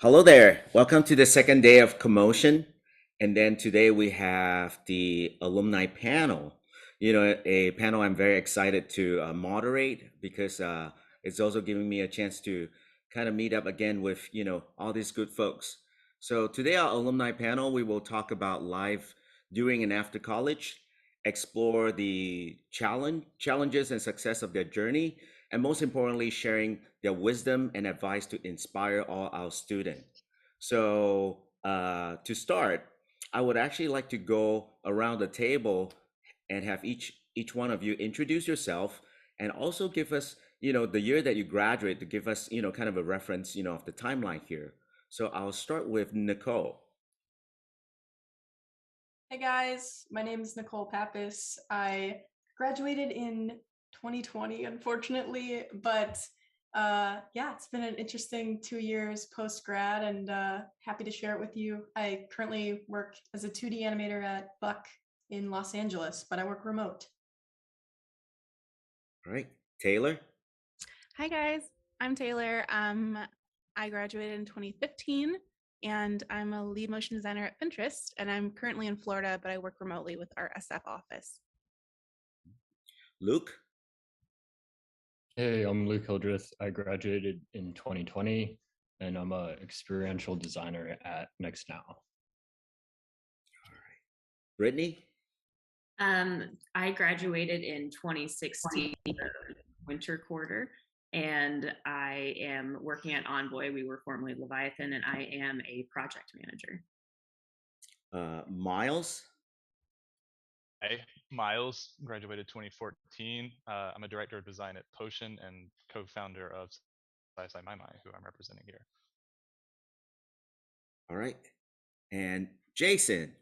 Hello there. Welcome to the second day of CoMotion. And then today we have the alumni panel. A panel I'm very excited to moderate because it's also giving me a chance to kind of meet up again with, all these good folks. So today our alumni panel, we will talk about life during and after college, explore the challenges and success of their journey, and most importantly, sharing their wisdom and advice to inspire all our students. So, to start, I would actually like to go around the table and have each one of you introduce yourself and also give us, the year that you graduate to give us, kind of a reference, of the timeline here. So I'll start with Nicole. Hey guys, my name is Nicole Pappas. I graduated in 2020, unfortunately, but yeah, it's been an interesting 2 years post grad, and happy to share it with you. I currently work as a 2D animator at Buck in Los Angeles, but I work remote. All right, Taylor. Hi guys, I'm Taylor. I graduated in 2015 and I'm a lead motion designer at Pinterest, and I'm currently in Florida, but I work remotely with our SF office. Luke. Hey, I'm Luke Hildreth. I graduated in 2020 and I'm a experiential designer at Next Now. All right. Brittany. I graduated in 2016 winter quarter, and I am working at Envoy. We were formerly Leviathan, and I am a project manager. Miles. Hey, Miles, graduated 2014. I'm a director of design at Potion and co-founder of Sci-fi My My, who I'm representing here. All right. And Jason.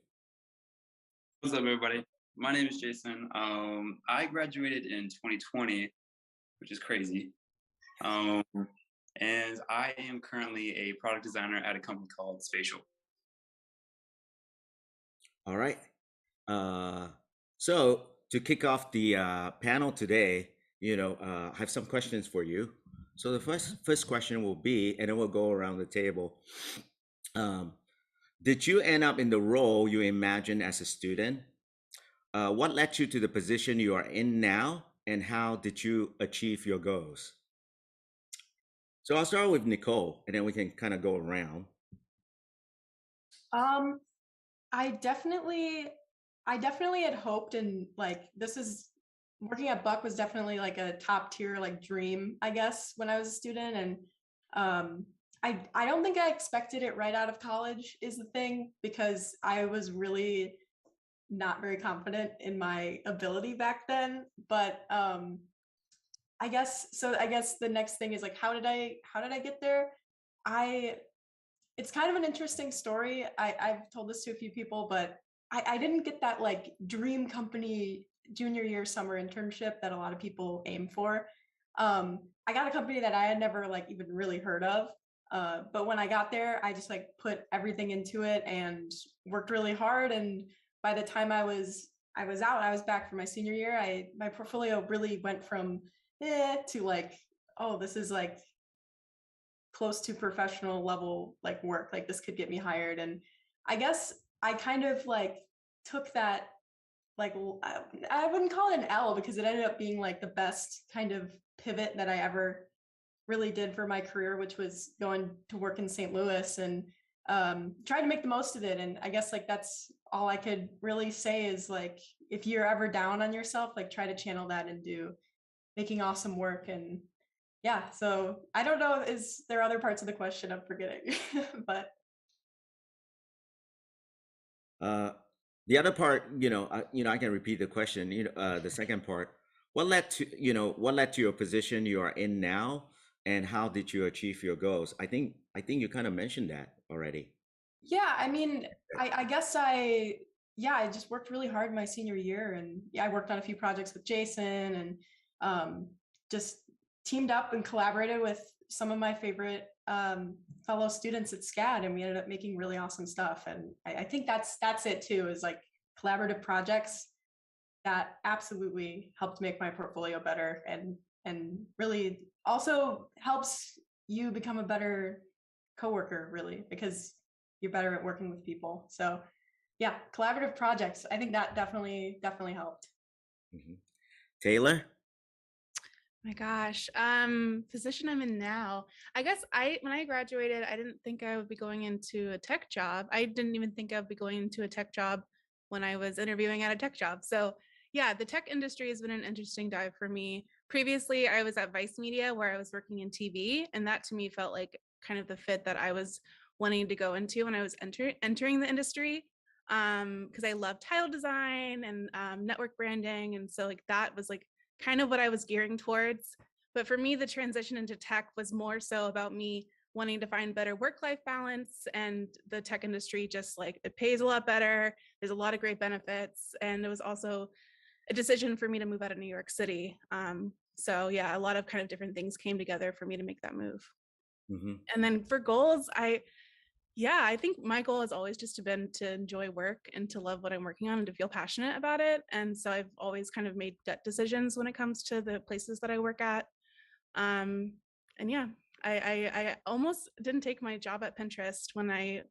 What's up, everybody? My name is Jason. I graduated in 2020, which is crazy. And I am currently a product designer at a company called Spatial. All right. So to kick off the panel today, I have some questions for you. So the first question will be, and then we'll go around the table. Did you end up in the role you imagined as a student? What led you to the position you are in now, and how did you achieve your goals? So I'll start with Nicole, and then we can kind of go around. Um, I definitely had hoped, and like this is working at Buck was definitely like a top tier like dream, I guess, when I was a student. And I don't think I expected it right out of college is the thing, because I was really not very confident in my ability back then. But I guess so. I guess the next thing is like, how did I get there? I It's kind of an interesting story. I've told this to a few people, but I didn't get that like dream company junior year summer internship that a lot of people aim for. I got a company that I had never like even really heard of. But when I got there, I just like put everything into it and worked really hard. And by the time I was out, I was back for my senior year. My portfolio really went from to like, oh, this is like close to professional level like work, like this could get me hired. And I guess I kind of like took that like I wouldn't call it an L, because it ended up being like the best kind of pivot that I ever really did for my career, which was going to work in St. Louis, and try to make the most of it. And I guess like that's all I could really say is like, if you're ever down on yourself, like try to channel that into making awesome work. And yeah, so I don't know, is there other parts of the question I'm forgetting? But Uh, the other part, I can repeat the question. The second part, what led to your position you are in now, and how did you achieve your goals? I think you kind of mentioned that already. yeah, I mean, I guess I just worked really hard my senior year, and yeah, I worked on a few projects with Jason, and just teamed up and collaborated with some of my favorite fellow students at SCAD, and we ended up making really awesome stuff. And I think that's it too, is like collaborative projects that absolutely helped make my portfolio better, and really also helps you become a better coworker, really, because you're better at working with people. So yeah, collaborative projects, I think that definitely helped. Mhm. Taylor? My gosh. Position I'm in now. I guess when I graduated, I didn't think I would be going into a tech job. I didn't even think I would be going into a tech job when I was interviewing at a tech job. So yeah, the tech industry has been an interesting dive for me. Previously, I was at Vice Media where I was working in TV, and that to me felt like kind of the fit that I was wanting to go into when I was entering the industry. Because I love title design and network branding, and so like that was like kind of what I was gearing towards. But for me, the transition into tech was more so about me wanting to find better work-life balance, and the tech industry just like it pays a lot better. There's a lot of great benefits, and it was also a decision for me to move out of New York City. So yeah, a lot of kind of different things came together for me to make that move. Hmm. And then for goals, I think my goal has always just been to enjoy work and to love what I'm working on and to feel passionate about it. And so I've always kind of made gut decisions when it comes to the places that I work at. And yeah, I almost didn't take my job at Pinterest when I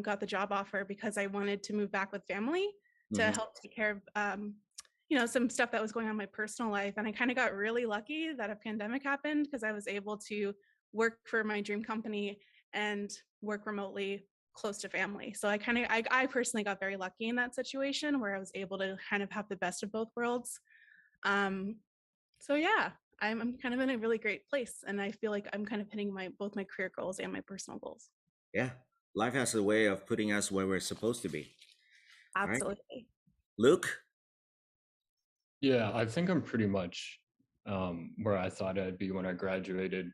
got the job offer, because I wanted to move back with family to Hmm. help take care of some stuff that was going on in my personal life. And I kind of got really lucky that a pandemic happened, because I was able to work for my dream company and work remotely close to family. So I personally got very lucky in that situation where I was able to kind of have the best of both worlds. Um, so yeah, I'm kind of in a really great place, and I feel like I'm kind of hitting both my career goals and my personal goals. Yeah, life has a way of putting us where we're supposed to be. All right, Absolutely. Luke? Yeah, I think I'm pretty much where I thought I'd be when I graduated.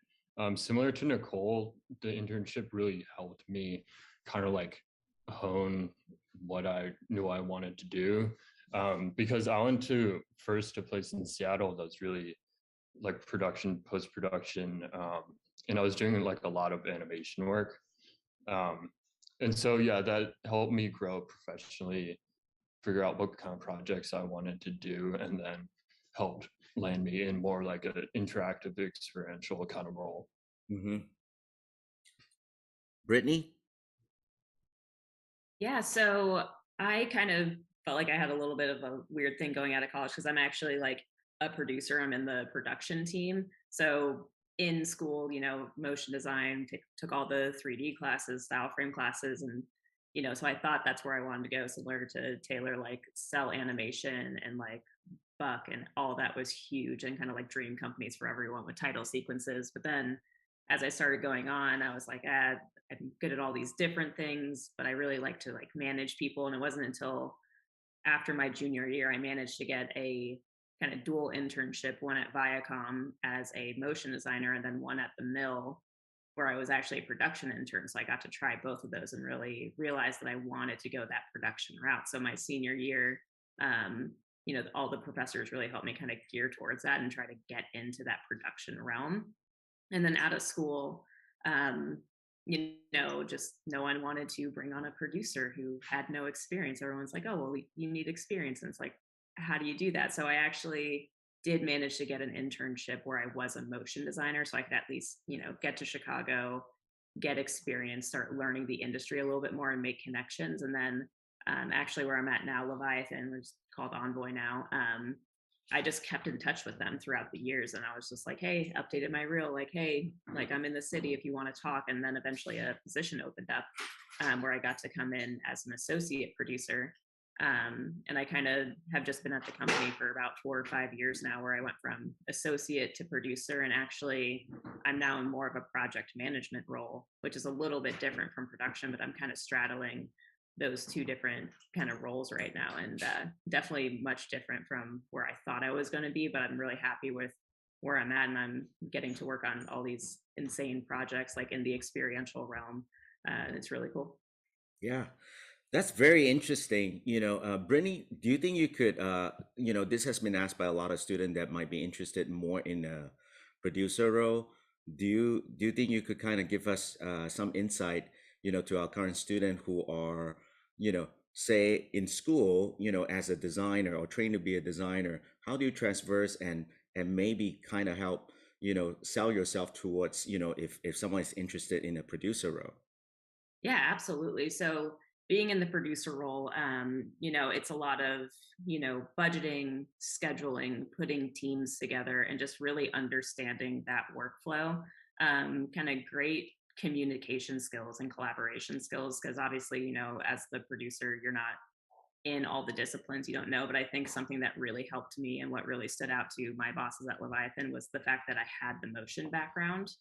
Similar to Nicole, the internship really helped me kind of like hone what I knew I wanted to do. Because I went to first a place in Seattle that's really like production, post production, and I was doing like a lot of animation work. Um, and so, yeah, that helped me grow professionally, figure out what kind of projects I wanted to do, and then helped land me in more like an interactive, experiential kind of role. Hmm. Brittany? Yeah, so I kind of felt like I had a little bit of a weird thing going out of college because I'm actually like a producer. I'm in the production team. So in school, motion design, took all the 3D classes, style frame classes, and so I thought that's where I wanted to go. So learn to tailor like cell animation and like Buck and all that was huge and kind of like dream companies for everyone with title sequences. But then as I started going on, I was like, I'm good at all these different things, but I really like to like manage people. And it wasn't until after my junior year, I managed to get a kind of dual internship, one at Viacom as a motion designer, and then one at the mill where I was actually a production intern. So I got to try both of those and really realized that I wanted to go that production route. So my senior year, um, all the professors really helped me kind of gear towards that and try to get into that production realm. And then out of school, um, just no one wanted to bring on a producer who had no experience. Everyone's like, oh, well, you need experience. And it's like, how do you do that? So I actually did manage to get an internship where I was a motion designer. So I could at least, get to Chicago, get experience, start learning the industry a little bit more and make connections. And then actually where I'm at now, Leviathan, which is called Envoy now, I just kept in touch with them throughout the years. And I was just like, hey, updated my reel, like, hey, like I'm in the city if you want to talk. And then eventually a position opened up where I got to come in as an associate producer. And I kind of have just been at the company for about 4 or 5 years now, where I went from associate to producer. And actually, I'm now in more of a project management role, which is a little bit different from production, but I'm kind of straddling those two different kind of roles right now, and definitely much different from where I thought I was going to be. But I'm really happy with where I'm at, and I'm getting to work on all these insane projects like in the experiential realm. And it's really cool. Yeah, that's very interesting. Brittany, do you think you could, this has been asked by a lot of students that might be interested more in a producer role. Do you think you could kind of give us some insight, to our current student who are, say in school, as a designer or trained to be a designer? How do you transverse and maybe kind of help, sell yourself towards, if someone is interested in a producer role? Yeah, absolutely. So being in the producer role, it's a lot of, budgeting, scheduling, putting teams together, and just really understanding that workflow. Kind of great communication skills and collaboration skills, because obviously, as the producer, you're not in all the disciplines, you don't know. But I think something that really helped me and what really stood out to my bosses at Leviathan was the fact that I had the motion background.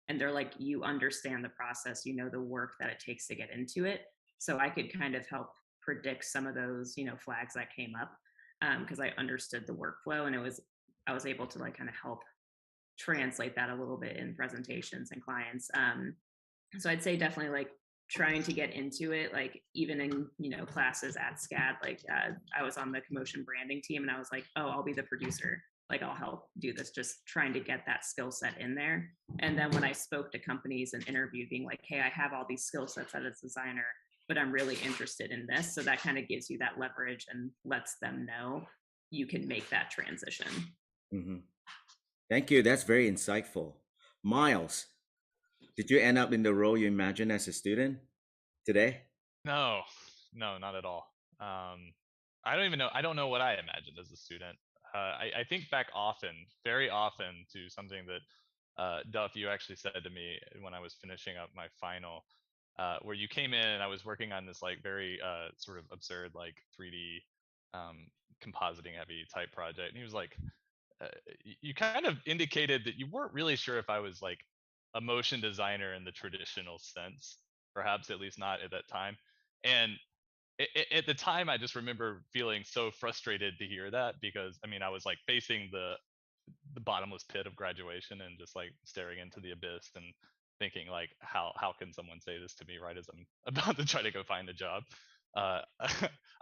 And they're like, you understand the process, the work that it takes to get into it. So I could kind of help predict some of those, flags that came up, because I understood the workflow, and I was able to like kind of help translate that a little bit in presentations and clients. So I'd say definitely like trying to get into it, like even in classes at SCAD, like I was on the CoMotion branding team, and I was like, oh, I'll be the producer, like I'll help do this, just trying to get that skill set in there. And then when I spoke to companies and interviewed, being like, hey, I have all these skill sets as a designer, but I'm really interested in this. So that kind of gives you that leverage and lets them know you can make that transition. Hmm. Thank you. That's very insightful. Miles, did you end up in the role you imagined as a student today? No, no, not at all. I don't even know. I don't know what I imagined as a student. I think back often, very often, to something that Duff, you actually said to me when I was finishing up my final, where you came in and I was working on this like very sort of absurd like 3D um, compositing heavy type project, and he was like, you kind of indicated that you weren't really sure if I was like a motion designer in the traditional sense, perhaps at least not at that time. And at the time, I just remember feeling so frustrated to hear that, because I mean, I was like facing the bottomless pit of graduation and just like staring into the abyss and thinking like, how can someone say this to me right as I'm about to try to go find a job? uh,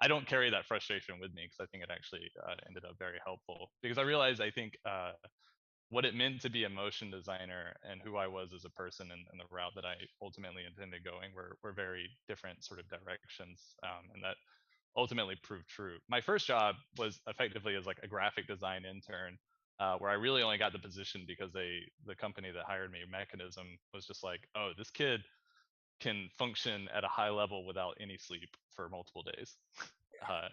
I don't carry that frustration with me, because I think it actually ended up very helpful, because I realized, I think, what it meant to be a motion designer and who I was as a person, and the route that I ultimately intended going were very different sort of directions, and that ultimately proved true. My first job was effectively as like a graphic design intern, where I really only got the position because the company that hired me, Mechanism, was just like, oh, this kid can function at a high level without any sleep for multiple days. Uh,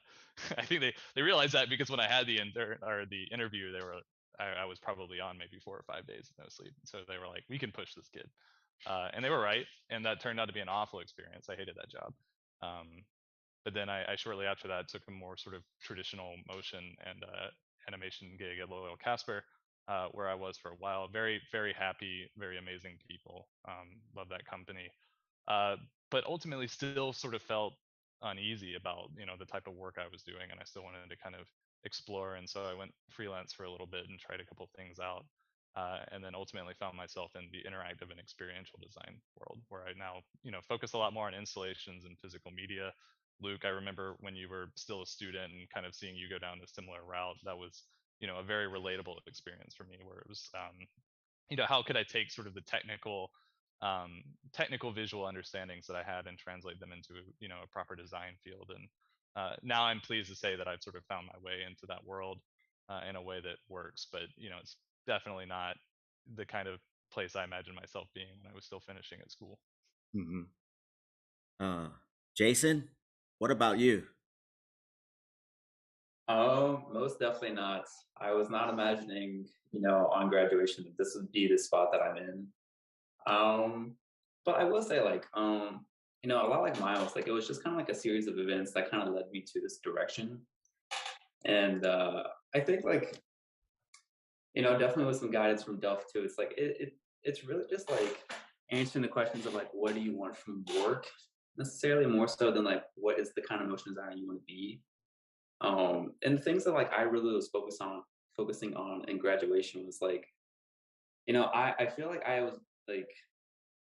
I think they realized that because when I had the interview, I was probably on maybe 4 or 5 days of no sleep. So they were like, we can push this kid, and they were right. And that turned out to be an awful experience. I hated that job. But then I shortly after that took a more sort of traditional motion and animation gig at Loyal Casper, where I was for a while. Very, very happy, very amazing people. Love that company. Uh, but ultimately still sort of felt uneasy about, the type of work I was doing, and I still wanted to kind of explore. And so I went freelance for a little bit and tried a couple things out. And then ultimately found myself in the interactive and experiential design world, where I now, focus a lot more on installations and physical media. Luke, I remember when you were still a student and kind of seeing you go down a similar route. That was, a very relatable experience for me, where it was, how could I take sort of the technical visual understandings that I had and translate them into, a proper design field. And now I'm pleased to say that I've sort of found my way into that world in a way that works. But, it's definitely not the kind of place I imagined myself being when I was still finishing at school. Mm-hmm. Jason, what about you? Most definitely not. I was not imagining, on graduation that this would be the spot that I'm in. But I will say, like, a lot like Miles, like it was just kind of like a series of events that kind of led me to this direction. And I think, like, definitely with some guidance from Duff too. It's like it's really just like answering the questions of like, what do you want from work, necessarily more so than like what is the kind of motion designer you want to be. And the things that like I really was focusing on in graduation was like, I feel like I was like,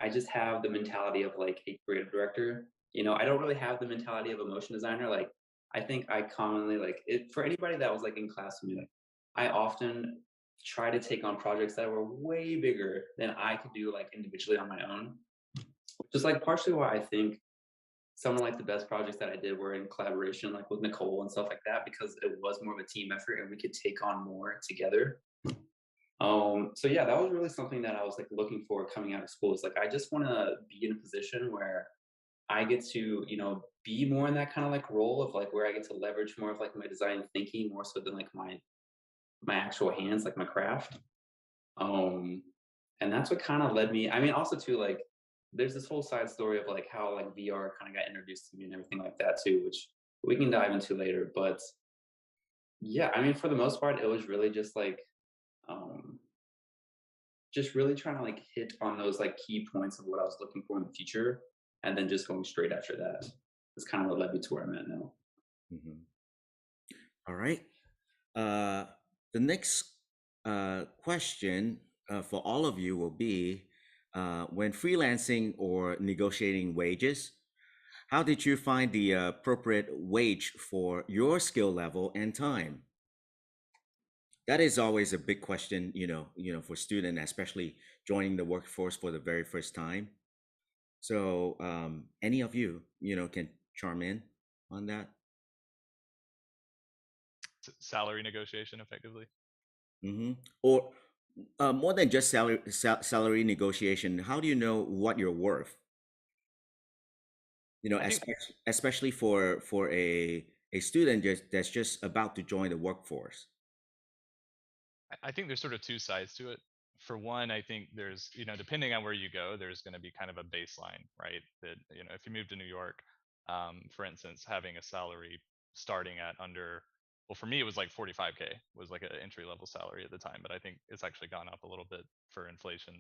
I just have the mentality of like a creative director. I don't really have the mentality of a motion designer. Like, I think I commonly like it for anybody that was like in class with me. Like, I often try to take on projects that were way bigger than I could do like individually on my own. Which is like partially why I think some of like the best projects that I did were in collaboration, like with Nicole and stuff like that, because it was more of a team effort and we could take on more together. So yeah, that was really something that I was like looking for coming out of school. It's like I just want to be in a position where I get to, be more in that kind of like role of like where I get to leverage more of like my design thinking more so than like my actual hands, like my craft. Um, and that's what kind of led me. I mean, also too, like there's this whole side story of like how like VR kind of got introduced to me and everything like that too, which we can dive into later. But yeah, I mean, for the most part, it was really um, just really trying to like hit on those like key points of what I was looking for in the future, and then just going straight after that. That's kind of what led me to where I'm at now. Mm-hmm. All right. Uh, the next question for all of you will be when freelancing or negotiating wages, how did you find the appropriate wage for your skill level and time? That is always a big question, for student, especially joining the workforce for the very first time. So, any of you, can charm in on that. Salary negotiation, effectively. Mm-hmm. Or more than just salary negotiation, how do you know what you're worth? I think Especially for a student that's just about to join the workforce. I think there's sort of two sides to it. For one, I think there's, depending on where you go, there's going to be kind of a baseline, right? That, if you move to New York, for instance, having a salary starting at under, well, for me, it was like 45K was like an entry level salary at the time, but I think it's actually gone up a little bit for inflation.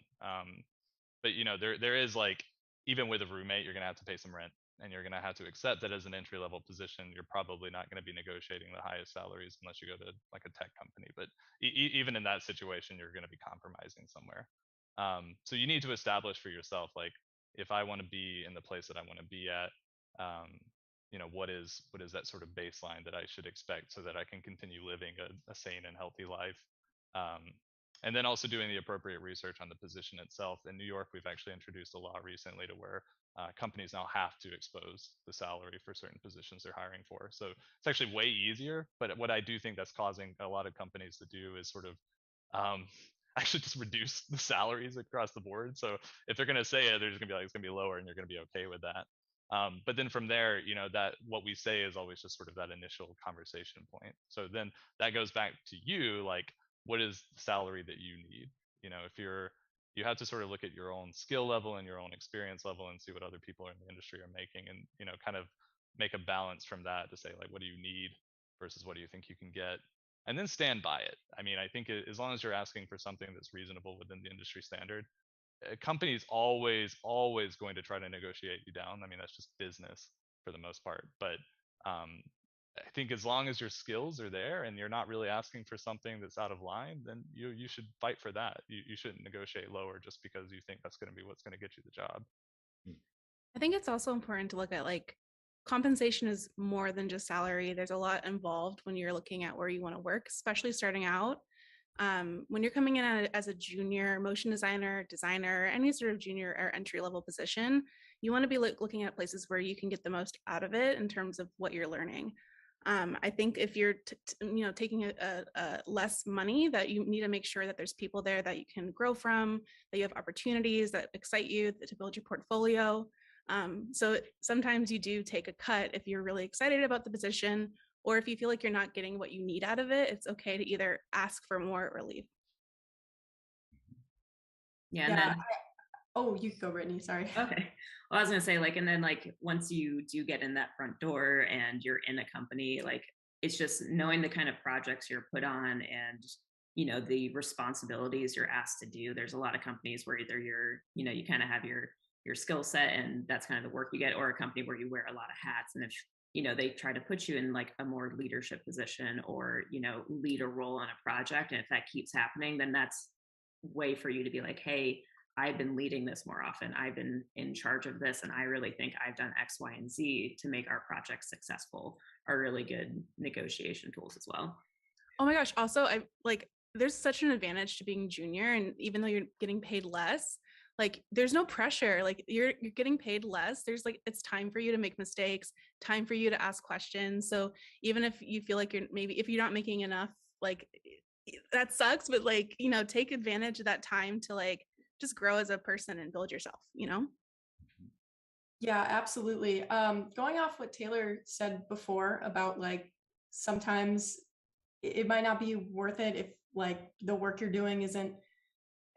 But there is like, even with a roommate, you're going to have to pay some rent, and you're going to have to accept that as an entry level position you're probably not going to be negotiating the highest salaries unless you go to like a tech company. But even in that situation you're going to be compromising somewhere. So you need to establish for yourself, like, if I want to be in the place that I want to be at, what is that sort of baseline that I should expect so that I can continue living a sane and healthy life. um, and then also doing the appropriate research on the position itself. In New York, we've actually introduced a law recently to where companies now have to expose the salary for certain positions they're hiring for. So it's actually way easier. But what I do think that's causing a lot of companies to do is sort of um, actually just reduce the salaries across the board. So if they're going to say it, they're just going to be like, it's going to be lower, and you're going to be okay with that. But then from there, that what we say is always just sort of that initial conversation point. So then that goes back to you, like, what is the salary that you need? If you have to sort of look at your own skill level and your own experience level and see what other people in the industry are making, and kind of make a balance from that to say, like, what do you need versus what do you think you can get, and then stand by it. I mean, I think as long as you're asking for something that's reasonable within the industry standard, a company's always going to try to negotiate you down. I mean, that's just business for the most part. But I think as long as your skills are there and you're not really asking for something that's out of line, then you should fight for that. You shouldn't negotiate lower just because you think that's going to be what's going to get you the job. I think it's also important to look at, like, compensation is more than just salary. There's a lot involved when you're looking at where you want to work, especially starting out. When you're coming in as a junior motion designer, any sort of junior or entry level position, you want to be looking at places where you can get the most out of it in terms of what you're learning. I think if you're taking a less money, that you need to make sure that there's people there that you can grow from, that you have opportunities that excite you to build your portfolio. So sometimes you do take a cut if you're really excited about the position, or if you feel like you're not getting what you need out of it. It's okay to either ask for more or leave. Yeah. And Yeah. then, Oh, you can go, Brittany. Sorry. okay. Well, I was gonna say, like, and then, like, once you do get in that front door and you're in a company, like, it's just knowing the kind of projects you're put on and the responsibilities you're asked to do. There's a lot of companies where either you kind of have your skill set and that's kind of the work you get, or a company where you wear a lot of hats, and if they try to put you in like a more leadership position, or lead a role on a project, and if that keeps happening, then that's way for you to be like, hey, I've been leading this more often, I've been in charge of this, and I really think I've done X, Y, and Z to make our project successful, are really good negotiation tools as well. Oh my gosh. Also, there's such an advantage to being junior, and even though you're getting paid less, like, there's no pressure. Like, you're getting paid less. There's, like, it's time for you to make mistakes, time for you to ask questions. So even if you feel like if you're not making enough, like, that sucks, but, like, take advantage of that time to, like, just grow as a person and build yourself, Yeah, absolutely. Going off what Taylor said before about, like, sometimes it might not be worth it if, like, the work you're doing isn't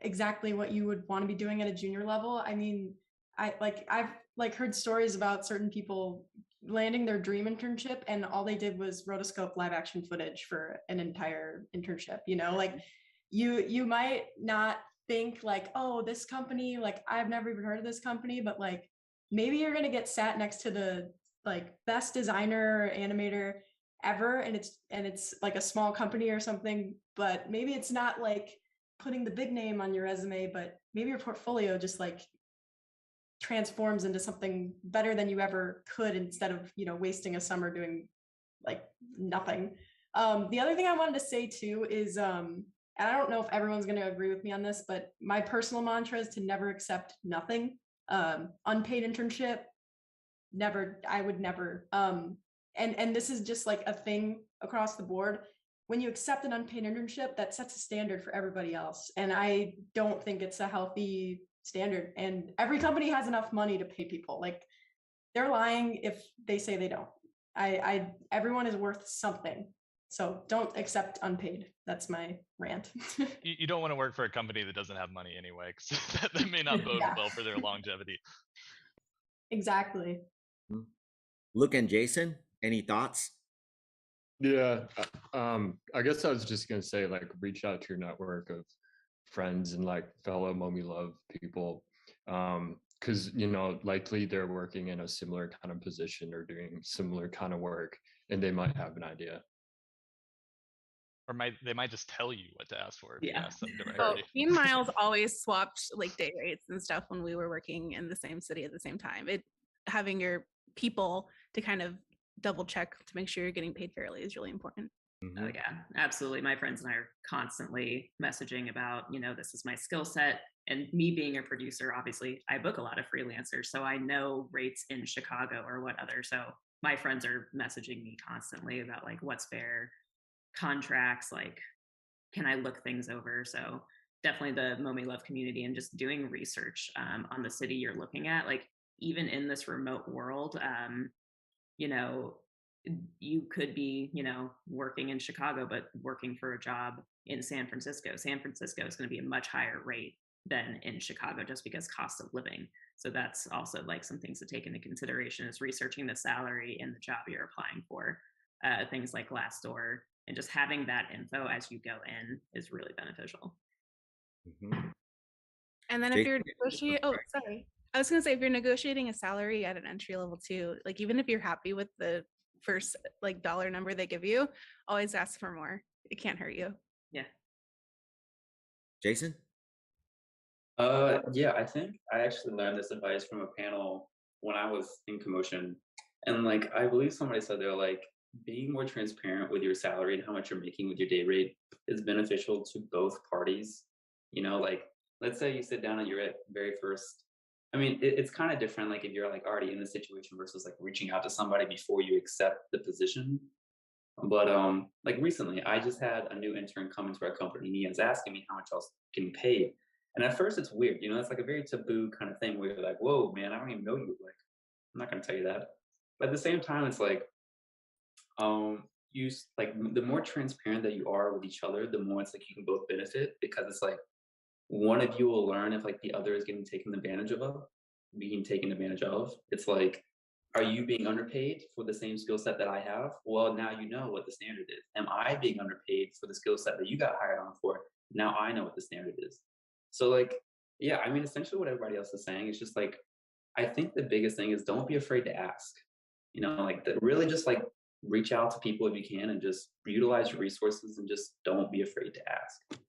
exactly what you would want to be doing at a junior level. I mean, I've heard stories about certain people landing their dream internship and all they did was rotoscope live action footage for an entire internship. Like, you might not think like, oh, this company, like, I've never even heard of this company, but, like, maybe you're going to get sat next to the, like, best designer or animator ever, and it's like a small company or something, but maybe it's not like putting the big name on your resume, but maybe your portfolio just, like, transforms into something better than you ever could, instead of wasting a summer doing, like, nothing. The other thing I wanted to say too is, and I don't know if everyone's going to agree with me on this, but my personal mantra is to never accept nothing. Unpaid internship, never. I would never. And this is just like a thing across the board. When you accept an unpaid internship, that sets a standard for everybody else, and I don't think it's a healthy standard. And every company has enough money to pay people. Like, they're lying if they say they don't. Everyone is worth something. So don't accept unpaid. That's my rant. You don't want to work for a company that doesn't have money anyway, because that may not bode Yeah. well for their longevity. Exactly. Luke and Jason, any thoughts? Yeah, I guess I was just gonna say, like, reach out to your network of friends and, like, fellow MOMELove people, because likely they're working in a similar kind of position or doing similar kind of work, and they might have an idea. Or they might just tell you what to ask for if you Yeah. ask them So directly. me and Miles always swapped, like, day rates and stuff when we were working in the same city at the same time. Having your people to kind of double check to make sure you're getting paid fairly is really important. Oh yeah, absolutely. My friends and I are constantly messaging about, this is my skill set. And me being a producer, obviously, I book a lot of freelancers, so I know rates in Chicago or what other. So my friends are messaging me constantly about, like, what's fair, contracts, like, can I look things over? So definitely the MOMELove community and just doing research on the city you're looking at. Like even in this remote world, you know, you could be, working in Chicago, but working for a job in San Francisco. San Francisco is going to be a much higher rate than in Chicago just because cost of living. So that's also like some things to take into consideration is researching the salary and the job you're applying for. Things like Glassdoor and just having that info as you go in is really beneficial. Mhm. And then if you're negotiating, oh, sorry. I was gonna say if you're negotiating a salary at an entry level too, like even if you're happy with the first like dollar number they give you, always ask for more. It can't hurt you. Yeah. Jason? Yeah, I think I actually learned this advice from a panel when I was in CoMotion. And like, I believe somebody said they're like, being more transparent with your salary and how much you're making with your day rate is beneficial to both parties. Like, let's say you sit down and you're at very first. I mean, it's kind of different, like if you're like already in the situation versus like reaching out to somebody before you accept the position. But like recently, I just had a new intern come into our company and he was asking me how much I was getting paid. And at first it's weird, it's like a very taboo kind of thing where you're like, whoa, man, I don't even know you. Like, I'm not gonna tell you that. But at the same time, it's like, like the more transparent that you are with each other, the more it's like you can both benefit because it's like one of you will learn if like the other is getting taken advantage of, being taken advantage of. It's like, are you being underpaid for the same skill set that I have? Well, now you know what the standard is. Am I being underpaid for the skill set that you got hired on for? Now I know what the standard is. So like, yeah, I mean, essentially what everybody else is saying is just like, I think the biggest thing is don't be afraid to ask. Like really just like reach out to people if you can and just utilize your resources and just don't be afraid to ask.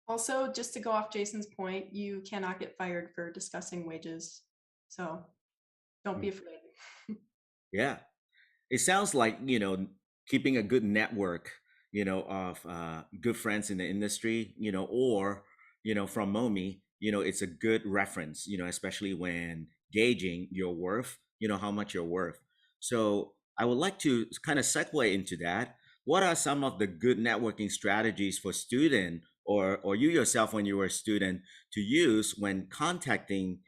Also, just to go off Jason's point, you cannot get fired for discussing wages. So don't be afraid. Yeah. It sounds like, keeping a good network, of good friends in the industry, or, from MOME, it's a good reference, especially when gauging your worth, how much you're worth. So I would like to kind of segue into that. What are some of the good networking strategies for student or you yourself when you were a student to use when contacting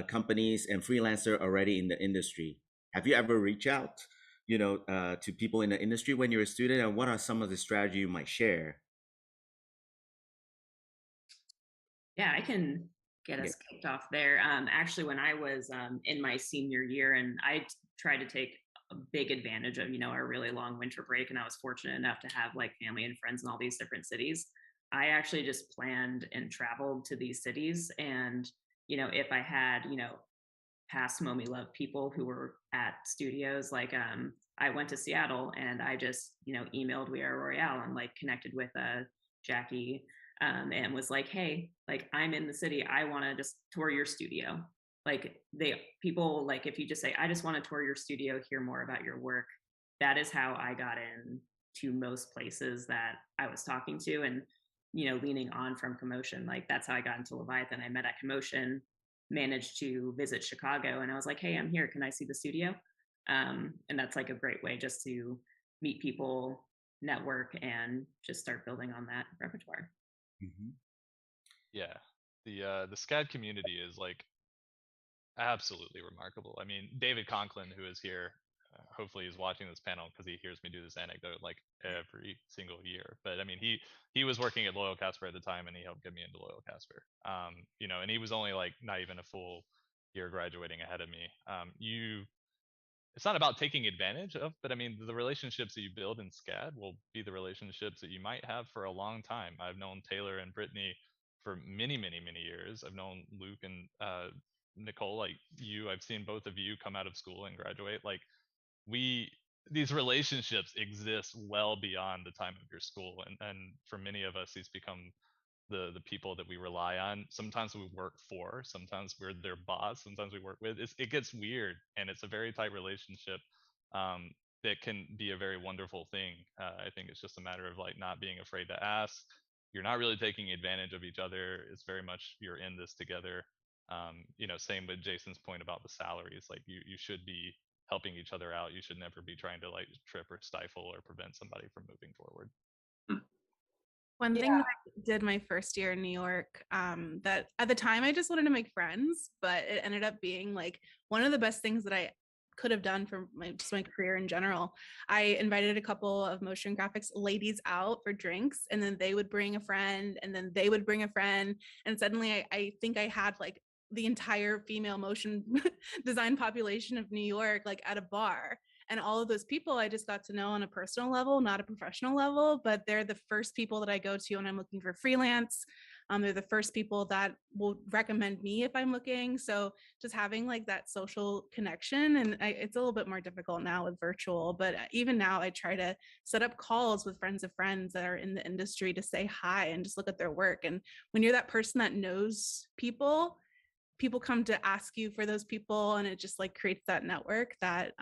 companies and freelancer already in the industry? Have you ever reached out, to people in the industry when you're a student, and what are some of the strategy you might share? Yeah, I can get Yeah. us kicked off there. Actually, when I was in my senior year, and tried to take a big advantage of, our really long winter break, and I was fortunate enough to have like family and friends in all these different cities. I actually just planned and traveled to these cities, and if I had, past MOMELove people who were at studios, like I went to Seattle and I just, emailed We Are Royale and like connected with Jackie and was like, hey, like I'm in the city. I want to just tour your studio. Like people like if you just say, I just want to tour your studio, hear more about your work. That is how I got in to most places that I was talking to and leaning on from CoMotion. Like that's how I got into Leviathan. I met at CoMotion, managed to visit Chicago, and I was like, hey, I'm here. Can I see the studio? And that's like a great way just to meet people, network, and just start building on that repertoire. Mhm. Yeah, the SCAD community is like absolutely remarkable. I mean, David Conklin, who is here, hopefully he's watching this panel because he hears me do this anecdote like every single year. But I mean, he was working at Loyal Casper at the time, and he helped get me into Loyal Casper. And he was only like not even a full year graduating ahead of me. It's not about taking advantage of, but I mean, the relationships that you build in SCAD will be the relationships that you might have for a long time. I've known Taylor and Brittany for many, many, many years. I've known Luke and Nicole, like you. I've seen both of you come out of school and graduate. Like these relationships exist well beyond the time of your school, and for many of us, these become the people that we rely on. Sometimes we work for, sometimes we're their boss, sometimes we work with. It gets weird, and it's a very tight relationship that can be a very wonderful thing. I think it's just a matter of like not being afraid to ask. You're not really taking advantage of each other. It's very much you're in this together. Same with Jason's point about the salaries. Like you should be helping each other out. You should never be trying to like trip or stifle or prevent somebody from moving forward. One thing Yeah. that I did my first year in New York, that at the time I just wanted to make friends, but it ended up being like one of the best things that I could have done for just my career in general. I invited a couple of motion graphics ladies out for drinks, and then they would bring a friend, and then they would bring a friend, and suddenly I think I had like the entire female motion design population of New York like at a bar. And all of those people I just got to know on a personal level, not a professional level, but they're the first people that I go to when I'm looking for freelance. They're the first people that will recommend me if I'm looking. So just having like that social connection, and it's a little bit more difficult now with virtual, but even now I try to set up calls with friends of friends that are in the industry to say hi and just look at their work. And when you're that person that knows people, people come to ask you for those people, and it just like creates that network that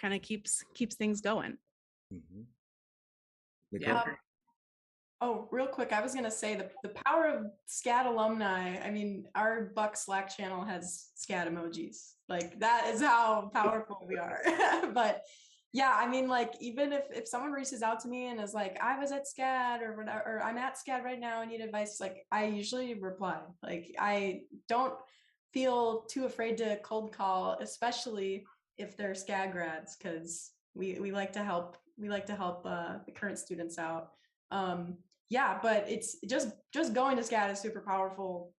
kind of keeps things going. Mm-hmm. Yeah. Oh, real quick, I was gonna say the power of SCAD alumni. I mean, our Buck Slack channel has SCAD emojis. Like that is how powerful we are. But yeah, I mean, like even if someone reaches out to me and is like, I was at SCAD or whatever, or I'm at SCAD right now, I need advice, like I usually reply. Like I don't feel too afraid to cold call, especially if they're SCAD grads, because we like to help the current students out. Yeah, but it's just going to SCAD is super powerful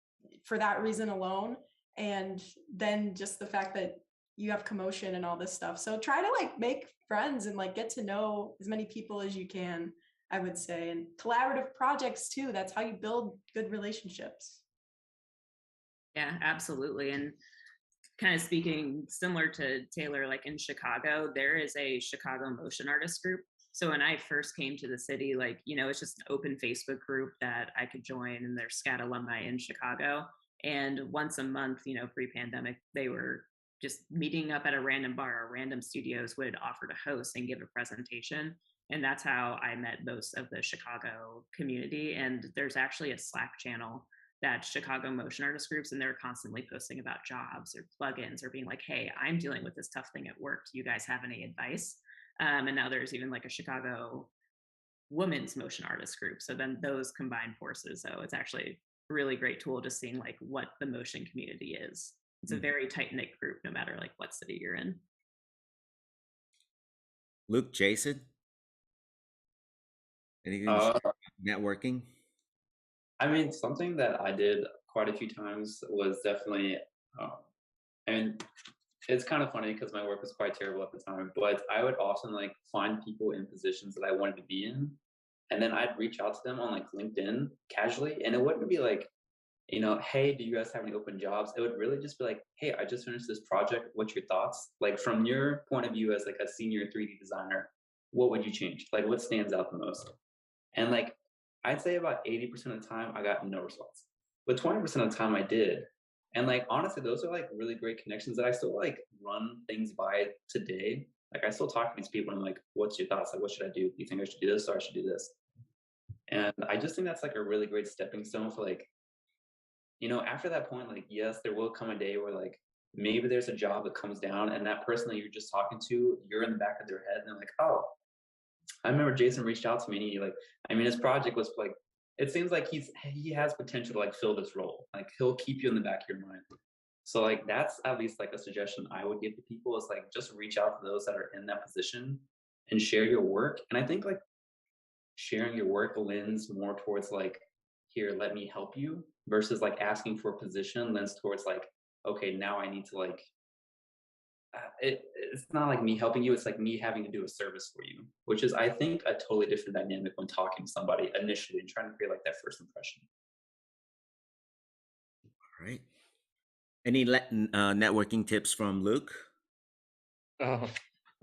for that reason alone, and then just the fact that you have CoMotion and all this stuff. So try to like make friends and like get to know as many people as you can, I would say, and collaborative projects too. That's how you build good relationships. Yeah, absolutely. And kind of speaking similar to Taylor, like in Chicago, there is a Chicago motion artist group. So when I first came to the city, like, you know, it's just an open Facebook group that I could join, and there's SCAD alumni in Chicago. And once a month, you know, pre-pandemic, they were just meeting up at a random bar, or random studios would offer to host and give a presentation. And that's how I met most of the Chicago community. And there's actually a Slack channel that Chicago motion artist groups, and they're constantly posting about jobs or plugins or being like, hey, I'm dealing with this tough thing at work. Do you guys have any advice? And now there's even like a Chicago women's motion artist group. So then those combine forces. So it's actually a really great tool just seeing like what the motion community is. It's a very tight knit group, no matter like what city you're in. Luke, Jason, anything to share about networking? I mean, something that I did quite a few times was definitely, I mean, it's kind of funny because my work was quite terrible at the time, but I would often like find people in positions that I wanted to be in, and then I'd reach out to them on like LinkedIn casually, and it wouldn't be like, you know, hey, do you guys have any open jobs? It would really just be like, hey, I just finished this project. What's your thoughts? Like from your point of view as like a senior 3D designer, what would you change? Like what stands out the most? And like, I'd say about 80% of the time I got no response, but 20% of the time I did. And like, honestly, those are like really great connections that I still like run things by today. Like I still talk to these people and I'm like, what's your thoughts? Like, what should I do? Do you think I should do this or I should do this? And I just think that's like a really great stepping stone for like, you know, after that point, like, yes, there will come a day where like, maybe there's a job that comes down and that person that you're just talking to, you're in the back of their head and they're like, oh, I remember Jason reached out to me and he like, I mean, his project was like, it seems like he has potential to like fill this role. Like he'll keep you in the back of your mind. So like that's at least like a suggestion I would give to people is like just reach out to those that are in that position and share your work. And I think like sharing your work lends more towards like, here, let me help you, versus like asking for a position lends towards like, okay, now I need to like it's not like me helping you, it's like me having to do a service for you, which is I think a totally different dynamic when talking to somebody initially and trying to create like that first impression. All right. Any networking tips from Luke? Yeah,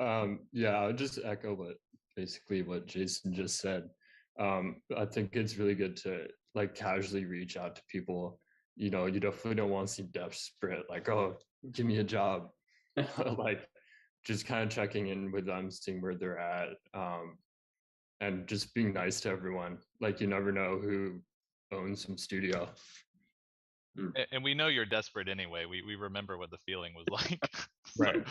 I'll just echo basically what Jason just said. I think it's really good to like casually reach out to people. You know, you definitely don't want to seem desperate, like, oh, give me a job. Like just kind of checking in with them, seeing where they're at, and just being nice to everyone. Like you never know who owns some studio. And we know you're desperate anyway. We remember what the feeling was like. Right.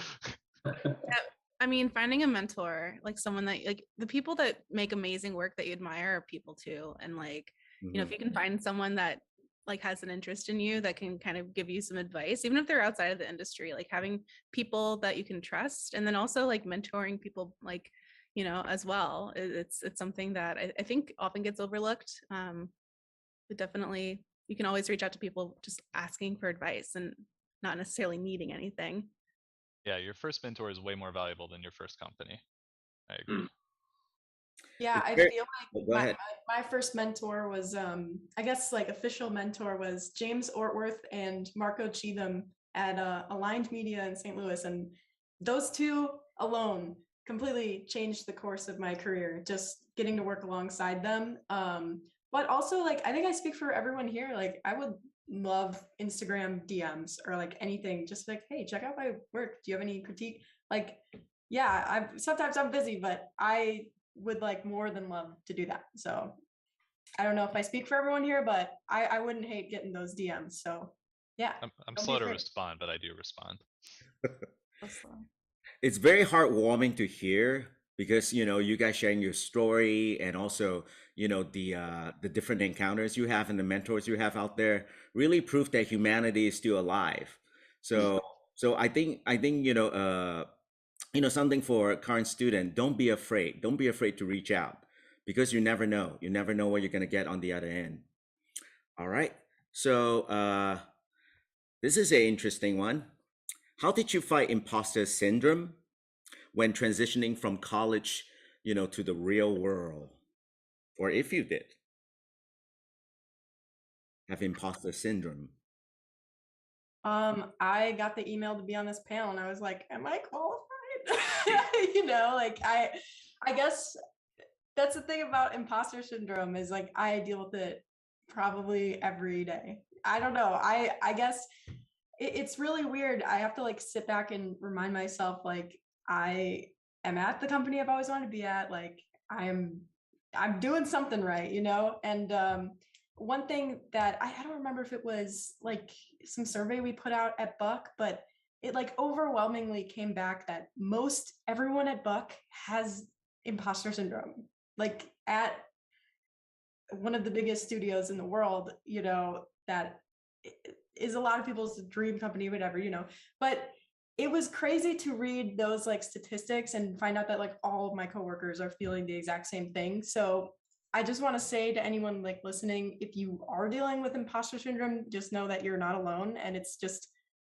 I mean, finding a mentor, like someone that like the people that make amazing work that you admire are people too. And like, you know, if you can find someone that like has an interest in you that can kind of give you some advice, even if they're outside of the industry, like having people that you can trust, and then also like mentoring people like, you know, as well. It's something that I think often gets overlooked. But definitely you can always reach out to people just asking for advice and not necessarily needing anything. Yeah, your first mentor is way more valuable than your first company. I agree. Yeah, It's I very, feel oh, like go my, ahead. my first mentor was I guess like official mentor was James Ortworth and Marco Cheatham at Aligned Media in St. Louis, and those two alone completely changed the course of my career, just getting to work alongside them. But also like I think I speak for everyone here, like I would love Instagram DMs or like anything, just like, hey, check out my work, do you have any critique? Like, yeah, sometimes I'm busy, but I would like more than love to do that. So I don't know if I speak for everyone here, but I wouldn't hate getting those DMs. So yeah, I'm don't be slow to afraid. respond, but I do respond. It's very heartwarming to hear because you guys sharing your story and also the different encounters you have and the mentors you have out there really prove that humanity is still alive. So I think something for a current student, don't be afraid to reach out because you never know what you're going to get on the other end. All right, so this is an interesting one. How did you fight imposter syndrome when transitioning from college, to the real world? Or if you did have imposter syndrome. I got the email to be on this panel and I was like, am I qualified? Like I guess that's the thing about imposter syndrome is like I deal with it probably every day. I don't know. I guess it's really weird. I have to like sit back and remind myself like I am at the company I've always wanted to be at. Like I'm doing something right, And one thing that I don't remember if it was like some survey we put out at Buck, but it like overwhelmingly came back that most everyone at Buck has imposter syndrome. Like at one of the biggest studios in the world, that is a lot of people's dream company, whatever, But it was crazy to read those like statistics and find out that like all of my coworkers are feeling the exact same thing. So I just want to say to anyone like listening, if you are dealing with imposter syndrome, just know that you're not alone. And it's just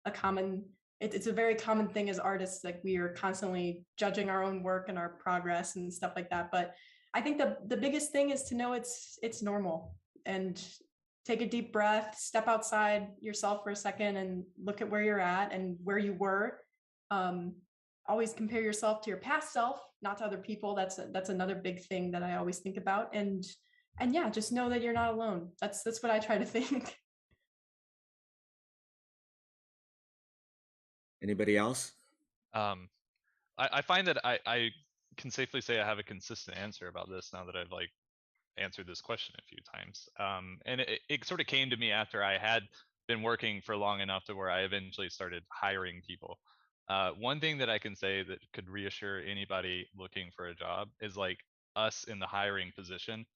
a common, it's a very common thing as artists. Like we are constantly judging our own work and our progress and stuff like that. But I think the biggest thing is to know it's normal and take a deep breath, step outside yourself for a second and look at where you're at and where you were. Always compare yourself to your past self, not to other people. That's another big thing that I always think about. And yeah, just know that you're not alone. That's what I try to think. Anybody else? Um, I find that I can safely say I have a consistent answer about this now that I've like answered this question a few times. And it sort of came to me after I had been working for long enough to where I eventually started hiring people. One thing that I can say that could reassure anybody looking for a job is like us in the hiring position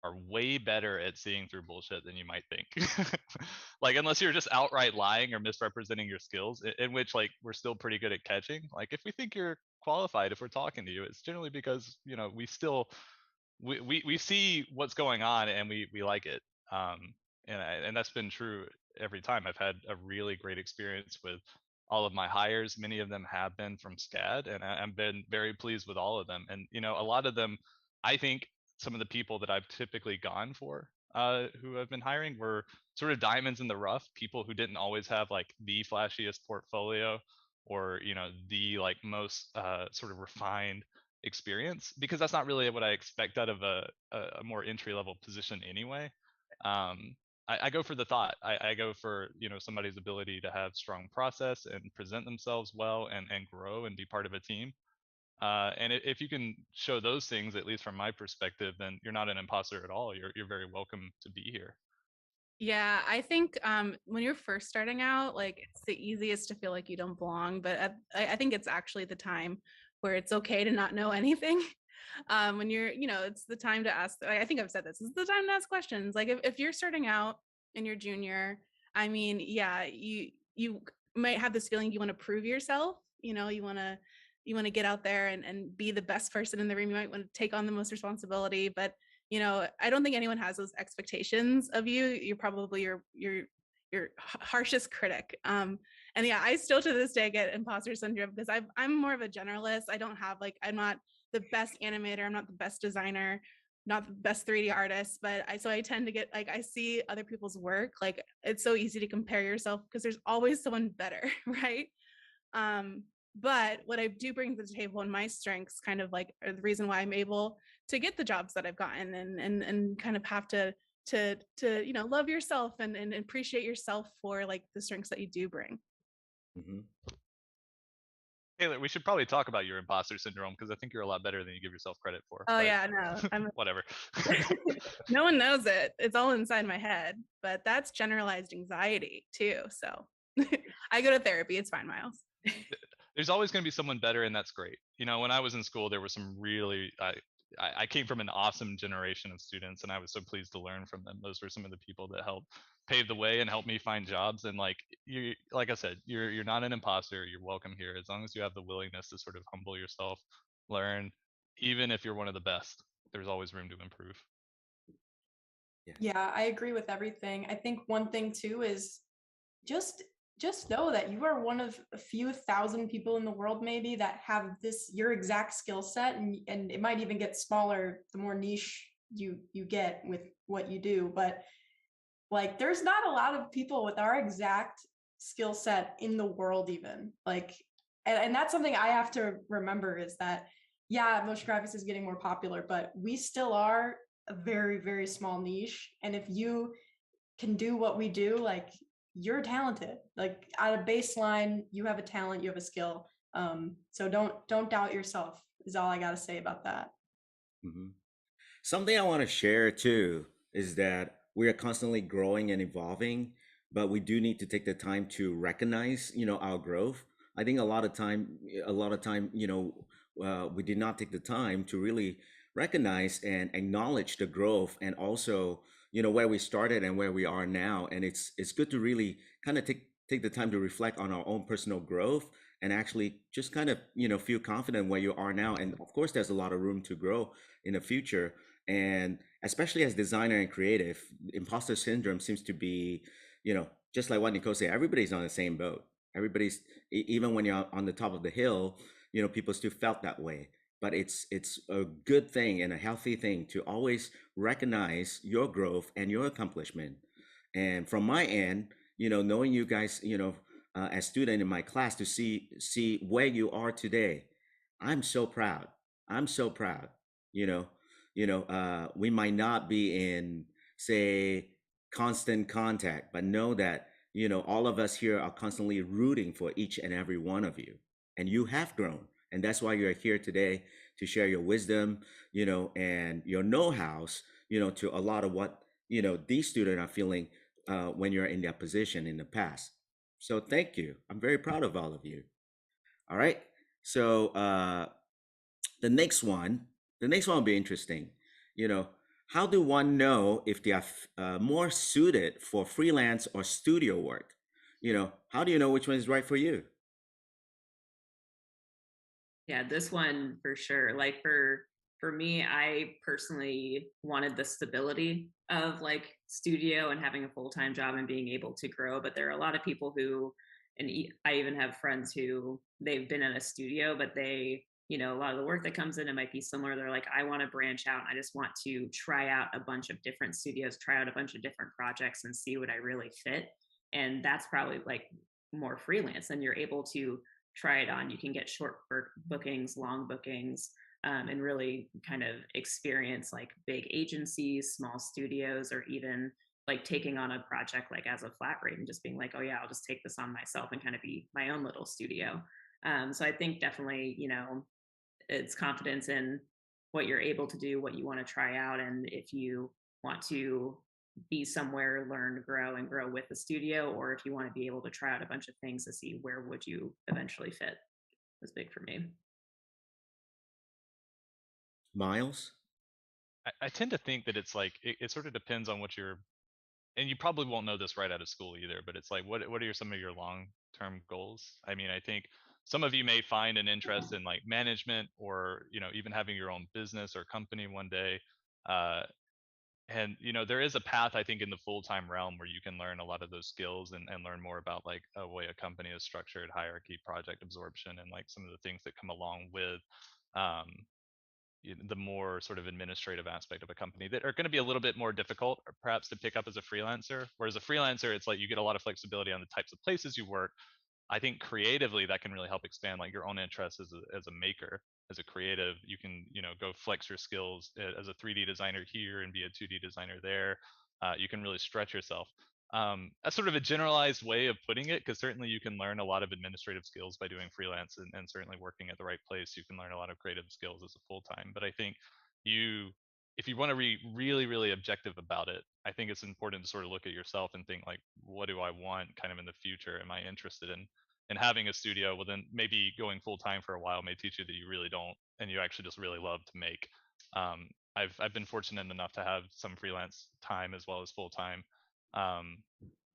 are way better at seeing through bullshit than you might think. Like unless you're just outright lying or misrepresenting your skills, in which like we're still pretty good at catching. Like if we think you're qualified, if we're talking to you, it's generally because we still we see what's going on and we like it. And that's been true every time. I've had a really great experience with all of my hires. Many of them have been from SCAD, and I've been very pleased with all of them. And a lot of them, I think some of the people that I've typically gone for, who have been hiring, were sort of diamonds in the rough, people who didn't always have like the flashiest portfolio or the like most sort of refined experience, because that's not really what I expect out of a more entry level position anyway. I go for the thought. I go for somebody's ability to have strong process and present themselves well and grow and be part of a team. And if you can show those things, at least from my perspective, then you're not an imposter at all. You're very welcome to be here. Yeah, I think when you're first starting out, like it's the easiest to feel like you don't belong, but I think it's actually the time where it's okay to not know anything. When you're, it's the time to ask. I think I've said this is the time to ask questions. Like if you're starting out and you're junior, I mean, yeah, you might have this feeling you want to prove yourself. You want to get out there and be the best person in the room. You might want to take on the most responsibility, but I don't think anyone has those expectations of you. You're probably your harshest critic. And yeah, I still to this day get imposter syndrome because I'm more of a generalist. I'm not the best animator. I'm not the best designer, not the best 3D artist, but I tend to get like, I see other people's work. Like it's so easy to compare yourself because there's always someone better, right? But what I do bring to the table and my strengths kind of like are the reason why I'm able to get the jobs that I've gotten and kind of have to love yourself and appreciate yourself for like the strengths that you do bring. Mm-hmm. Taylor, we should probably talk about your imposter syndrome because I think you're a lot better than you give yourself credit for. Oh yeah, no, I'm whatever. No one knows it. It's all inside my head, but that's generalized anxiety too. So I go to therapy. It's fine, Miles. There's always going to be someone better, and that's great. When I was in school, there were some really I came from an awesome generation of students, and I was so pleased to learn from them. Those were some of the people that helped pave the way and helped me find jobs. And like I said, you're not an imposter. You're welcome here as long as you have the willingness to sort of humble yourself, learn. Even if you're one of the best, there's always room to improve. Yeah, I agree with everything. I think one thing too is just know that you are one of a few thousand people in the world maybe that have your exact skill set, and it might even get smaller the more niche you get with what you do. But like there's not a lot of people with our exact skill set in the world even. Like and that's something I have to remember is that yeah, motion graphics is getting more popular, but we still are a very, very small niche. And if you can do what we do, like you're talented. Like at a baseline, you have a talent, you have a skill. So don't doubt yourself is all I got to say about that. Mm-hmm. Something I want to share too is that we are constantly growing and evolving, but we do need to take the time to recognize, our growth. I think a lot of time, we did not take the time to really recognize and acknowledge the growth, and also, where we started and where we are now. And it's good to really kind of take the time to reflect on our own personal growth and actually just kind of, feel confident where you are now. And of course, there's a lot of room to grow in the future. And especially as designer and creative, imposter syndrome seems to be, just like what Nicole said, everybody's on the same boat. Everybody's, even when you're on the top of the hill, people still felt that way. But it's a good thing and a healthy thing to always recognize your growth and your accomplishment. And from my end, knowing you guys, as student in my class, to see where you are today, I'm so proud. I'm so proud. You know, we might not be in, say, constant contact, but know that, all of us here are constantly rooting for each and every one of you. And you have grown. And that's why you're here today to share your wisdom, and your know-hows, to a lot of what, these students are feeling when you're in that position in the past. So thank you. I'm very proud of all of you. All right. So the next one will be interesting. How do one know if they are more suited for freelance or studio work? How do you know which one is right for you? Yeah, this one for sure. Like for me, I personally wanted the stability of like studio and having a full-time job and being able to grow. But there are a lot of people who, and I even have friends who they've been in a studio, but a lot of the work that comes in, it might be similar. They're like, I want to branch out. I just want to try out a bunch of different studios, try out a bunch of different projects and see what I really fit. And that's probably like more freelance, and you're able to try it on. You can get short bookings, long bookings, and really kind of experience like big agencies, small studios, or even like taking on a project like as a flat rate and just being like, oh yeah, I'll just take this on myself and kind of be my own little studio. So I think definitely, it's confidence in what you're able to do, what you want to try out, and if you want to be somewhere, learn, grow, and grow with the studio, or if you want to be able to try out a bunch of things to see where would you eventually fit, was big for me. Miles? I tend to think that it's like it sort of depends on what you're, and you probably won't know this right out of school either, but it's like what are some of your long term goals? I mean, I think some of you may find an interest in like management, or even having your own business or company one day. uh, and there is a path, I think, in the full-time realm where you can learn a lot of those skills, and learn more about like a way a company is structured, hierarchy, project absorption, and like some of the things that come along with um, the more sort of administrative aspect of a company, that are going to be a little bit more difficult perhaps to pick up as a freelancer. Whereas a freelancer, it's like you get a lot of flexibility on the types of places you work. I think creatively that can really help expand like your own interests as a maker, as a creative. You can go flex your skills as a 3D designer here and be a 2D designer there. You can really stretch yourself. That's sort of a generalized way of putting it, because certainly you can learn a lot of administrative skills by doing freelance, and certainly working at the right place, you can learn a lot of creative skills as a full time. But I think you, if you want to be really, really objective about it, I think it's important to sort of look at yourself and think like, what do I want kind of in the future? Am I interested in having a studio? Well, then maybe going full time for a while may teach you that you really don't, and you actually just really love to make. I've been fortunate enough to have some freelance time as well as full time. Um,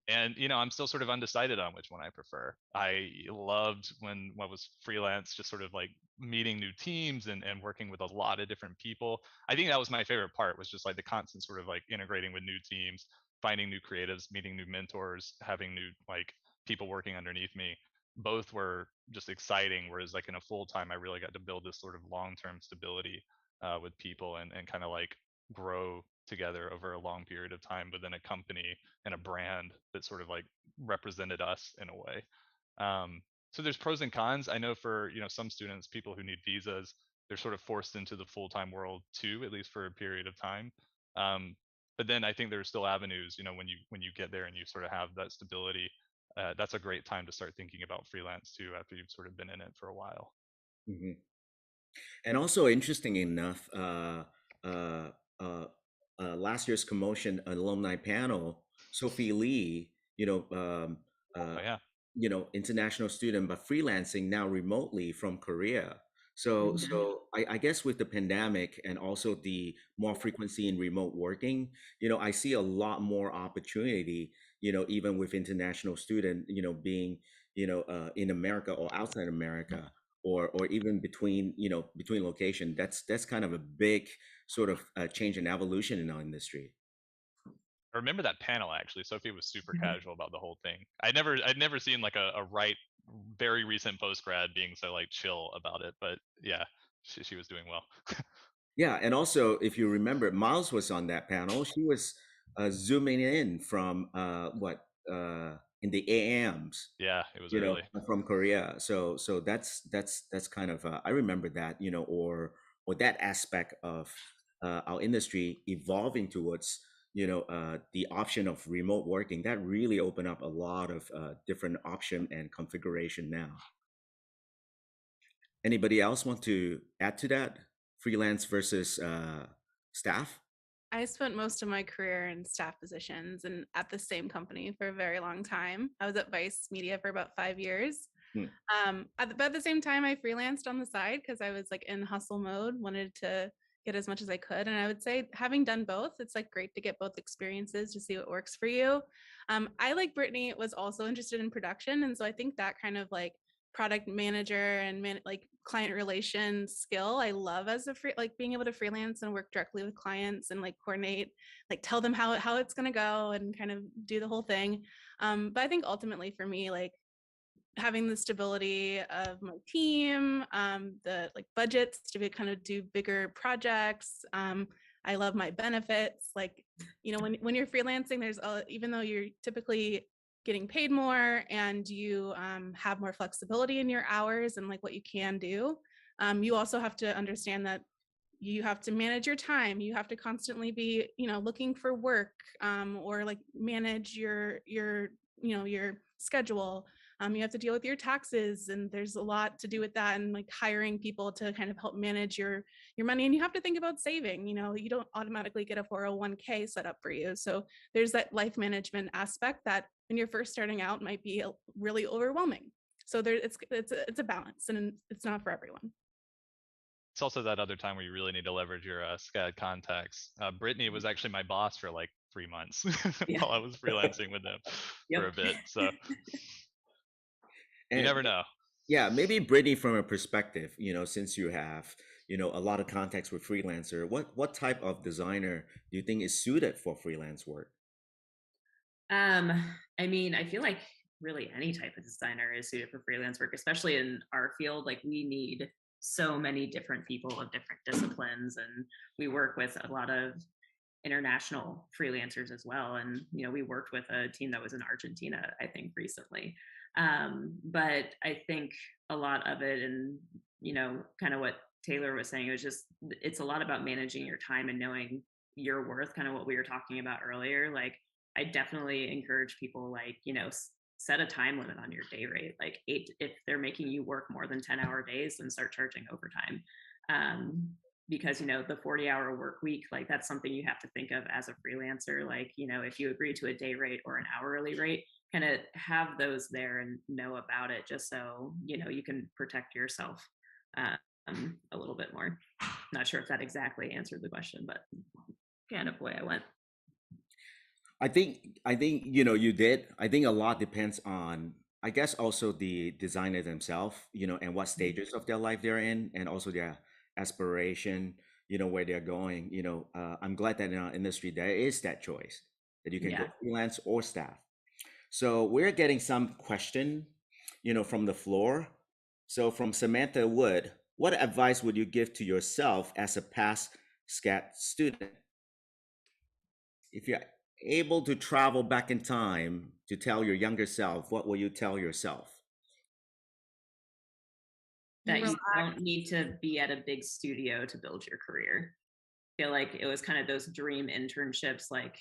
and I'm still sort of undecided on which one I prefer. I loved when I was freelance, just sort of like meeting new teams, and working with a lot of different people. I think that was my favorite part, was just like the constant sort of like integrating with new teams, finding new creatives, meeting new mentors, having new like people working underneath me. Both were just exciting, whereas like in a full time, I really got to build this sort of long-term stability with people, and kind of like grow together over a long period of time within a company and a brand that sort of like represented us in a way. So there's pros and cons. I know for some students, people who need visas, they're sort of forced into the full-time world too, at least for a period of time. But then I think there's still avenues, when you get there and you sort of have that stability. That's a great time to start thinking about freelance too, after you've sort of been in it for a while. Hmm. And also, interesting enough, uh, uh, last year's CoMotion alumni panel, Sophie Lee, Oh uh, yeah. international student, but freelancing now remotely from Korea. So, Mhm. I guess with the pandemic and also the more frequency in remote working, I see a lot more opportunity, even with international student, being, in America or outside America, or even between location. That's kind of a big sort of change and evolution in our industry. I remember that panel actually. Sophie was super casual about the whole thing. I'd never seen like a right, very recent post grad being so like chill about it. But yeah, she was doing well. Yeah, and also if you remember, Miles was on that panel. She was zooming in from in the AMs, Yeah, it was early. from Korea. So that's kind of I remember that, or that aspect of our industry evolving towards the option of remote working. That really opened up a lot of different option and configuration now. Anybody else want to add to that? Freelance versus staff? I spent most of my career in staff positions and at the same company for a very long time. I was at Vice Media for about 5 years. Hmm. But at the same time, I freelanced on the side because I was like in hustle mode, wanted to get as much as I could. And I would say, having done both, it's like great to get both experiences to see what works for you. I, like Brittany, was also interested in production. And so I think that kind of like product manager and like client relations skill I love as a free, like being able to freelance and work directly with clients and like coordinate, like tell them how it's going to go and kind of do the whole thing. But I think ultimately for me, like having the stability of my team, the like budgets to be kind of do bigger projects. I love my benefits. Like, when you're freelancing, there's even though you're typically getting paid more and you have more flexibility in your hours and like what you can do, you also have to understand that you have to manage your time. You have to constantly be, looking for work, or like manage your schedule. You have to deal with your taxes, and there's a lot to do with that, and like hiring people to kind of help manage your money. And you have to think about saving. You don't automatically get a 401k set up for you. So there's that life management aspect that when you're first starting out might be really overwhelming. So it's a balance, and it's not for everyone. it's also that other time where you really need to leverage your SCAD contacts. Brittany was actually my boss for like 3 months Yeah. while I was freelancing with them for a Yep. bit. So you And never know. yeah, maybe Brittany, from a perspective, since you have, a lot of contacts with freelancer, what type of designer do you think is suited for freelance work? I mean, I feel like really any type of designer is suited for freelance work, especially in our field. Like we need so many different people of different disciplines, and we work with a lot of international freelancers as well. And we worked with a team that was in Argentina, I think, recently. But I think a lot of it, and kind of what Taylor was saying, it's a lot about managing your time and knowing your worth, kind of what we were talking about earlier. Like I definitely encourage people, like, set a time limit on your day rate. Like if they're making you work more than 10-hour days, then start charging overtime. Because the 40-hour work week, like that's something you have to think of as a freelancer. Like if you agree to a day rate or an hourly rate, kind of have those there and know about it, just so you can protect yourself a little bit more. Not sure if that exactly answered the question, but kind of way I went. I think you did. I think a lot depends on, I guess, also the designer themselves, and what stages of their life they're in, and also their aspiration, where they're going. I'm glad that in our industry there is that choice that you can go Yeah. freelance or staff. So we're getting some question, from the floor. So from Samantha Wood, what advice would you give to yourself as a past SCAD student? If you're able to travel back in time to tell your younger self, what will you tell yourself? That you don't need to be at a big studio to build your career. I feel like it was kind of those dream internships, like,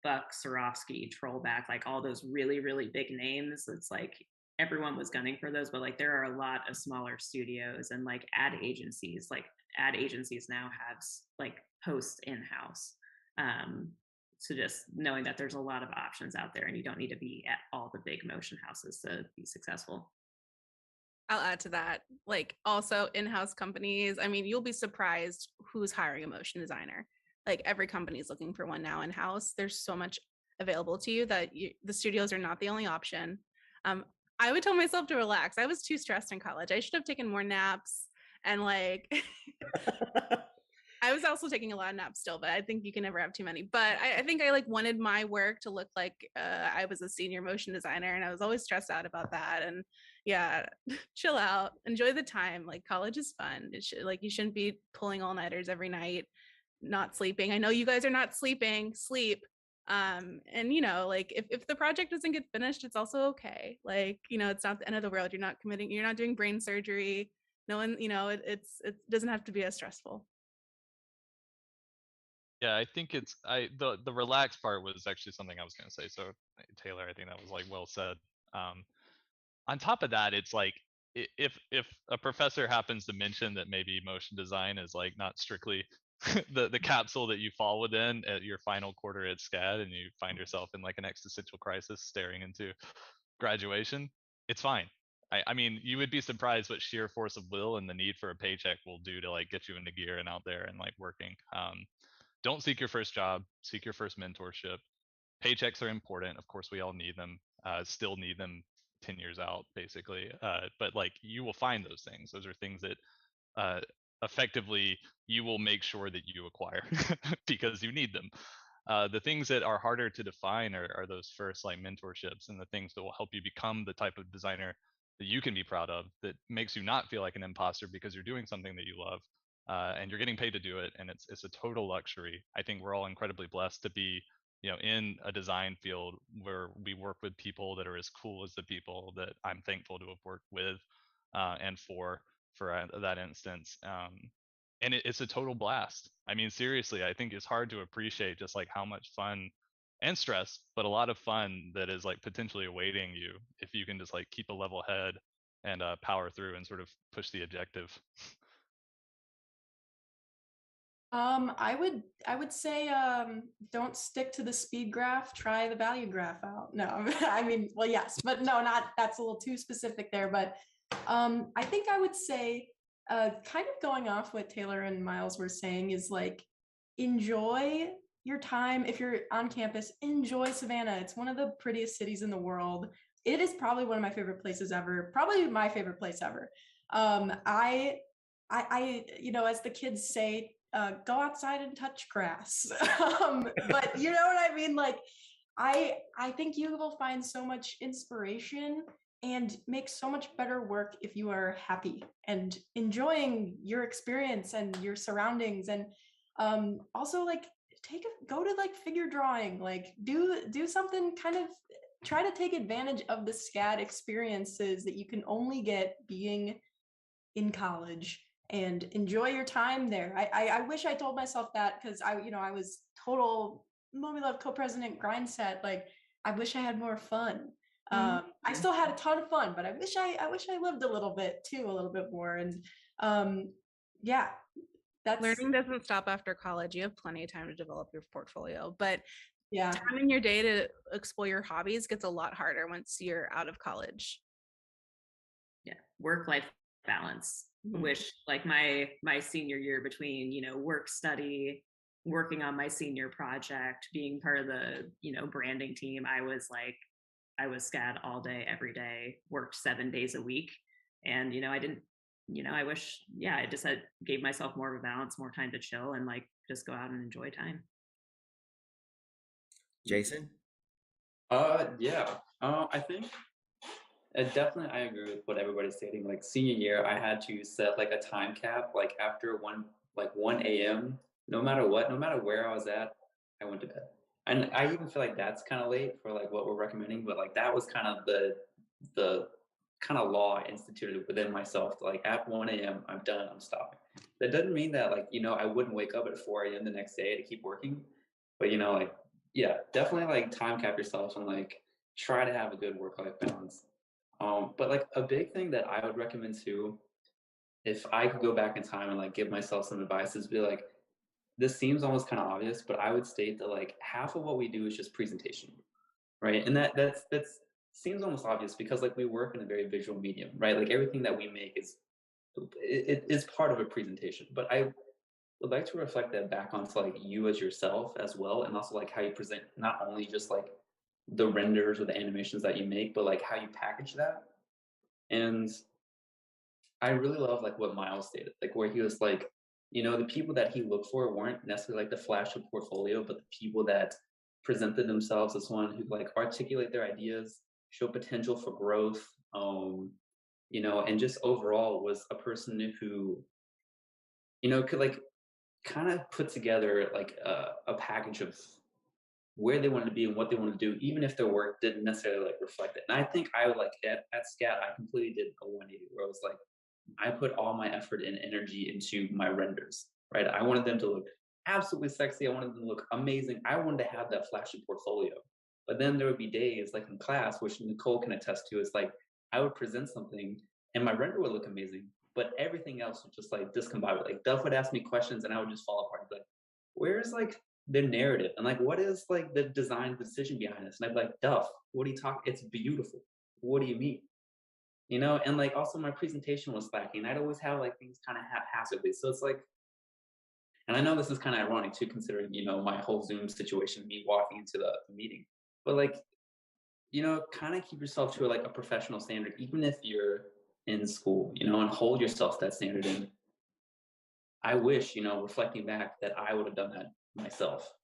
Buck, Swarovski, Trollback, like all those really, really big names. It's like everyone was gunning for those, but like there are a lot of smaller studios and like ad agencies. Like ad agencies now have like posts in-house. So just knowing that there's a lot of options out there and you don't need to be at all the big motion houses to be successful. I'll add to that. Like also in-house companies. I mean, you'll be surprised who's hiring a motion designer. Like every company is looking for one now in-house. There's so much available to you that the studios are not the only option. I would tell myself to relax. I was too stressed in college. I should have taken more naps and like I was also taking a lot of naps still, but I think you can never have too many. But I think I like wanted my work to look like I was a senior motion designer, and I was always stressed out about that. And yeah, chill out, enjoy the time. Like college is fun. You shouldn't be pulling all-nighters every night, not sleeping. I know you guys are not sleeping. Sleep. And like if the project doesn't get finished, it's also okay. Like it's not the end of the world. You're not doing brain surgery. No one, it doesn't have to be as stressful. Yeah, I think the relaxed part was actually something I was going to say. So Taylor, I think that was like well said. On top of that, it's like if a professor happens to mention that maybe motion design is like not strictly the capsule that you fall within at your final quarter at SCAD, and you find yourself in like an existential crisis staring into graduation, it's fine. I mean, you would be surprised what sheer force of will and the need for a paycheck will do to like get you into gear and out there and like working. Don't seek your first job, seek your first mentorship. Paychecks are important. Of course, we all need them, still need them 10 years out, basically. But like you will find those things. Those are things that effectively you will make sure that you acquire because you need them. The things that are harder to define are those first like mentorships and the things that will help you become the type of designer that you can be proud of, that makes you not feel like an imposter because you're doing something that you love. And you're getting paid to do it, and it's a total luxury. I think we're all incredibly blessed to be, in a design field where we work with people that are as cool as the people that I'm thankful to have worked with and for that instance. And it's a total blast. I mean, seriously, I think it's hard to appreciate just like how much fun and stress, but a lot of fun that is like potentially awaiting you if you can just like keep a level head and power through and sort of push the objective. I would say don't stick to the speed graph, try the value graph out. No, I mean, well, yes, but no, not, that's a little too specific there, but I think I would say, kind of going off what Taylor and Miles were saying, is like, enjoy your time. If you're on campus, enjoy Savannah. It's one of the prettiest cities in the world. It is probably one of my favorite places ever, probably my favorite place ever. You know, as the kids say, go outside and touch grass. But you know what I mean? Like, I think you will find so much inspiration and make so much better work if you are happy and enjoying your experience and your surroundings. And also, like, go to like figure drawing, like do something, kind of try to take advantage of the SCAD experiences that you can only get being in college, and enjoy your time there. I wish I told myself that, because I was total MOMELove co-president grind set. Like, I wish I had more fun. I still had a ton of fun, but I wish I lived a little bit too, a little bit more. And yeah, that's Learning doesn't stop after college. You have plenty of time to develop your portfolio, but yeah. time in your day to explore your hobbies gets a lot harder once you're out of college. Yeah, work-life balance. Wish like my senior year, between work, study, working on my senior project, being part of the branding team, I was SCAD all day every day, worked 7 days a week. And I didn't, I wish, I just gave myself more of a balance, more time to chill, and like just go out and enjoy time. Jason? I think definitely I agree with what everybody's stating. Like senior year, I had to set like a time cap. Like after 1 a.m., no matter what, no matter where I was at, I went to bed. And I even feel like that's kind of late for like what we're recommending, but like that was kind of the kind of law I instituted within myself. Like at 1 a.m., I'm done, I'm stopping. That doesn't mean that like I wouldn't wake up at 4 a.m. the next day to keep working, but like definitely like time cap yourself and like try to have a good work-life balance. But like a big thing that I would recommend too, if I could go back in time and like give myself some advice, is be like, this seems almost kind of obvious, but I would state that like half of what we do is just presentation, right? And that's seems almost obvious because like we work in a very visual medium, right? Like everything that we make it is part of a presentation. But I would like to reflect that back onto like you as yourself as well, and also like how you present not only just like the renders or the animations that you make, but like how you package that. And I really love like what Miles stated, like where he was like, the people that he looked for weren't necessarily like the flash of portfolio, but the people that presented themselves as one who like articulate their ideas, show potential for growth, and just overall was a person who, could like kind of put together like a package of where they wanted to be and what they wanted to do, even if their work didn't necessarily like reflect it. And I think I would like at SCAD, I completely did a 180 where I was like, I put all my effort and energy into my renders, right? I wanted them to look absolutely sexy. I wanted them to look amazing. I wanted to have that flashy portfolio. But then there would be days like in class, which Nicole can attest to, is like I would present something and my render would look amazing, but everything else would just like discombobulate. Like Duff would ask me questions and I would just fall apart. Like, where's like the narrative and like what is like the design decision behind this? And I'd be like, Duff, what are you talking? It's beautiful. What do you mean? And like also my presentation was lacking. I'd always have like things kind of haphazardly. So it's like, and I know this is kind of ironic too, considering, my whole Zoom situation, me walking into the meeting, but like, kind of keep yourself to like a professional standard, even if you're in school, and hold yourself to that standard. And I wish, reflecting back, that I would have done that myself.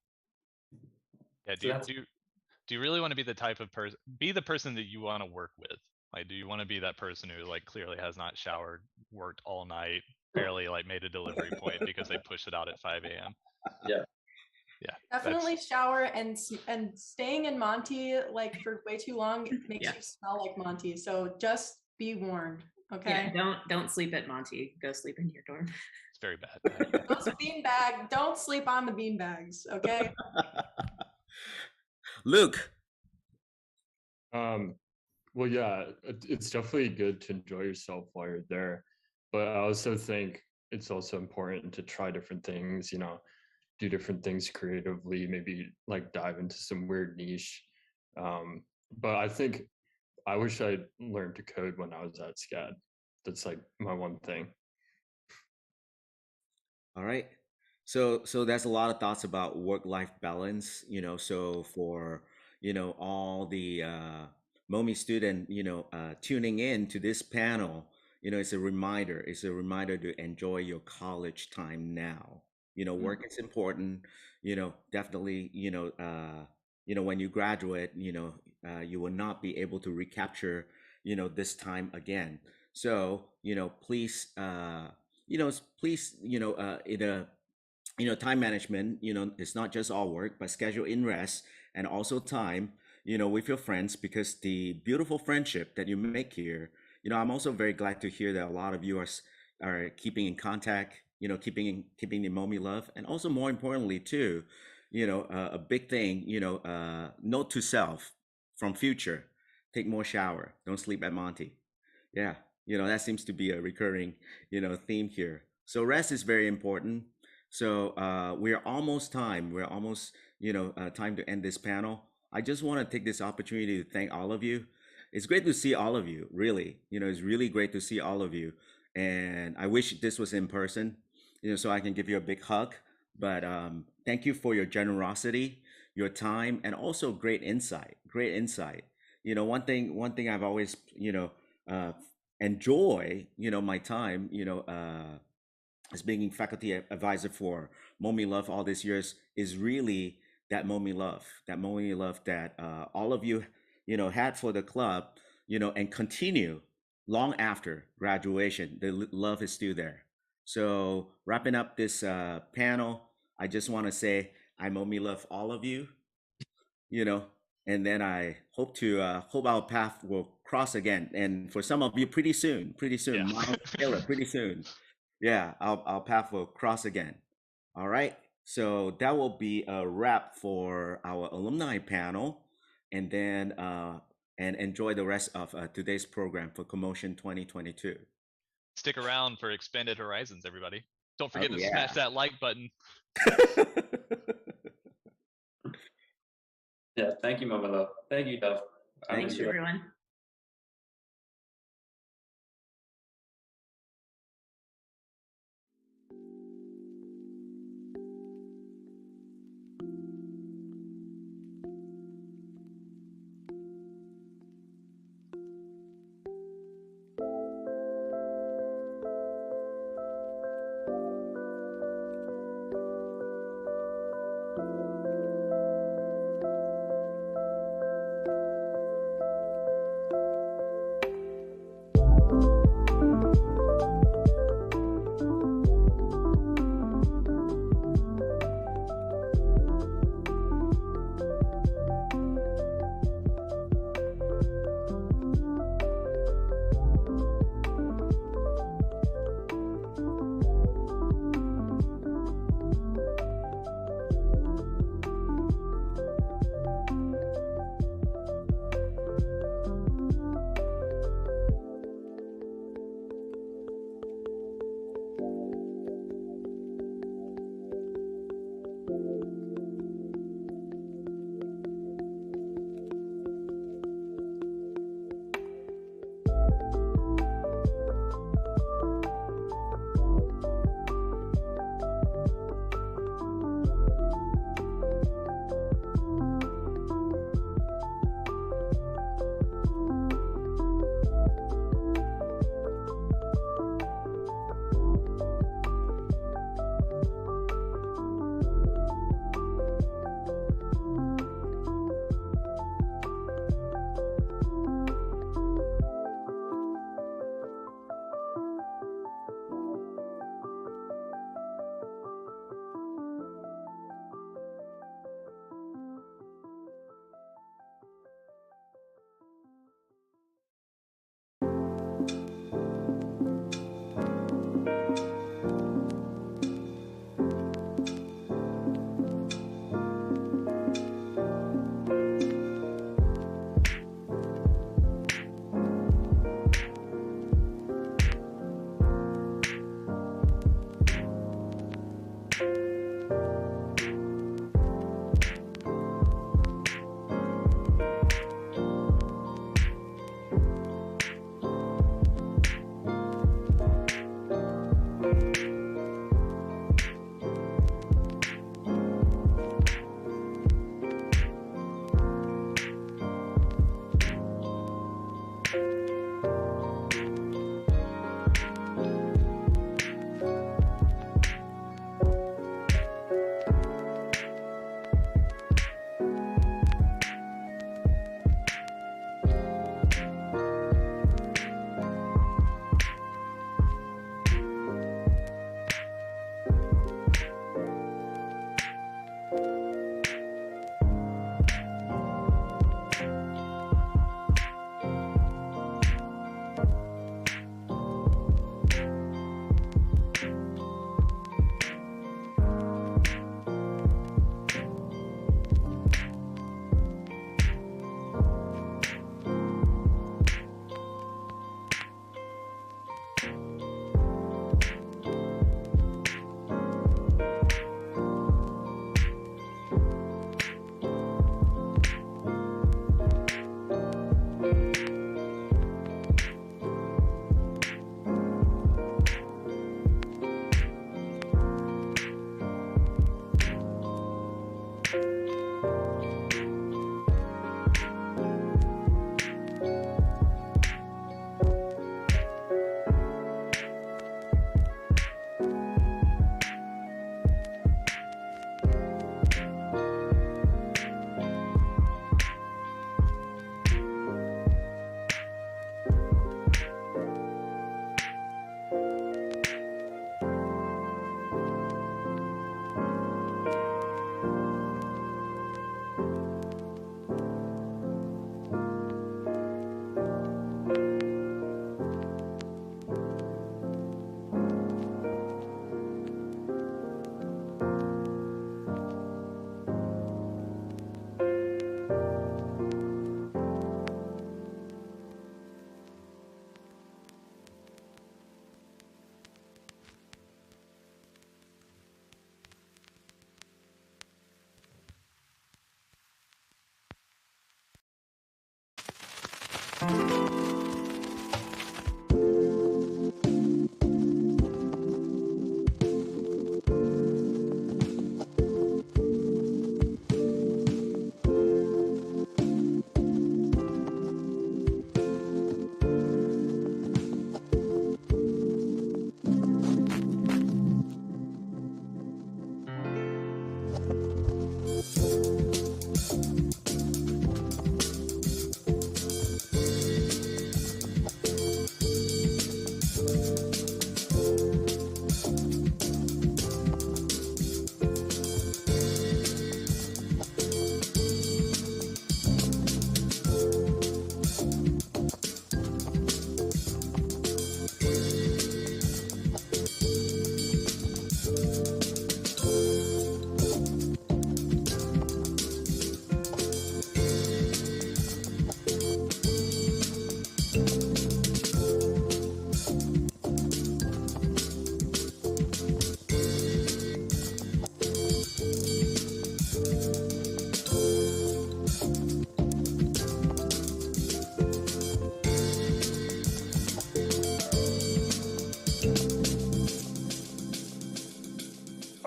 Yeah. Do you really want to be the type of person, be the person that you want to work with? Like, do you want to be that person who like clearly has not showered, worked all night, barely like made a delivery point because they pushed it out at 5 a.m.? Yeah. Yeah. Definitely shower, and staying in Monty like for way too long makes you smell like Monty. So just be warned, okay? Yeah, don't sleep at Monty. Go sleep in your dorm. It's very bad. Don't sleep on the beanbags, okay? Luke. Well, yeah, it's definitely good to enjoy yourself while you're there, but I also think it's also important to try different things, do different things creatively, maybe like dive into some weird niche. But I think I wish I'd learned to code when I was at SCAD. that's like my one thing. All right. So that's a lot of thoughts about work-life balance, so for, all the MOME student, tuning in to this panel, it's a reminder to enjoy your college time now. Work is important, definitely, when you graduate, you will not be able to recapture, this time again. So, please, please, in a time management, it's not just all work, but schedule in rest and also time, with your friends, because the beautiful friendship that you make here, I'm also very glad to hear that a lot of you are keeping in contact, keeping the MOMELove, and also more importantly too, a big thing, note to self from future: take more shower, don't sleep at Monty. Yeah, that seems to be a recurring, theme here. So rest is very important. So we're almost time. We're almost, time to end this panel. I just want to take this opportunity to thank all of you. It's great to see all of you, really. It's really great to see all of you. And I wish this was in person, so I can give you a big hug. But thank you for your generosity, your time, and also great insight. Great insight. One thing I've always, uh, enjoy, my time, as being faculty advisor for MOMELove all these years, is really that MOMELove that all of you, had for the club, and continue long after graduation. The love is still there. So wrapping up this panel, I just want to say I MOMELove all of you, you know, and then I hope our path will cross again. And for some of you, pretty Yeah. soon, Miles, Taylor, pretty soon. Yeah, our path will cross again. All right. So that will be a wrap for our alumni panel, and then and enjoy the rest of today's program for CoMotion 2022. Stick around for Expanded Horizons, everybody. Don't Oh forget to smash yeah. that like button. Yeah, thank you, MOMELove. Thank you, Duff. I Thank miss Thanks, you. you. everyone.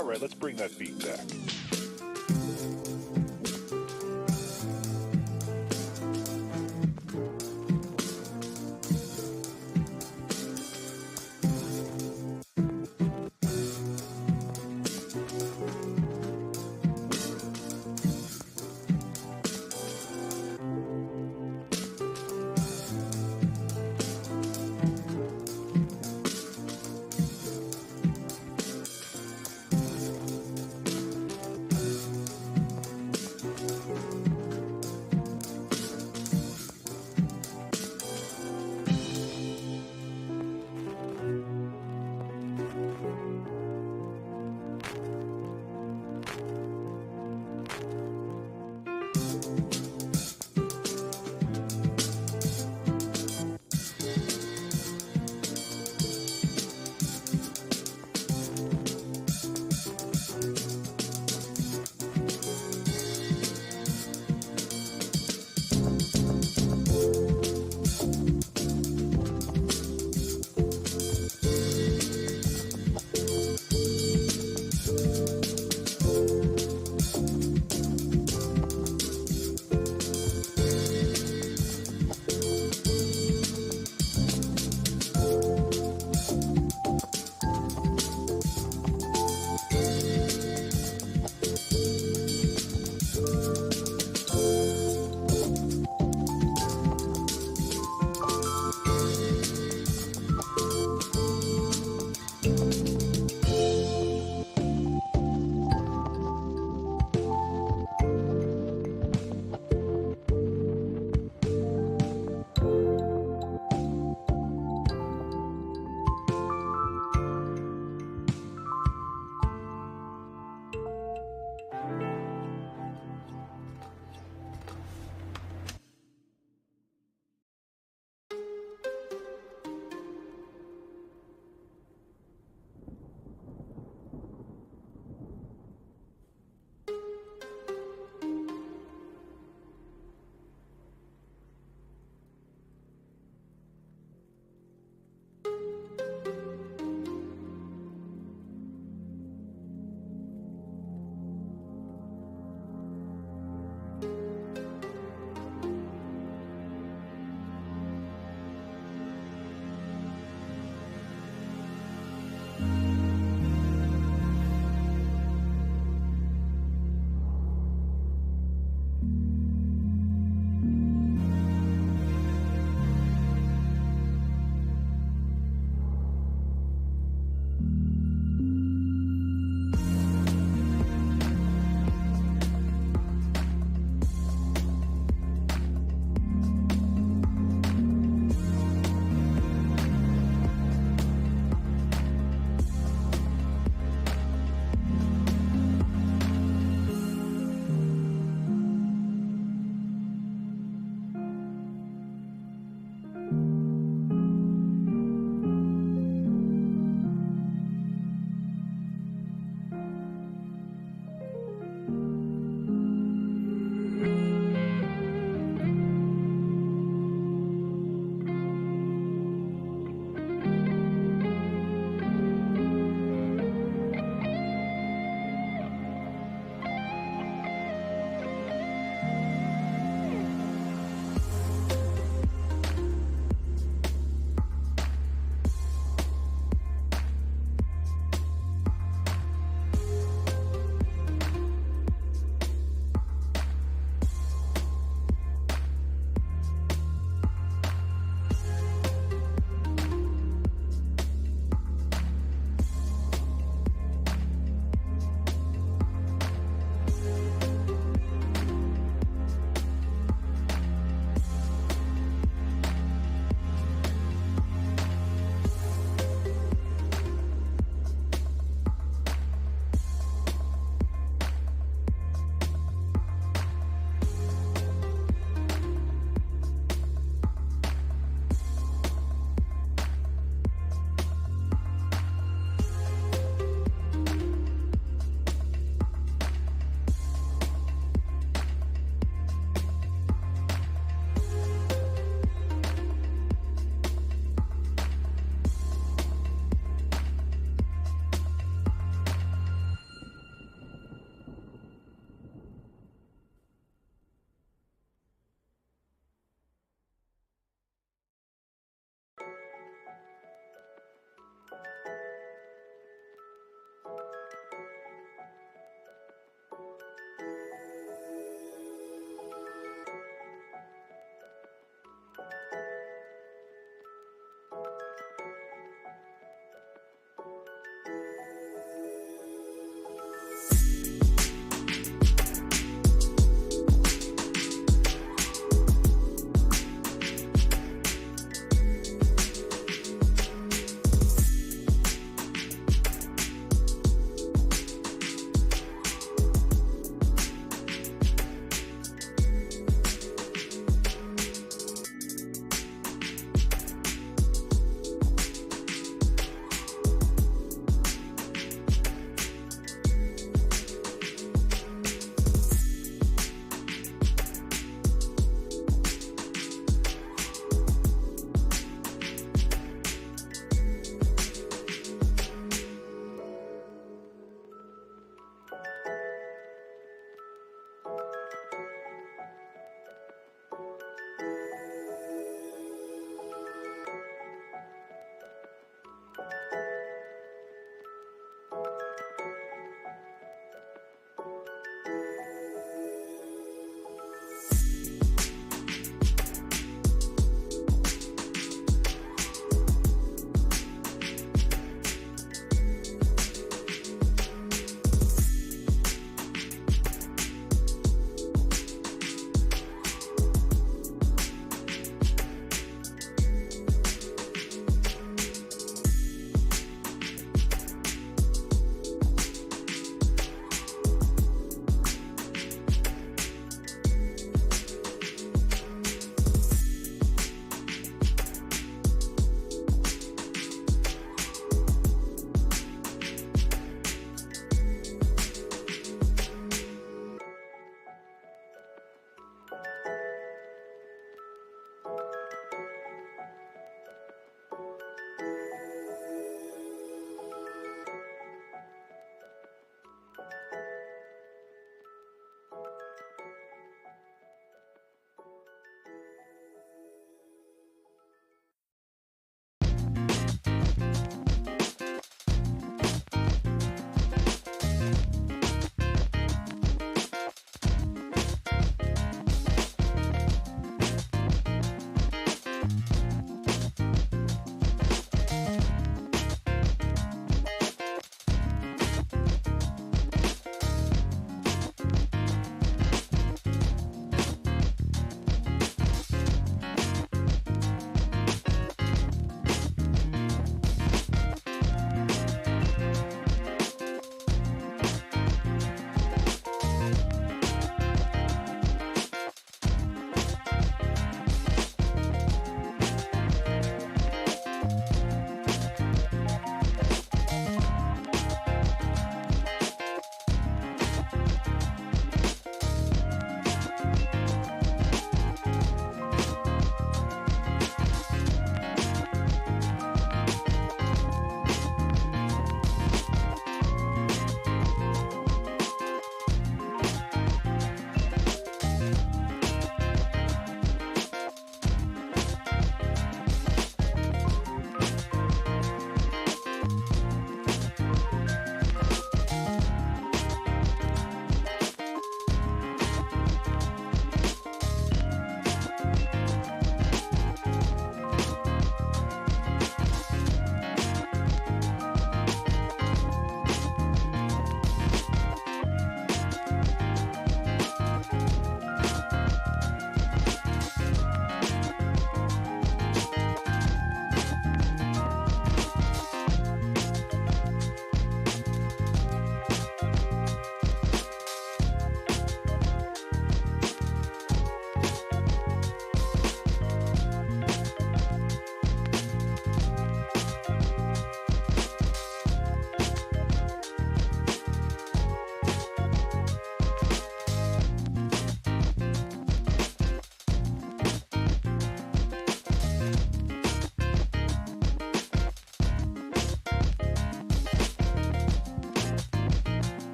All right, let's bring that beat back.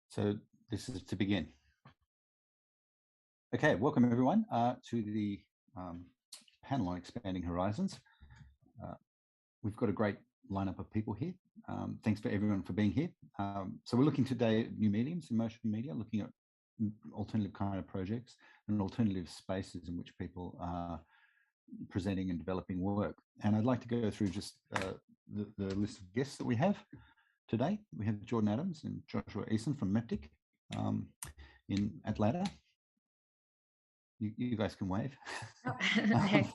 So this is to begin. Okay, welcome everyone to the panel on expanding horizons. We've got a great lineup of people here. Thanks for everyone for being here. So we're looking today at new mediums in motion media, looking at alternative kind of projects and alternative spaces in which people are presenting and developing work. And I'd like to go through just the list of guests that we have today. We have Jordan Adams and Joshua Eason from Meptik in Atlanta. You guys can wave. Oh, okay.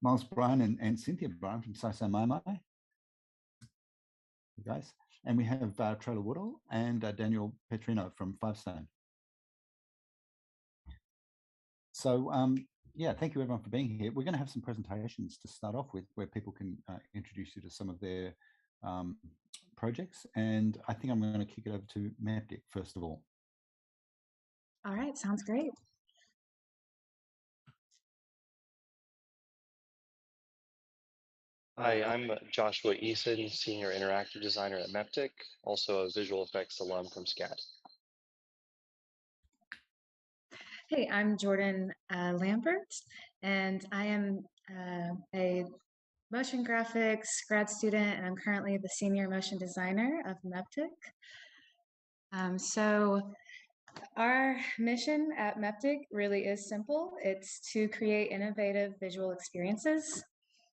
Miles Bryan and Cynthia Bryan from Sci-fi My My. You guys. And we have Trailer Woodall and Daniel Petrino from Five Stone. So yeah, thank you everyone for being here. We're going to have some presentations to start off with where people can introduce you to some of their projects. And I think I'm going to kick it over to Meptik first of all. All right, sounds great. Hi, I'm Joshua Eason, Senior Interactive Designer at Meptik, also a visual effects alum from SCAD. Hey, I'm Jordan Lambert, and I am a motion graphics grad student, and I'm currently the Senior Motion Designer of Meptik. So our mission at Meptik really is simple. It's to create innovative visual experiences.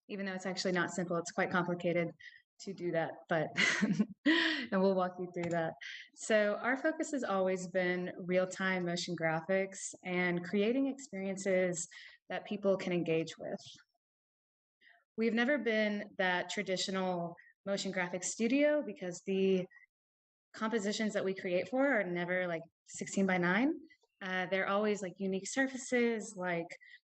Even though it's actually not simple, it's quite complicated to do that, but and we'll walk you through that. So our focus has always been real-time motion graphics and creating experiences that people can engage with. We've never been that traditional motion graphics studio because the compositions that we create for are never like 16 by 9. They're always like unique surfaces, like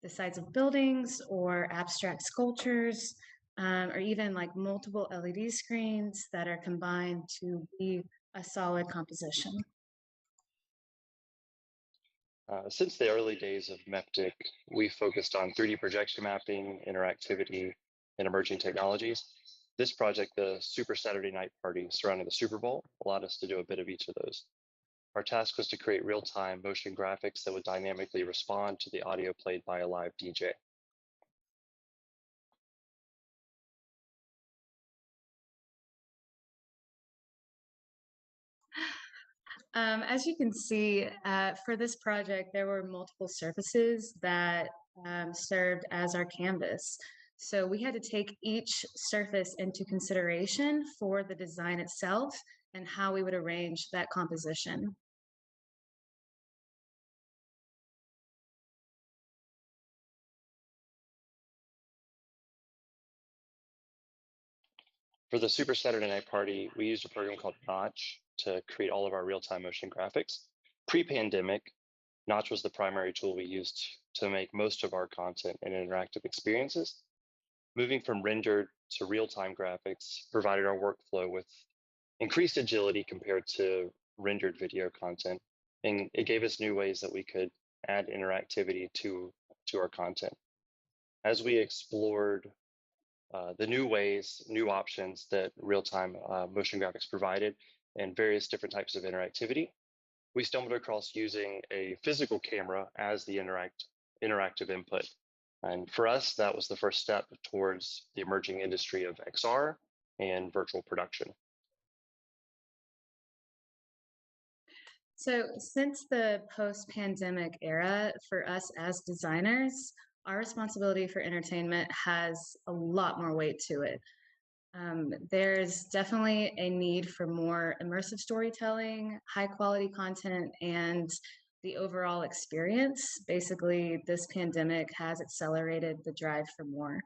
the sides of buildings or abstract sculptures, or even like multiple LED screens that are combined to be a solid composition. Since the early days of Meptik, we focused on 3D projection mapping, interactivity, and emerging technologies. This project, the Super Saturday Night Party surrounding the Super Bowl, allowed us to do a bit of each of those. Our task was to create real-time motion graphics that would dynamically respond to the audio played by a live DJ. As you can see, for this project, there were multiple surfaces that served as our canvas. So we had to take each surface into consideration for the design itself and how we would arrange that composition. For the Super Saturday Night Party, we used a program called Notch to create all of our real-time motion graphics. Pre-pandemic, Notch was the primary tool we used to make most of our content and interactive experiences. Moving from rendered to real-time graphics provided our workflow with increased agility compared to rendered video content, and it gave us new ways that we could add interactivity to our content. As we explored the new ways, new options that real-time motion graphics provided and various different types of interactivity, we stumbled across using a physical camera as the interactive input. And for us, that was the first step towards the emerging industry of XR and virtual production. So since the post-pandemic era, for us as designers, our responsibility for entertainment has a lot more weight to it. There's definitely a need for more immersive storytelling, high quality content, and the overall experience. Basically, this pandemic has accelerated the drive for more.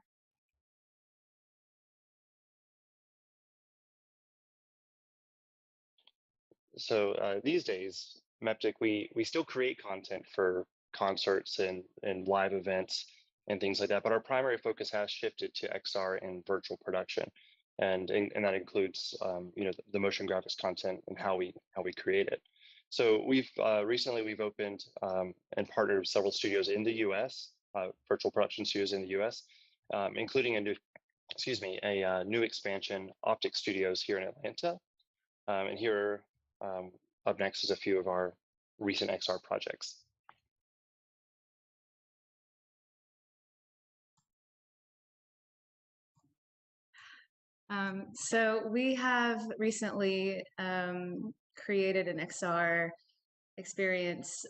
So these days, Meptik, we still create content for concerts and live events and things like that, but our primary focus has shifted to XR and virtual production, and that includes the motion graphics content and how we create it. So we've recently opened and partnered with several studios in the U.S., virtual production studios in the U.S., including a new a new expansion, Optic Studios here in Atlanta. And here, up next is a few of our recent XR projects. So we have recently created an XR experience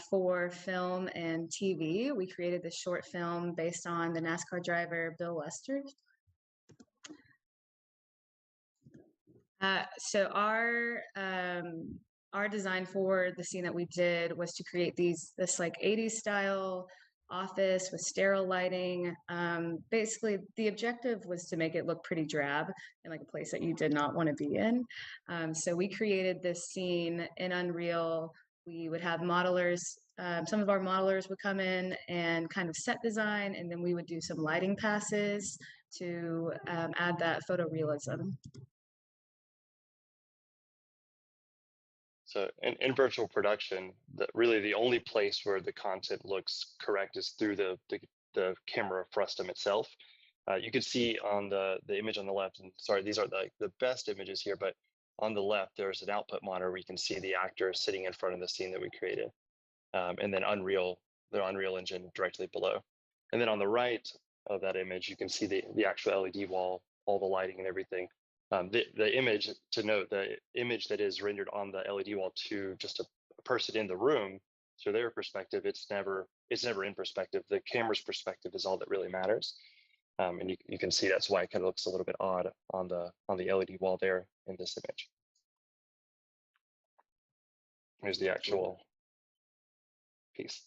for film and TV. We created this short film based on the NASCAR driver Bill Lester. So our design for the scene that we did was to create this like 80s style office with sterile lighting. Basically, the objective was to make it look pretty drab and like a place that you did not want to be in. So we created this scene in Unreal. We would have modelers. Some of our modelers would come in and kind of set design, and then we would do some lighting passes to add that photorealism. So in virtual production, really the only place where the content looks correct is through the camera frustum itself. You can see on the image on the left, and sorry, these are the best images here, but on the left, there's an output monitor where you can see the actor sitting in front of the scene that we created. And then the Unreal Engine directly below. And then on the right of that image, you can see the actual LED wall, all the lighting and everything. The image, to note, the image that is rendered on the LED wall to just a person in the room, so their perspective, it's never in perspective. The camera's perspective is all that really matters. And you can see that's why it kind of looks a little bit odd on the LED wall there in this image. Here's the actual piece.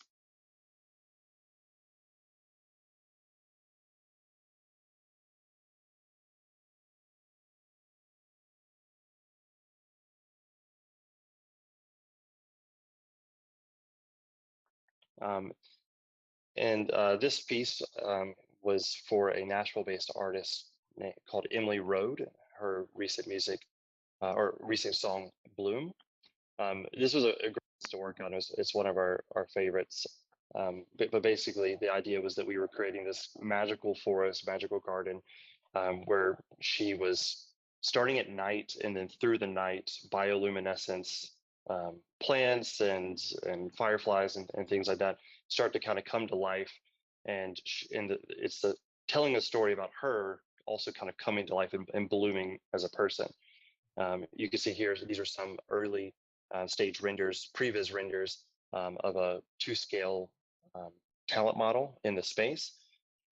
This piece was for a Nashville-based artist called Emily Road. Her recent music or recent song "Bloom." This was a great piece to work on. It's one of our favorites. But basically, the idea was that we were creating this magical forest, magical garden, where she was starting at night, and then through the night, bioluminescence, plants and fireflies and things like that start to kind of come to life, and it's telling a story about her also kind of coming to life and blooming as a person. You can see here, these are some early stage renders, previs renders of a 2-scale talent model in the space.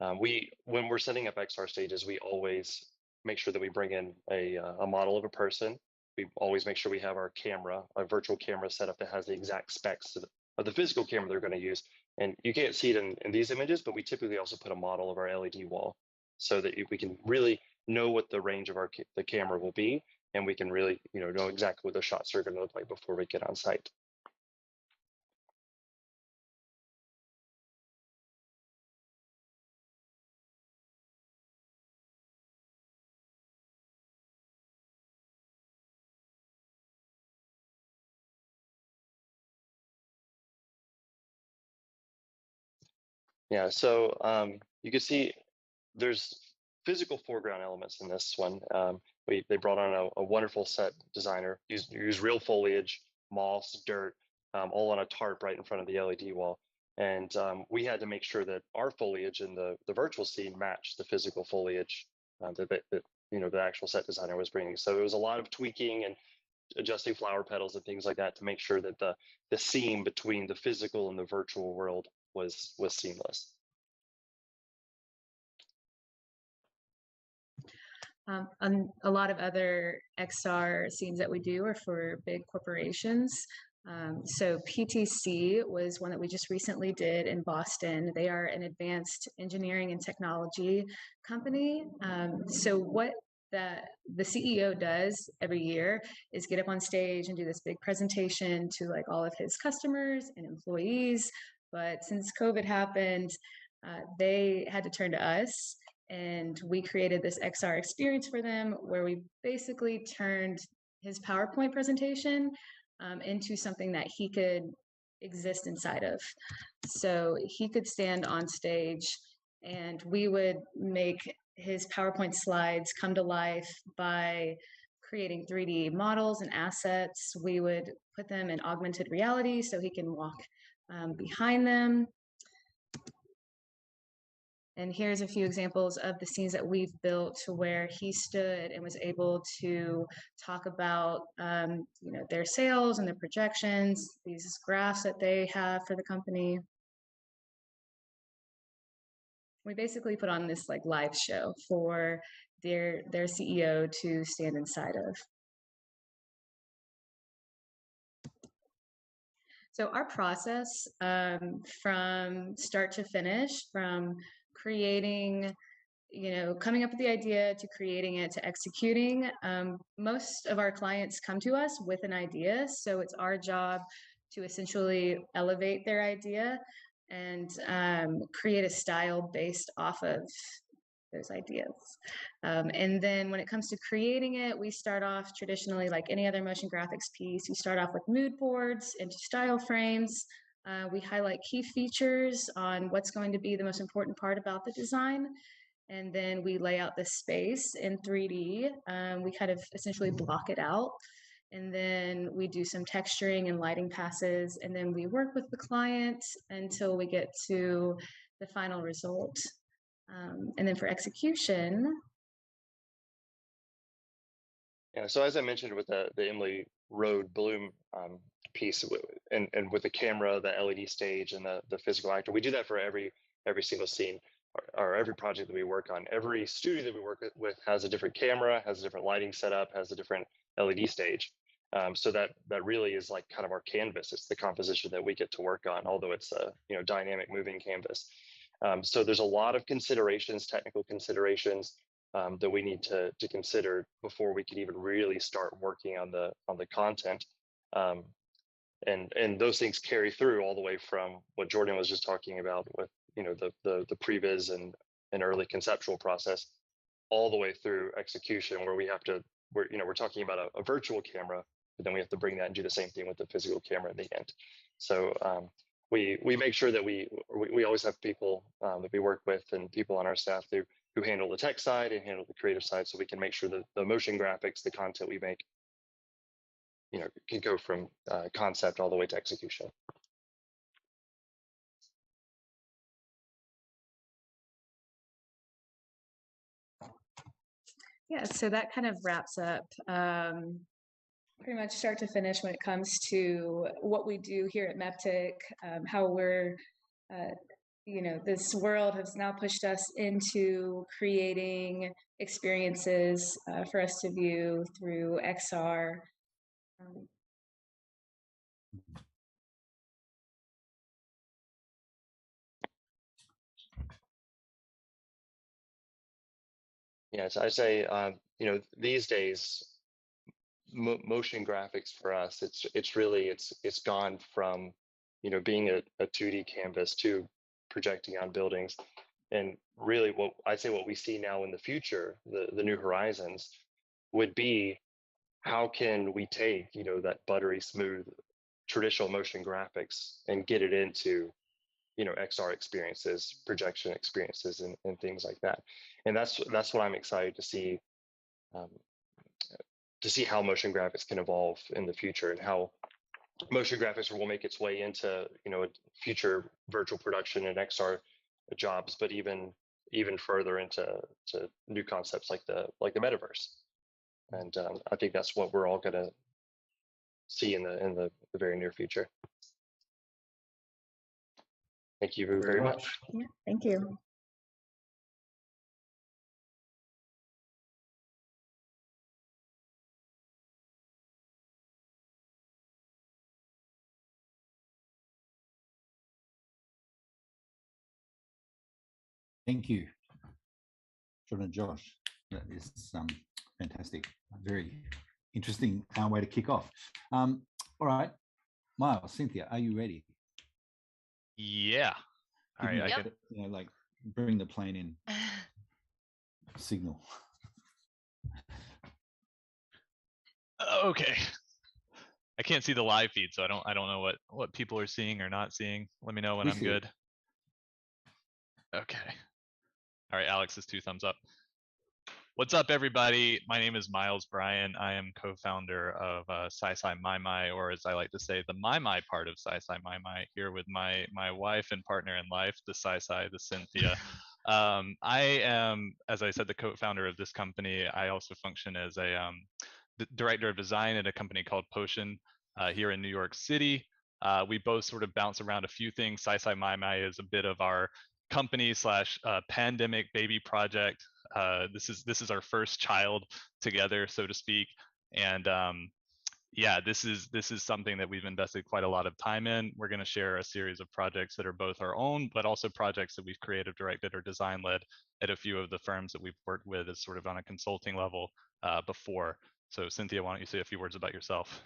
When we're setting up XR stages, we always make sure that we bring in a model of a person. We always make sure we have our camera, a virtual camera set up that has the exact specs of the physical camera they're going to use. And you can't see it in these images, but we typically also put a model of our LED wall so that we can really know what the range of the camera will be, and we can really know exactly what the shots are going to look like before we get on site. Yeah, so you can see there's physical foreground elements in this one. They brought on a wonderful set designer. Used real foliage, moss, dirt, all on a tarp right in front of the LED wall. And we had to make sure that our foliage in the virtual scene matched the physical foliage that the actual set designer was bringing. So it was a lot of tweaking and adjusting flower petals and things like that to make sure that the seam between the physical and the virtual world was seamless. A lot of other XR scenes that we do are for big corporations. So PTC was one that we just recently did in Boston. They are an advanced engineering and technology company. So what the CEO does every year is get up on stage and do this big presentation to like all of his customers and employees. But since COVID happened, they had to turn to us, and we created this XR experience for them where we basically turned his PowerPoint presentation into something that he could exist inside of. So he could stand on stage and we would make his PowerPoint slides come to life by creating 3D models and assets. We would put them in augmented reality so he can walk behind them. And here's a few examples of the scenes that we've built to where he stood and was able to talk about their sales and their projections, these graphs that they have for the company. We basically put on this like live show for their CEO to stand inside of. So our process from start to finish, from creating, coming up with the idea to creating it to executing, most of our clients come to us with an idea. So it's our job to essentially elevate their idea and create a style based off of those ideas. And then when it comes to creating it, we start off traditionally like any other motion graphics piece. We start off with mood boards into style frames. We highlight key features on what's going to be the most important part about the design. And then we lay out the space in 3D. We kind of essentially block it out. And then we do some texturing and lighting passes. And then we work with the client until we get to the final result. And then for execution. Yeah, so as I mentioned with the Emily Road Bloom piece, and with the camera, the LED stage, and the physical actor, we do that for every single scene or every project that we work on. Every studio that we work with has a different camera, has a different lighting setup, has a different LED stage. So that really is like kind of our canvas. It's the composition that we get to work on, although it's a dynamic moving canvas. So there's a lot of considerations, technical considerations that we need to consider before we can even really start working on the content. And those things carry through all the way from what Jordan was just talking about with the previs and early conceptual process, all the way through execution, where we're talking about a virtual camera, but then we have to bring that and do the same thing with the physical camera in the end. So we make sure that we always have people that we work with and people on our staff who handle the tech side and handle the creative side, so we can make sure that the motion graphics, the content we make, can go from concept all the way to execution. Yeah, so that kind of wraps up pretty much start to finish when it comes to what we do here at Meptik, how we're, this world has now pushed us into creating experiences for us to view through XR. Yes, I say, these days, motion graphics for us, it's gone from, being a 2D canvas to projecting on buildings. And really what we see now in the future, the new horizons, would be how can we take, that buttery smooth traditional motion graphics and get it into XR experiences, projection experiences, and things like that. And that's what I'm excited to see how motion graphics can evolve in the future, and how motion graphics will make its way into future virtual production and XR jobs, but even further into new concepts like the metaverse. And I think that's what we're all going to see in the very near future. Thank you very much. Yeah, thank you. Thank you, John and Josh. That is fantastic. Very interesting way to kick off. All right, Miles, Cynthia, are you ready? Yeah. All right. I can, like bring the plane in. Signal. Okay. I can't see the live feed, so I don't know what people are seeing or not seeing. Let me know when I'm good. Okay. All right, Alex is 2 thumbs up. What's up, everybody? My name is Miles Bryan. I am co-founder of Sci-fi My My, or as I like to say, the My My part of Sci-fi My My, here with my wife and partner in life, the Sci-Fi, the Cynthia. I am, as I said, the co-founder of this company. I also function as a director of design at a company called Potion here in New York City. We both sort of bounce around a few things. Sci-fi My My is a bit of our company slash pandemic baby project. This is our first child together, so to speak, and yeah, this is something that we've invested quite a lot of time in. We're going to share a series of projects that are both our own, but also projects that we've creative directed or design led at a few of the firms that we've worked with as sort of on a consulting level before. So Cynthia, why don't you say a few words about yourself?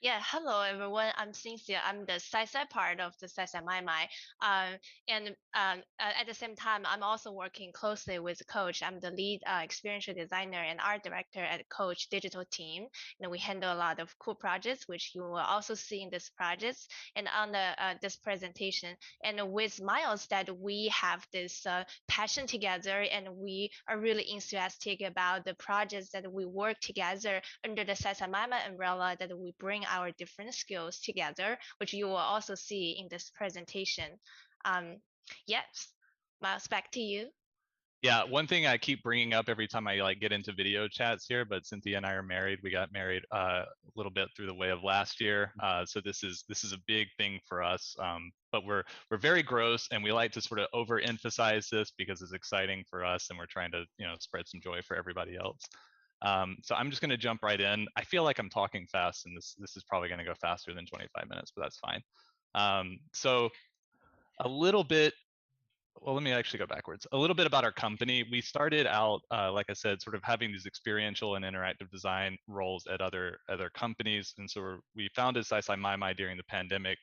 Yeah, hello everyone. I'm Cynthia. I'm the sci part of the Sci-fi My My. At the same time, I'm also working closely with Coach. I'm the lead experiential designer and art director at Coach digital team. And we handle a lot of cool projects, which you will also see in this projects and on the this presentation. And with Miles, that we have this passion together, and we are really enthusiastic about the projects that we work together under the Sci-fi My My umbrella, that we bring our different skills together, which you will also see in this presentation. Yes, Miles, back to you. Yeah, one thing I keep bringing up every time I like get into video chats here, but Cynthia and I are married. We got married a little bit through the way of last year, so this is a big thing for us. But we're very gross, and we like to sort of overemphasize this because it's exciting for us, and we're trying to spread some joy for everybody else. So I'm just going to jump right in. I feel like I'm talking fast, and this is probably going to go faster than 25 minutes, but that's fine. So a little bit. Well, let me actually go backwards. A little bit about our company. We started out, like I said, sort of having these experiential and interactive design roles at other companies, and so we founded Sci-fi My My during the pandemic,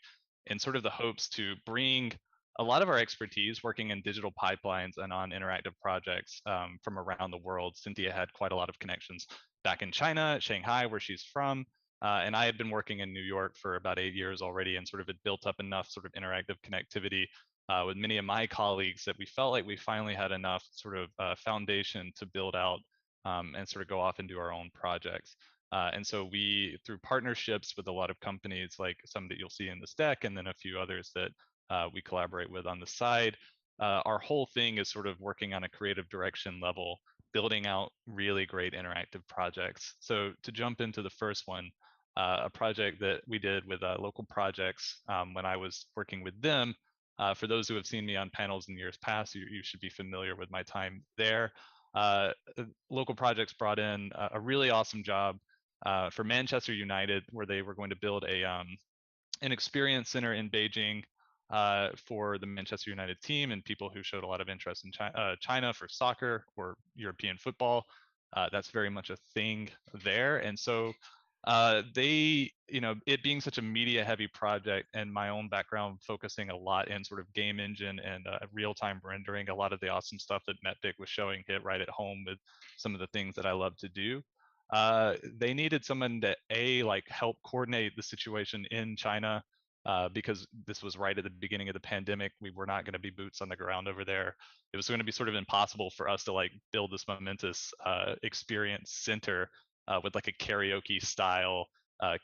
in sort of the hopes to bring a lot of our expertise working in digital pipelines and on interactive projects from around the world. Cynthia had quite a lot of connections back in China, Shanghai, where she's from, and I had been working in New York for about 8 years already, and sort of had built up enough sort of interactive connectivity with many of my colleagues that we felt like we finally had enough sort of foundation to build out and sort of go off and do our own projects. And so we, through partnerships with a lot of companies, like some that you'll see in this deck, and then a few others that we collaborate with on the side, our whole thing is sort of working on a creative direction level, building out really great interactive projects. So to jump into the first one, a project that we did with local projects when I was working with them. For those who have seen me on panels in years past, you should be familiar with my time there. Local projects brought in a really awesome job for Manchester United, where they were going to build an experience center in Beijing for the Manchester United team and people who showed a lot of interest in China for soccer or European football. That's very much a thing there. And so they, it being such a media heavy project, and my own background focusing a lot in sort of game engine and real-time rendering, a lot of the awesome stuff that Meptik was showing hit right at home with some of the things that I love to do. They needed someone to help coordinate the situation in China, because this was right at the beginning of the pandemic. We were not going to be boots on the ground over there. It was going to be sort of impossible for us to build this momentous experience center with like a karaoke style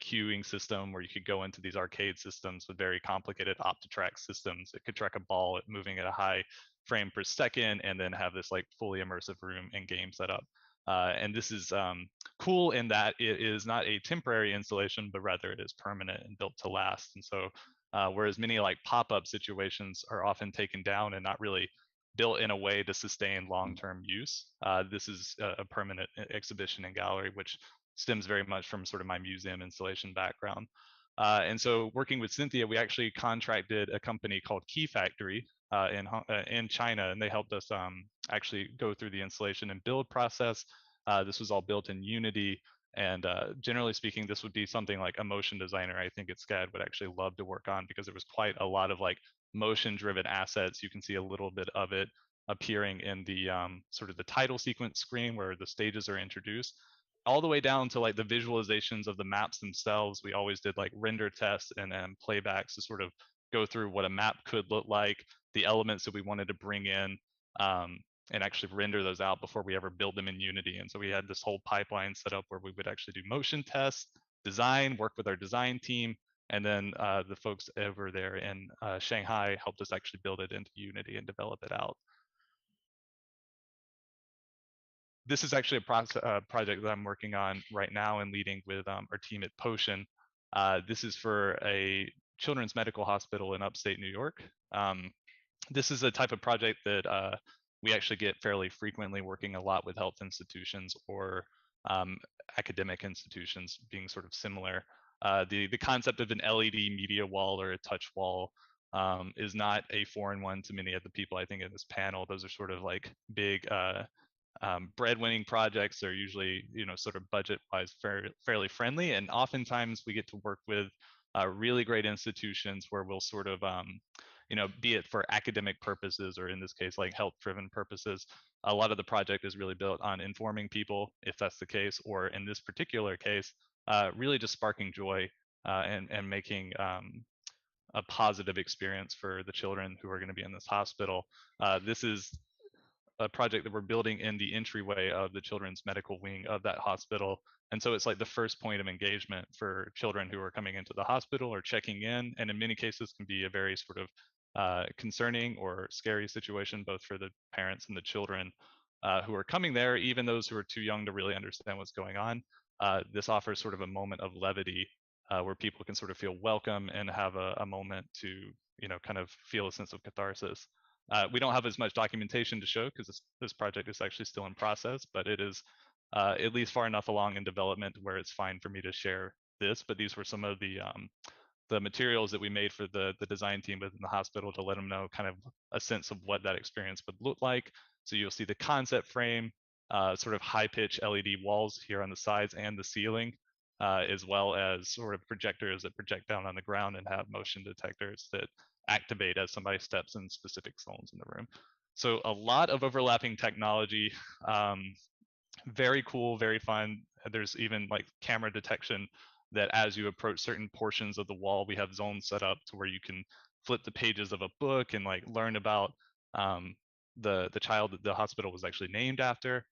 queuing system where you could go into these arcade systems with very complicated OptiTrack systems. It could track a ball moving at a high frame per second, and then have this fully immersive room and game setup. And this is cool in that it is not a temporary installation, but rather it is permanent and built to last. And so whereas many pop-up situations are often taken down and not really built in a way to sustain long-term use, this is a permanent exhibition and gallery, which stems very much from sort of my museum installation background. And so working with Cynthia, we actually contracted a company called Key Factory in China, and they helped us actually go through the installation and build process. This was all built in Unity, and generally speaking, this would be something like a motion designer, I think at SCAD, would actually love to work on, because there was quite a lot of motion-driven assets. You can see a little bit of it appearing in the sort of the title sequence screen where the stages are introduced, all the way down to the visualizations of the maps themselves. We always did render tests and playbacks to sort of go through what a map could look like, the elements that we wanted to bring in, and actually render those out before we ever build them in Unity. And so we had this whole pipeline set up where we would actually do motion tests, design, work with our design team, and then the folks over there in Shanghai helped us actually build it into Unity and develop it out. This is actually a project that I'm working on right now and leading with our team at Potion. This is for a children's medical hospital in upstate New York. This is a type of project that we actually get fairly frequently, working a lot with health institutions or academic institutions, being sort of similar. The concept of an LED media wall or a touch wall is not a foreign one to many of the people I think in this panel. Those are sort of like big breadwinning projects. Are usually, sort of budget-wise fairly friendly, and oftentimes we get to work with really great institutions where we'll sort of be it for academic purposes or in this case like health-driven purposes. A lot of the project is really built on informing people, if that's the case, or in this particular case, really just sparking joy and making a positive experience for the children who are going to be in this hospital. This is a project that we're building in the entryway of the children's medical wing of that hospital. And so it's like the first point of engagement for children who are coming into the hospital or checking in. And in many cases can be a very sort of concerning or scary situation, both for the parents and the children who are coming there, even those who are too young to really understand what's going on. This offers sort of a moment of levity where people can sort of feel welcome and have a moment to, kind of feel a sense of catharsis. We don't have as much documentation to show because this project is actually still in process, but it is at least far enough along in development where it's fine for me to share this. But these were some of the materials that we made for the design team within the hospital to let them know kind of a sense of what that experience would look like. So you'll see the concept frame, sort of high-pitch LED walls here on the sides and the ceiling, as well as sort of projectors that project down on the ground and have motion detectors that activate as somebody steps in specific zones in the room. So a lot of overlapping technology, very cool, very fun. There's even like camera detection that as you approach certain portions of the wall, we have zones set up to where you can flip the pages of a book and like learn about the child that the hospital was actually named after.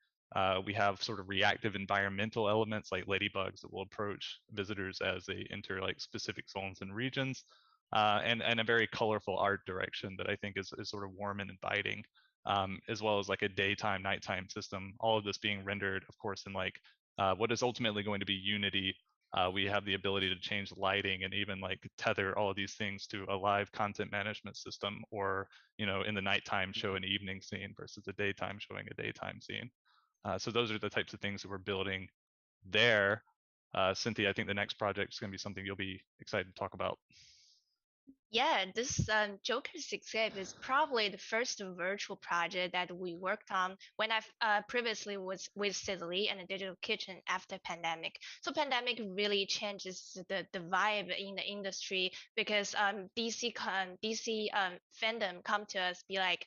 We have sort of reactive environmental elements like ladybugs that will approach visitors as they enter like specific zones and regions. And a very colorful art direction that I think is sort of warm and inviting, as well as like a daytime, nighttime system. All of this being rendered, of course, in like what is ultimately going to be Unity. We have the ability to change lighting and even like tether all of these things to a live content management system, or in the nighttime show an evening scene versus a daytime showing a daytime scene. So those are the types of things that we're building there. Cynthia, I think the next project is going to be something you'll be excited to talk about. Yeah, this Joker's Escape is probably the first virtual project that we worked on when I previously was with Sidley and the Digital Kitchen after pandemic. So pandemic really changes the vibe in the industry because DC fandom come to us be like,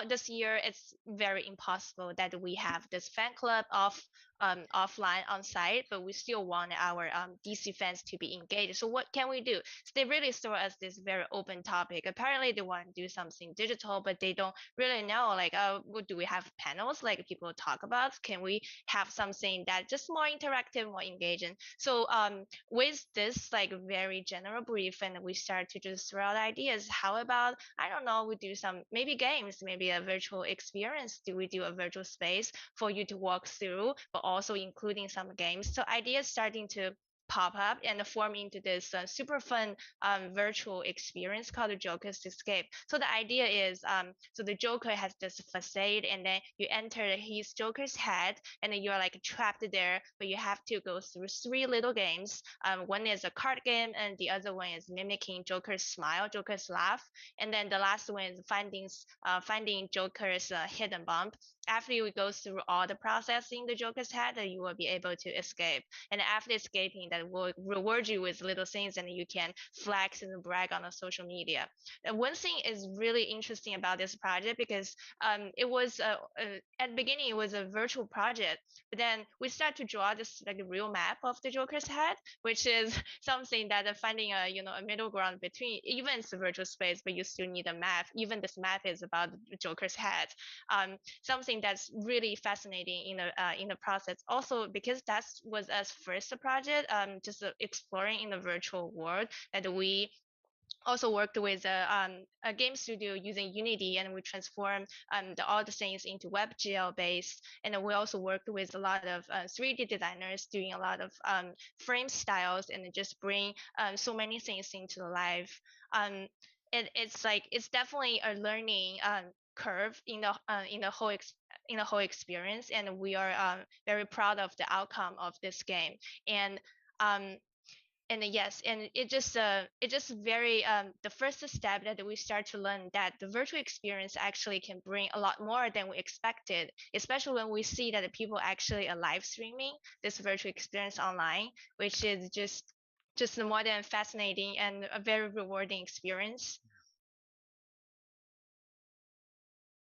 this year it's very impossible that we have this fan club offline on site, but we still want our DC fans to be engaged. So what can we do? So they really throw us this very open topic. Apparently they want to do something digital, but they don't really know like, do we have panels like people talk about? Can we have something that just more interactive, more engaging? So with this like very general brief, and we start to just throw out ideas. How about, I don't know, we do some maybe games, maybe a virtual experience. Do we do a virtual space for you to walk through, but also including some games? So ideas starting to pop up and form into this super fun virtual experience called the Joker's Escape. So the idea is, so the Joker has this facade, and then you enter his Joker's head, and then you're like trapped there. But you have to go through 3 little games. One is a card game, and the other one is mimicking Joker's smile, Joker's laugh, and then the last one is finding Joker's hidden bomb. After you go through all the processing the Joker's head, you will be able to escape. And after escaping, that that will reward you with little things, and you can flex and brag on the social media. And one thing is really interesting about this project because it was at the beginning it was a virtual project, but then we start to draw this like real map of the Joker's head, which is something that finding a a middle ground between, even it's a virtual space, but you still need a map. Even this map is about the Joker's head. Something that's really fascinating in the process. Also, because that was us first project, just exploring in the virtual world, that we also worked with a game studio using Unity, and we transformed all the things into WebGL based. And then we also worked with a lot of 3D designers doing a lot of frame styles, and just bring so many things into life. It's definitely a learning curve in the whole experience, and we are very proud of the outcome of this game. And um, yes, and it just very the first step that we start to learn that the virtual experience actually can bring a lot more than we expected, especially when we see that the people actually are live streaming this virtual experience online, which is just more than fascinating and a very rewarding experience.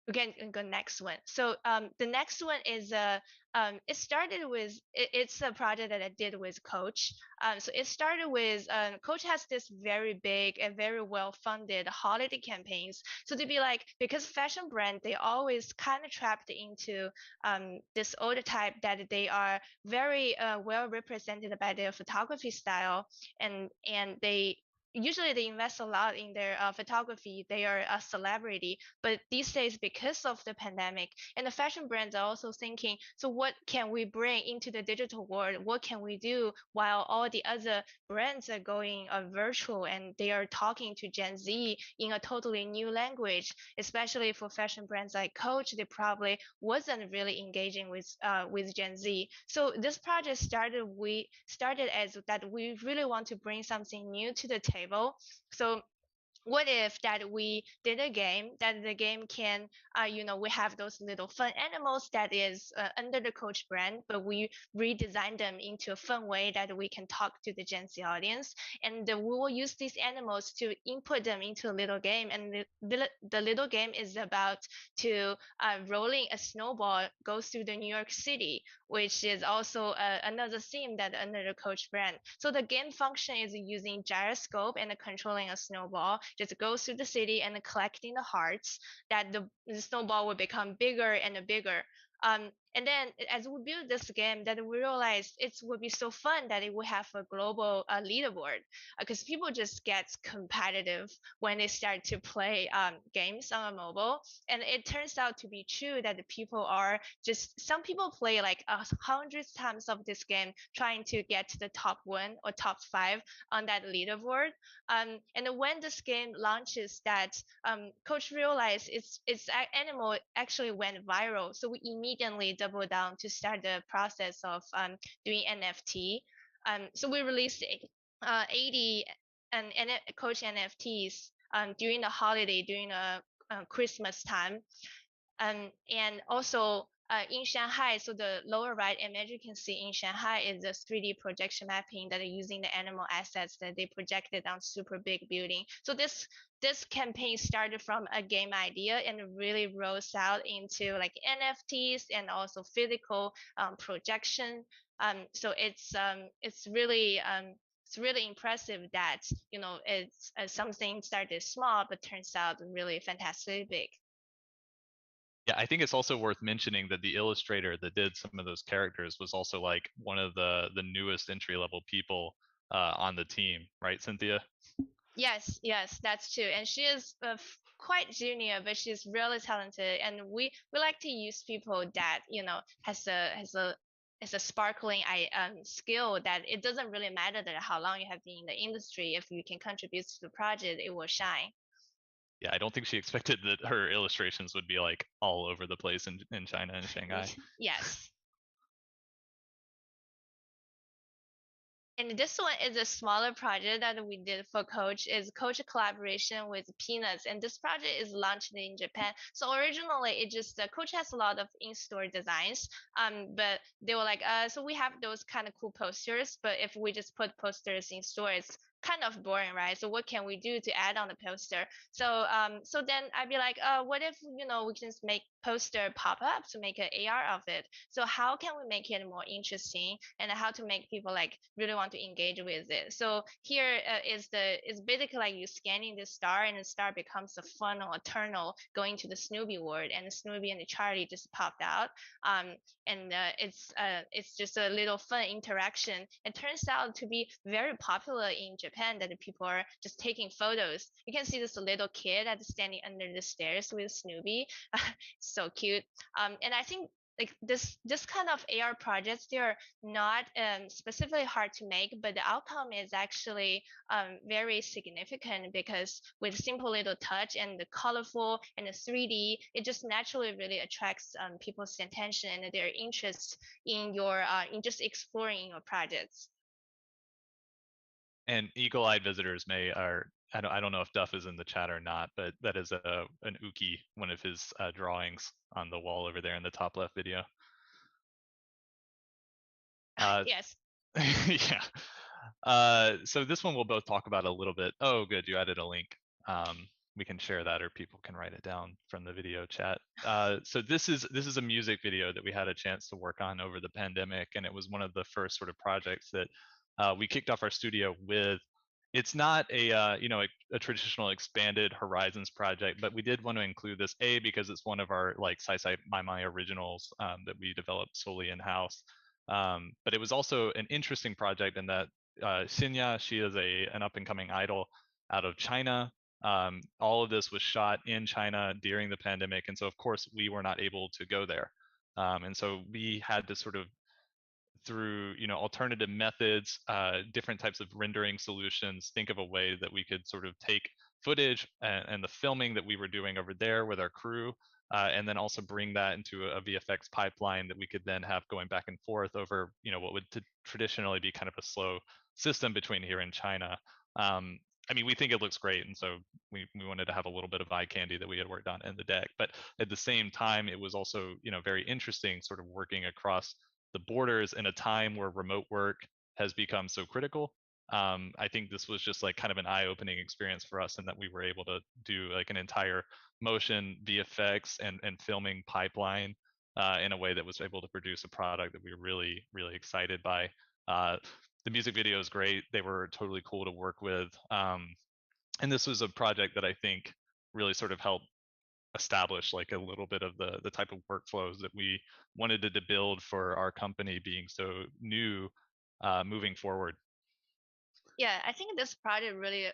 We can go next one. So the next one is it started with it's a project that I did with Coach. So it started with Coach has this very big and very well funded holiday campaigns. So to be like, because fashion brand, they always kind of trapped into this old type that they are very well represented by their photography style, and they usually they invest a lot in their photography. They are a celebrity, but these days, because of the pandemic, and the fashion brands are also thinking, so what can we bring into the digital world? What can we do while all the other brands are going virtual, and they are talking to Gen Z in a totally new language? Especially for fashion brands like Coach, they probably wasn't really engaging with Gen Z. So this project started. We started as that we really want to bring something new to the table. So what if that we did a game that the game can we have those little fun animals that is under the Coach brand, but we redesign them into a fun way that we can talk to the Gen Z audience, and we will use these animals to input them into a little game. And the little game is about to rolling a snowball goes through the New York City, which is also another theme that under the Coach brand. So the game function is using gyroscope and controlling a snowball, just goes through the city and collecting the hearts, that the snowball will become bigger and bigger. And then as we build this game, that we realized it would be so fun that it would have a global leaderboard, because people just get competitive when they start to play games on a mobile. And it turns out to be true that the people are just, some people play like 100 times of this game trying to get to the top 1 or top 5 on that leaderboard. And when this game launches, that Coach realized its animal actually went viral, so we immediately double down to start the process of doing NFT. So we released 80 Coach NFTs during the holiday, during Christmas time, and also in Shanghai. So the lower right image you can see in Shanghai is a 3D projection mapping that are using the animal assets that they projected on super big building. So this campaign started from a game idea and really rolls out into like NFTs and also physical projection. So it's really impressive that it's something started small but turns out really fantastically big. Yeah, I think it's also worth mentioning that the illustrator that did some of those characters was also like one of the newest entry level people on the team, right, Cynthia? Yes, that's true. And she is quite junior, but she's really talented. And we like to use people that has a sparkling skill, that it doesn't really matter that how long you have been in the industry. If you can contribute to the project, it will shine. Yeah, I don't think she expected that her illustrations would be like all over the place in China and Shanghai. Yes. And this one is a smaller project that we did for Coach. Is Coach collaboration with Peanuts, and this project is launched in Japan. So originally, it just Coach has a lot of in-store designs. But they were like, so we have those kind of cool posters, but if we just put posters in store, it's kind of boring, right? So what can we do to add on the poster? So then I'd be like, what if we can just make poster pop up to make an AR of it? So how can we make it more interesting, and how to make people like really want to engage with it? So here is basically like you scanning the star, and the star becomes a funnel, a tunnel going to the Snoopy world, and the Snoopy and the Charlie just popped out. And it's just a little fun interaction. It turns out to be very popular in Japan, that the people are just taking photos. You can see this little kid that's standing under the stairs with Snoopy. So cute. And I think like this kind of AR projects, they're not specifically hard to make, but the outcome is actually very significant, because with simple little touch and the colorful and the 3D, it just naturally really attracts people's attention and their interest in your in just exploring your projects. And eagle-eyed visitors may are I don't know if Duff is in the chat or not, but that is an Uki, one of his drawings on the wall over there in the top left video. Yes. Yeah. So this one we'll both talk about a little bit. Oh, good, you added a link. We can share that, or people can write it down from the video chat. So this is a music video that we had a chance to work on over the pandemic, and it was one of the first sort of projects that we kicked off our studio with. It's not a a traditional expanded horizons project, but we did want to include this because it's one of our like Sci-fi My My originals that we developed solely in house. But it was also an interesting project in that Xinya, she is an up and coming idol out of China. All of this was shot in China during the pandemic, and so of course we were not able to go there. And so we had to sort of, through alternative methods, different types of rendering solutions, think of a way that we could sort of take footage and the filming that we were doing over there with our crew, and then also bring that into a VFX pipeline that we could then have going back and forth over what would traditionally be kind of a slow system between here and China. I mean, we think it looks great, and so we wanted to have a little bit of eye candy that we had worked on in the deck. But at the same time, it was also very interesting, sort of working across the borders in a time where remote work has become so critical. I think this was just like kind of an eye-opening experience for us, in that we were able to do like an entire motion VFX and filming pipeline in a way that was able to produce a product that we were really, really excited by. The music video is great. They were totally cool to work with. And this was a project that I think really sort of helped establish like a little bit of the type of workflows that we wanted to build for our company being so new moving forward. Yeah, I think this project really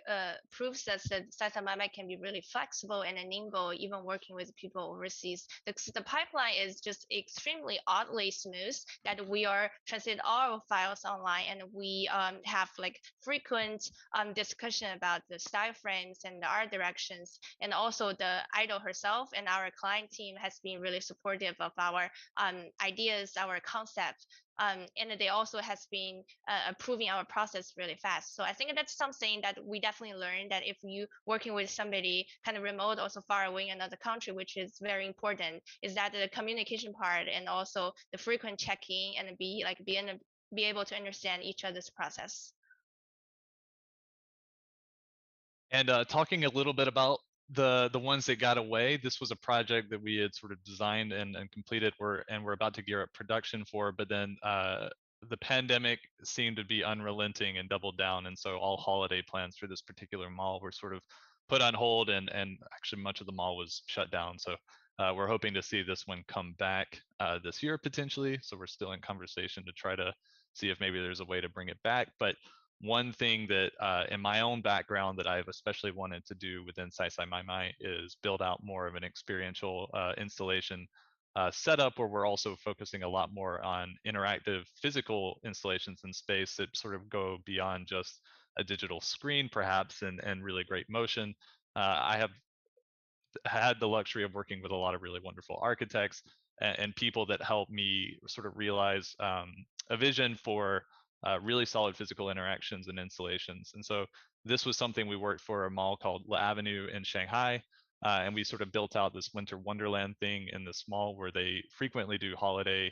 proves us that Sci-fi My My can be really flexible and nimble, even working with people overseas. The pipeline is just extremely oddly smooth, that we are translate all our files online, and we have like frequent discussion about the style frames and the art directions, and also the idol herself and our client team has been really supportive of our ideas, our concept. And they also has been approving our process really fast. So I think that's something that we definitely learned, that if you working with somebody kind of remote, also far away in another country, which is very important, is that the communication part and also the frequent checking, and be able to understand each other's process. And talking a little bit about the ones that got away, this was a project that we had sort of designed and completed, and we're about to gear up production for, but then the pandemic seemed to be unrelenting and doubled down, and so all holiday plans for this particular mall were sort of put on hold, and actually much of the mall was shut down. So we're hoping to see this one come back this year potentially. So we're still in conversation to try to see if maybe there's a way to bring it back. But one thing that in my own background that I've especially wanted to do within Sci-fi My My is build out more of an experiential installation setup, where we're also focusing a lot more on interactive physical installations in space that sort of go beyond just a digital screen perhaps, and really great motion. I have had the luxury of working with a lot of really wonderful architects and people that help me sort of realize a vision for really solid physical interactions and installations. And so this was something we worked for a mall called La Avenue in Shanghai. And we sort of built out this winter wonderland thing in this mall where they frequently do holiday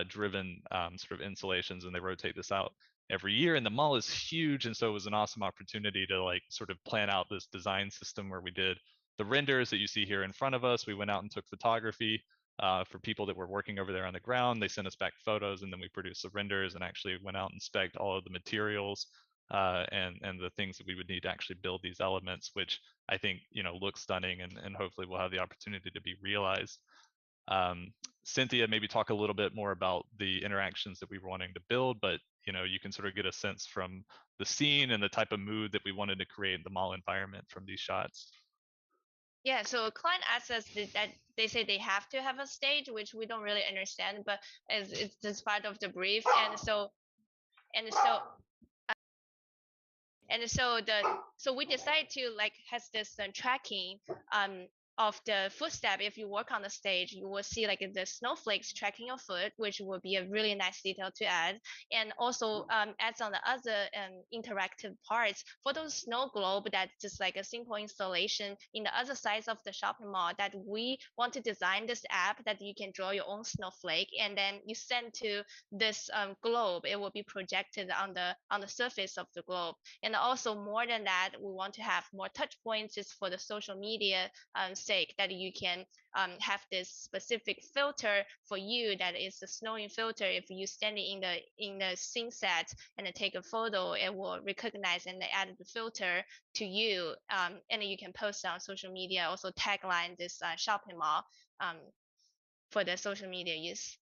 driven sort of installations, and they rotate this out every year. And the mall is huge, and so it was an awesome opportunity to like sort of plan out this design system where we did the renders that you see here in front of us. We went out and took photography for people that were working over there on the ground. They sent us back photos, and then we produced the renders and actually went out and spec'd all of the materials and the things that we would need to actually build these elements, which I think look stunning, and hopefully will have the opportunity to be realized. Cynthia, maybe talk a little bit more about the interactions that we were wanting to build, but you can sort of get a sense from the scene and the type of mood that we wanted to create in the mall environment from these shots. Yeah, so a client asks us that they say they have to have a stage, which we don't really understand, but it's just part of the brief, and so we decided to like has this tracking of the footstep. If you work on the stage, you will see like the snowflakes tracking your foot, which will be a really nice detail to add. And also adds on the other interactive parts for those snow globe, that's just like a simple installation in the other sides of the shopping mall, that we want to design this app that you can draw your own snowflake, and then you send to this globe. It will be projected on the surface of the globe. And also more than that, we want to have more touch points just for the social media sake, that you can have this specific filter for you that is the snowing filter. If you standing in the scene set and take a photo, it will recognize and add the filter to you, and you can post on social media, also tagline this shopping mall for the social media use.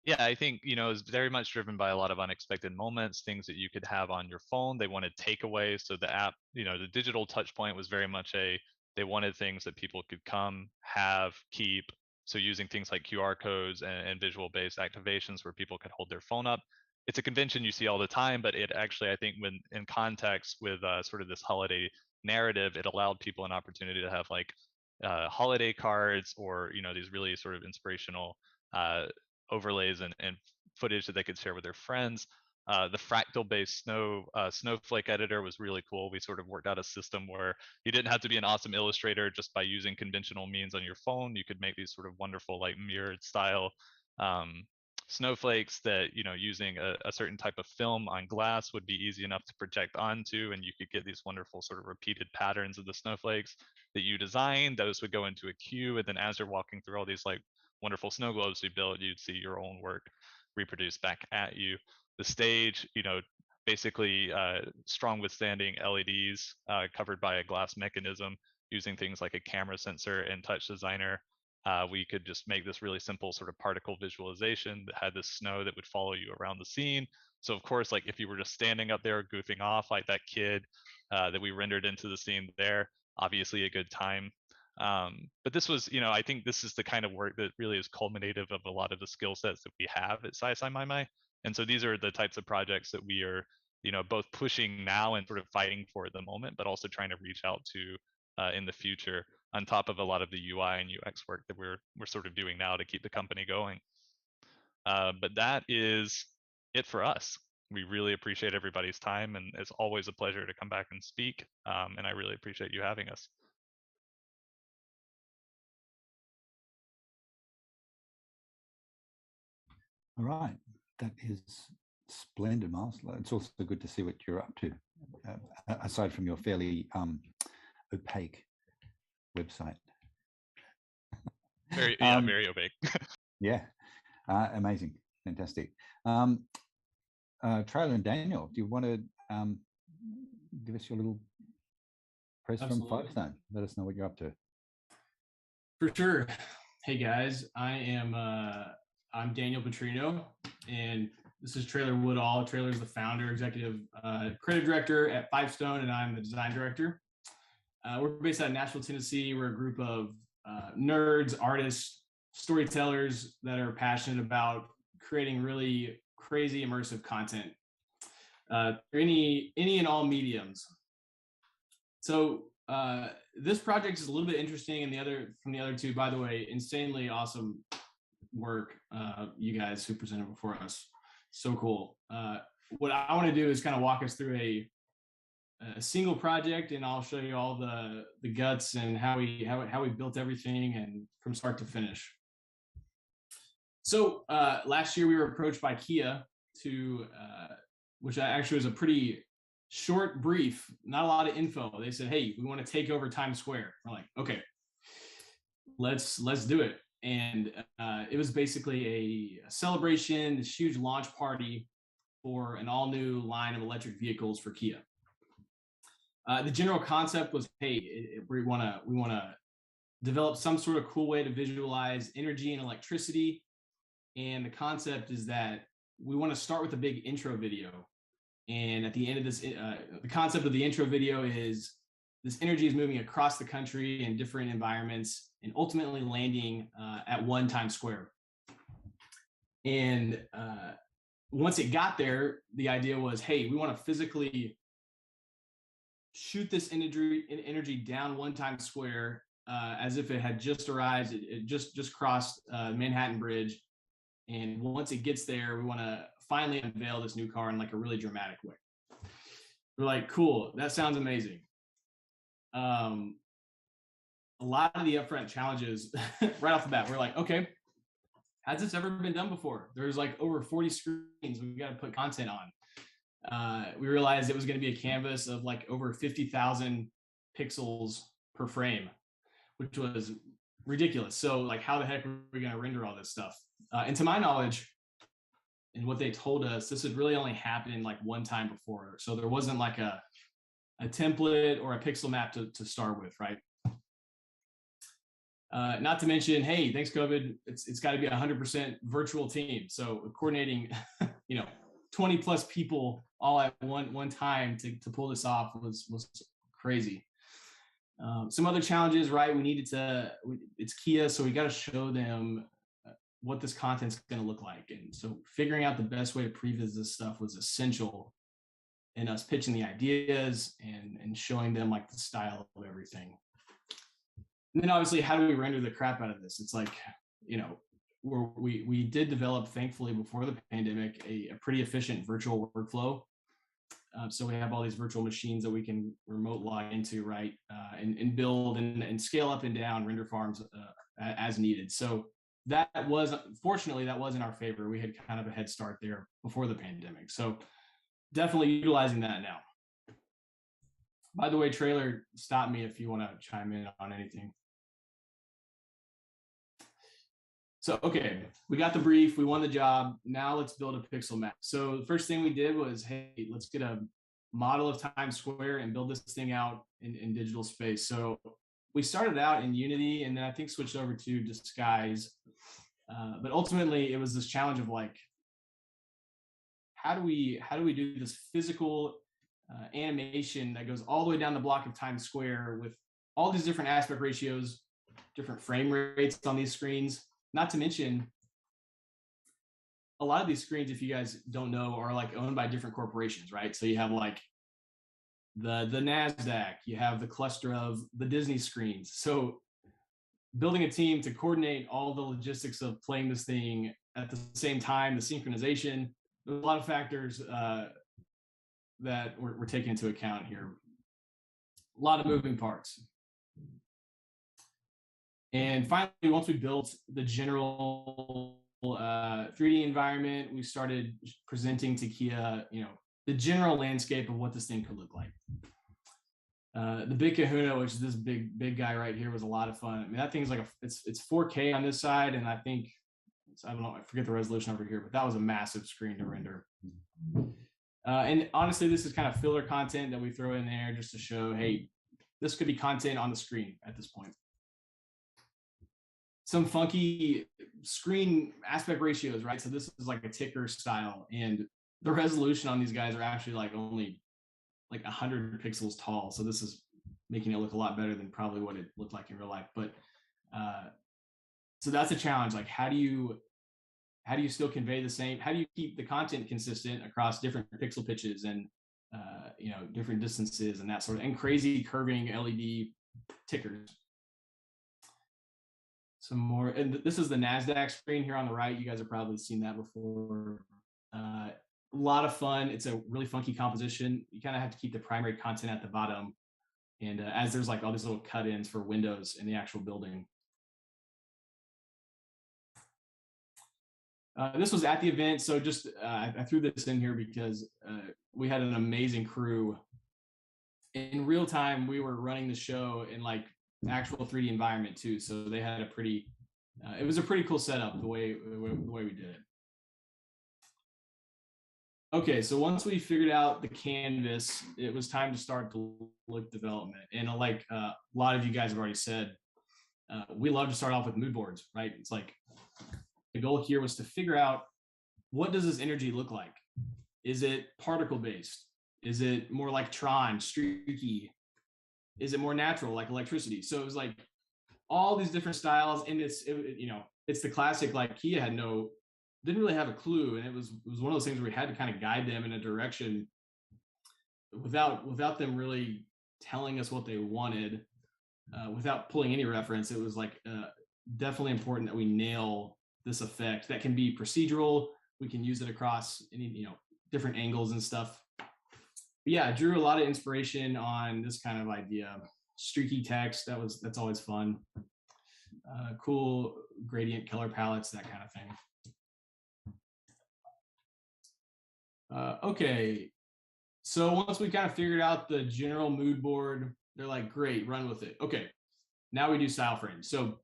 Yeah, I think, it's very much driven by a lot of unexpected moments, things that you could have on your phone. They wanted takeaways. So the app, the digital touch point was very much they wanted things that people could come, have, keep. So using things like QR codes and visual-based activations where people could hold their phone up. It's a convention you see all the time, but it actually, I think when in context with sort of this holiday narrative, it allowed people an opportunity to have like holiday cards or, these really sort of inspirational overlays and footage that they could share with their friends. The fractal-based snowflake editor was really cool. We sort of worked out a system where you didn't have to be an awesome illustrator. Just by using conventional means on your phone, you could make these sort of wonderful like mirrored style snowflakes that using a certain type of film on glass would be easy enough to project onto, and you could get these wonderful sort of repeated patterns of the snowflakes that you designed. Those would go into a queue, and then as you're walking through all these like wonderful snow globes we built, you'd see your own work reproduced back at you. The stage, basically strong withstanding LEDs covered by a glass mechanism using things like a camera sensor and touch designer. We could just make this really simple sort of particle visualization that had this snow that would follow you around the scene. So of course, like if you were just standing up there goofing off like that kid that we rendered into the scene there, obviously a good time. But this was, I think this is the kind of work that really is culminative of a lot of the skill sets that we have at Sci-fi My My. And so these are the types of projects that we are, both pushing now and sort of fighting for at the moment, but also trying to reach out to in the future, on top of a lot of the UI and UX work that we're sort of doing now to keep the company going. But that is it for us. We really appreciate everybody's time, and it's always a pleasure to come back and speak. And I really appreciate you having us. All right, that is splendid, Miles. It's also good to see what you're up to, aside from your fairly opaque website. Very very opaque. Yeah, amazing, fantastic. Trailer and Daniel, do you want to give us your little press from Fivestone? Let us know what you're up to. For sure. Hey guys, I'm Daniel Petrino, and this is Trailer Woodall. Trailer's the founder, executive creative director at Fivestone, and I'm the design director. We're based out of Nashville, Tennessee. We're a group of nerds, artists, storytellers that are passionate about creating really crazy immersive content, any and all mediums. So this project is a little bit interesting, and from the other two, by the way, insanely awesome work, you guys who presented before us. So cool. what I want to do is kind of walk us through a single project, and I'll show you all the guts and how we built everything and from start to finish. So last year we were approached by Kia to, which actually was a pretty short brief, not a lot of info. They said, "Hey, we want to take over Times Square." We're like, "Okay, let's do it." And it was basically a celebration, this huge launch party for an all new line of electric vehicles for Kia. The general concept was, hey, we want to develop some sort of cool way to visualize energy and electricity. And the concept is that we want to start with a big intro video. And at the end of this, the concept of the intro video is this energy is moving across the country in different environments and ultimately landing at one Times Square. And once it got there, the idea was, hey, we want to physically shoot this energy down one Times Square as if it had just arrived. It just crossed Manhattan Bridge. And once it gets there, we want to finally unveil this new car in like a really dramatic way. We're like, cool, that sounds amazing. A lot of the upfront challenges right off the bat, we're like, okay, has this ever been done before? There's like over 40 screens we got to put content on. We realized it was going to be a canvas of like over 50,000 pixels per frame, which was ridiculous. So like, how the heck are we going to render all this stuff? And to my knowledge, and what they told us, this had really only happened like one time before. So there wasn't like a template or a pixel map to start with, right? Not to mention, hey, thanks COVID, it's got to be 100% virtual team. So coordinating, 20 plus people all at one time to pull this off was crazy. Some other challenges, right? It's Kia, so we got to show them what this content's going to look like. And so figuring out the best way to previs this stuff was essential in us pitching the ideas and showing them like the style of everything. And then obviously, how do we render the crap out of this? It's like, we did develop, thankfully, before the pandemic, a pretty efficient virtual workflow. So we have all these virtual machines that we can remote log into, right? And build and scale up and down render farms as needed. So fortunately, that was in our favor. We had kind of a head start there before the pandemic. So definitely utilizing that now. By the way, Trailer, stop me if you want to chime in on anything. So, okay, we got the brief, we won the job. Now let's build a pixel map. So the first thing we did was, hey, let's get a model of Times Square and build this thing out in digital space. So we started out in Unity and then I think switched over to Disguise. But ultimately it was this challenge of like, how do we do this physical animation that goes all the way down the block of Times Square with all these different aspect ratios, different frame rates on these screens. Not to mention, a lot of these screens, if you guys don't know, are like owned by different corporations, right? So you have like the NASDAQ, you have the cluster of the Disney screens. So building a team to coordinate all the logistics of playing this thing at the same time, the synchronization, there's a lot of factors that we're taking into account here. A lot of moving parts. And finally, once we built the general 3D environment, we started presenting to Kia, the general landscape of what this thing could look like. The big kahuna, which is this big guy right here, was a lot of fun. I mean, that thing's like it's 4K on this side, and I think I don't know, I forget the resolution over here, but that was a massive screen to render. And honestly, this is kind of filler content that we throw in there just to show, hey, this could be content on the screen at this point. Some funky screen aspect ratios, right? So this is like a ticker style, and the resolution on these guys are actually like only like 100 pixels tall. So this is making it look a lot better than probably what it looked like in real life. But so that's a challenge. Like, how do you still convey the same? How do you keep the content consistent across different pixel pitches and different distances and that sort of, and crazy curving LED tickers? Some more, and this is the NASDAQ screen here on the right. You guys have probably seen that before. lot of fun. It's a really funky composition. You kind of have to keep the primary content at the bottom. And as there's like all these little cut-ins for windows in the actual building. This was at the event. So just, I threw this in here because we had an amazing crew. In real time, we were running the show in like actual 3D environment too. So they had a pretty, it was a pretty cool setup the way we did it. Okay, so once we figured out the canvas, it was time to start the look development. And like a lot of you guys have already said, we love to start off with mood boards, right? It's like the goal here was to figure out, what does this energy look like? Is it particle based? Is it more like Tron, streaky? Is it more natural, like electricity? So it was like all these different styles, and it's the classic, like Kia didn't really have a clue, and it was one of those things where we had to kind of guide them in a direction without them really telling us what they wanted, without pulling any reference. It was like definitely important that we nail this effect that can be procedural. We can use it across any different angles and stuff. But yeah, I drew a lot of inspiration on this kind of idea. Streaky text, that's always fun. Cool gradient color palettes, that kind of thing. Okay, so once we kind of figured out the general mood board, they're like, great, run with it. Okay, now we do style frames. So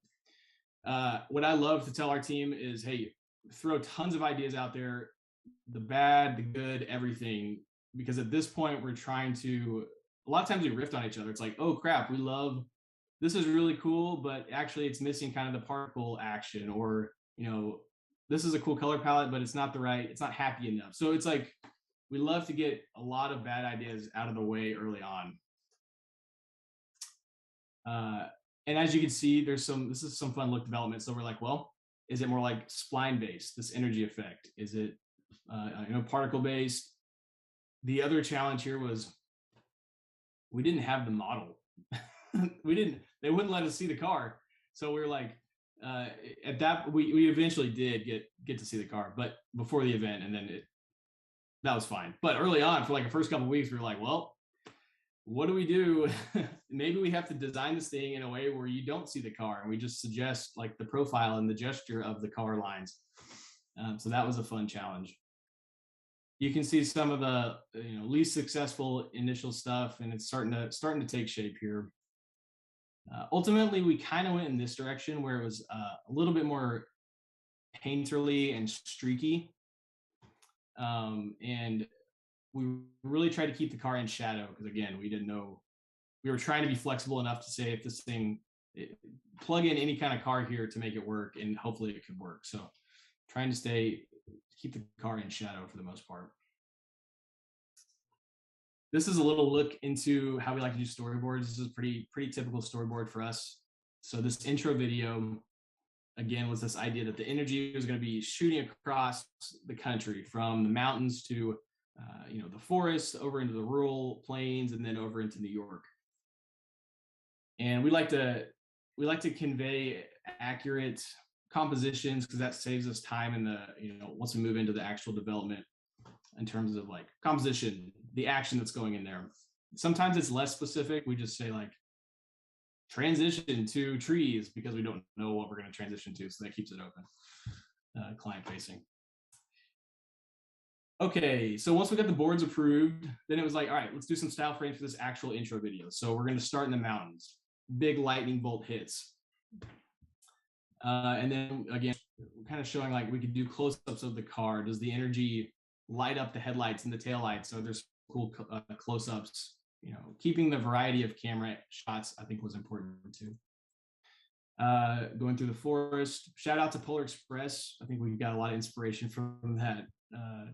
what I love to tell our team is, hey, throw tons of ideas out there, the bad, the good, everything, because at this point we're trying to, a lot of times we riff on each other. It's like, oh crap, this is really cool, but actually it's missing kind of the particle action, or this is a cool color palette, but it's not happy enough. So it's like, we love to get a lot of bad ideas out of the way early on. And as you can see, this is some fun look development. So we're like, well, is it more like spline based, this energy effect? Is it particle based? The other challenge here was we didn't have the model. They wouldn't let us see the car. So we were like, at that, we eventually did get to see the car, but before the event, and then that was fine. But early on, for like the first couple of weeks, we were like, well, what do we do? Maybe we have to design this thing in a way where you don't see the car, and we just suggest like the profile and the gesture of the car lines. So that was a fun challenge. You can see some of the least successful initial stuff, and it's starting to take shape here. Ultimately, we kind of went in this direction where it was a little bit more painterly and streaky. And we really tried to keep the car in shadow because, again, we didn't know. We were trying to be flexible enough to say if this thing, plug in any kind of car here to make it work, and hopefully it could work. So trying to keep the car in shadow for the most part. This is a little look into how we like to do storyboards. This is a pretty typical storyboard for us. So this intro video, again, was this idea that the energy was going to be shooting across the country from the mountains to the forest, over into the rural plains, and then over into New York. And we like to convey accurate compositions because that saves us time in the once we move into the actual development in terms of like composition, the action that's going in there. Sometimes it's less specific. We just say like transition to trees because we don't know what we're going to transition to, so that keeps it open, client facing. Okay, so once we got the boards approved, then it was like, all right, let's do some style frames for this actual intro video. So we're going to start in the mountains, big lightning bolt hits. And then again, kind of showing like we could do close-ups of the car. Does the energy light up the headlights and the taillights? So there's cool close-ups. Keeping the variety of camera shots, I think, was important too. Going through the forest. Shout out to Polar Express. I think we got a lot of inspiration from that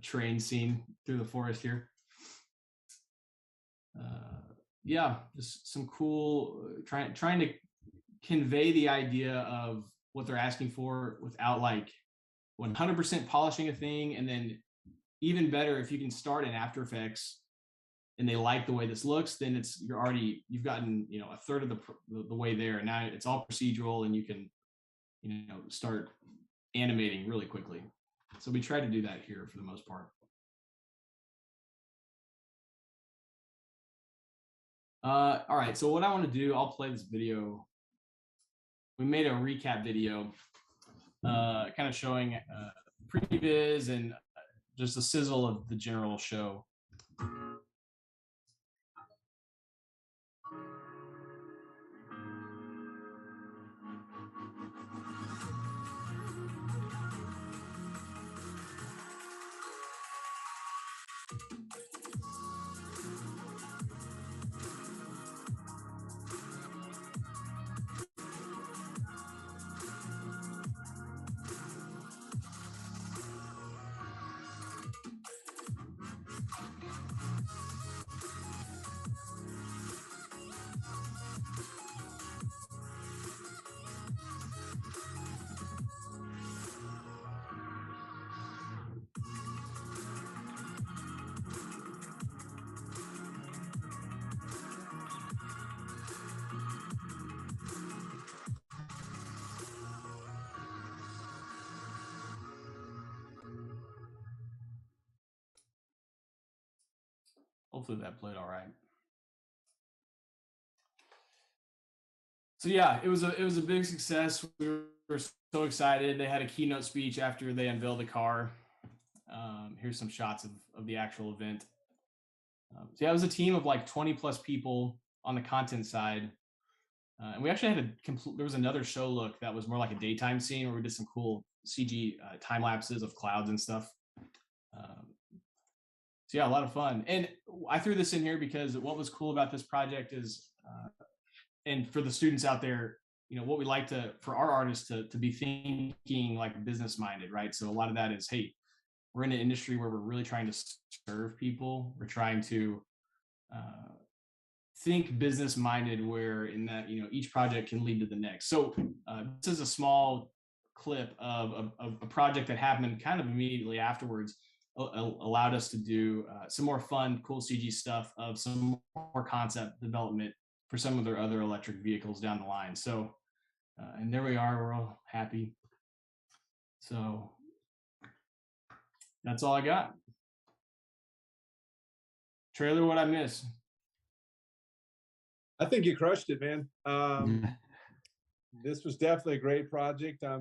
train scene through the forest here. Yeah, just some cool, trying to convey the idea of what they're asking for without like 100% polishing a thing. And then even better, if you can start in After Effects and they like the way this looks, then you've gotten a third of the way there. And now it's all procedural, and you can start animating really quickly. So we try to do that here for the most part. All right, so what I want to do, I'll play this video. We made a recap video, kind of showing previs and just a sizzle of the general show. Hopefully that played all right. So yeah, it was a big success. We were so excited. They had a keynote speech after they unveiled the car. Here's some shots of the actual event. So yeah, it was a team of like 20 plus people on the content side. And we actually had there was another show look that was more like a daytime scene where we did some cool CG time lapses of clouds and stuff. So yeah, a lot of fun. And I threw this in here because what was cool about this project is, and for the students out there, you know, what we like for our artists to be thinking like business minded, right? So a lot of that is, hey, we're in an industry where we're really trying to serve people. We're trying to think business minded, where in that, you know, each project can lead to the next. So this is a small clip of a project that happened kind of immediately afterwards, allowed us to do some more fun, cool CG stuff of some more concept development for some of their other electric vehicles down the line. So, and there we are, we're all happy. So that's all I got. Trailer, what I miss? I think you crushed it, man. This was definitely a great project. I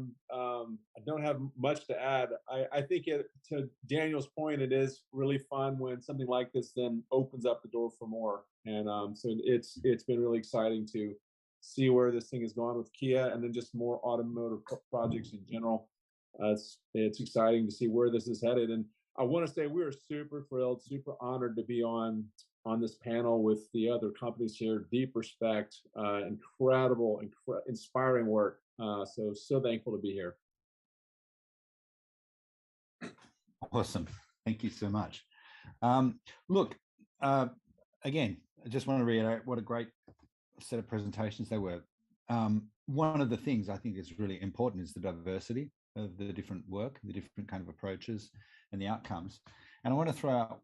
don't have much to add. I think to Daniel's point, it is really fun when something like this then opens up the door for more. And so it's been really exciting to see where this thing is going with Kia, and then just more automotive projects in general. It's exciting to see where this is headed. And I want to say we are super thrilled, super honored to be on this panel with the other companies here. Deep respect, incredible, inspiring work. So thankful to be here. Awesome. Thank you so much. Look, again, I just want to reiterate what a great set of presentations they were. One of the things I think is really important is the diversity of the different work, the different kind of approaches and the outcomes. And I want to throw out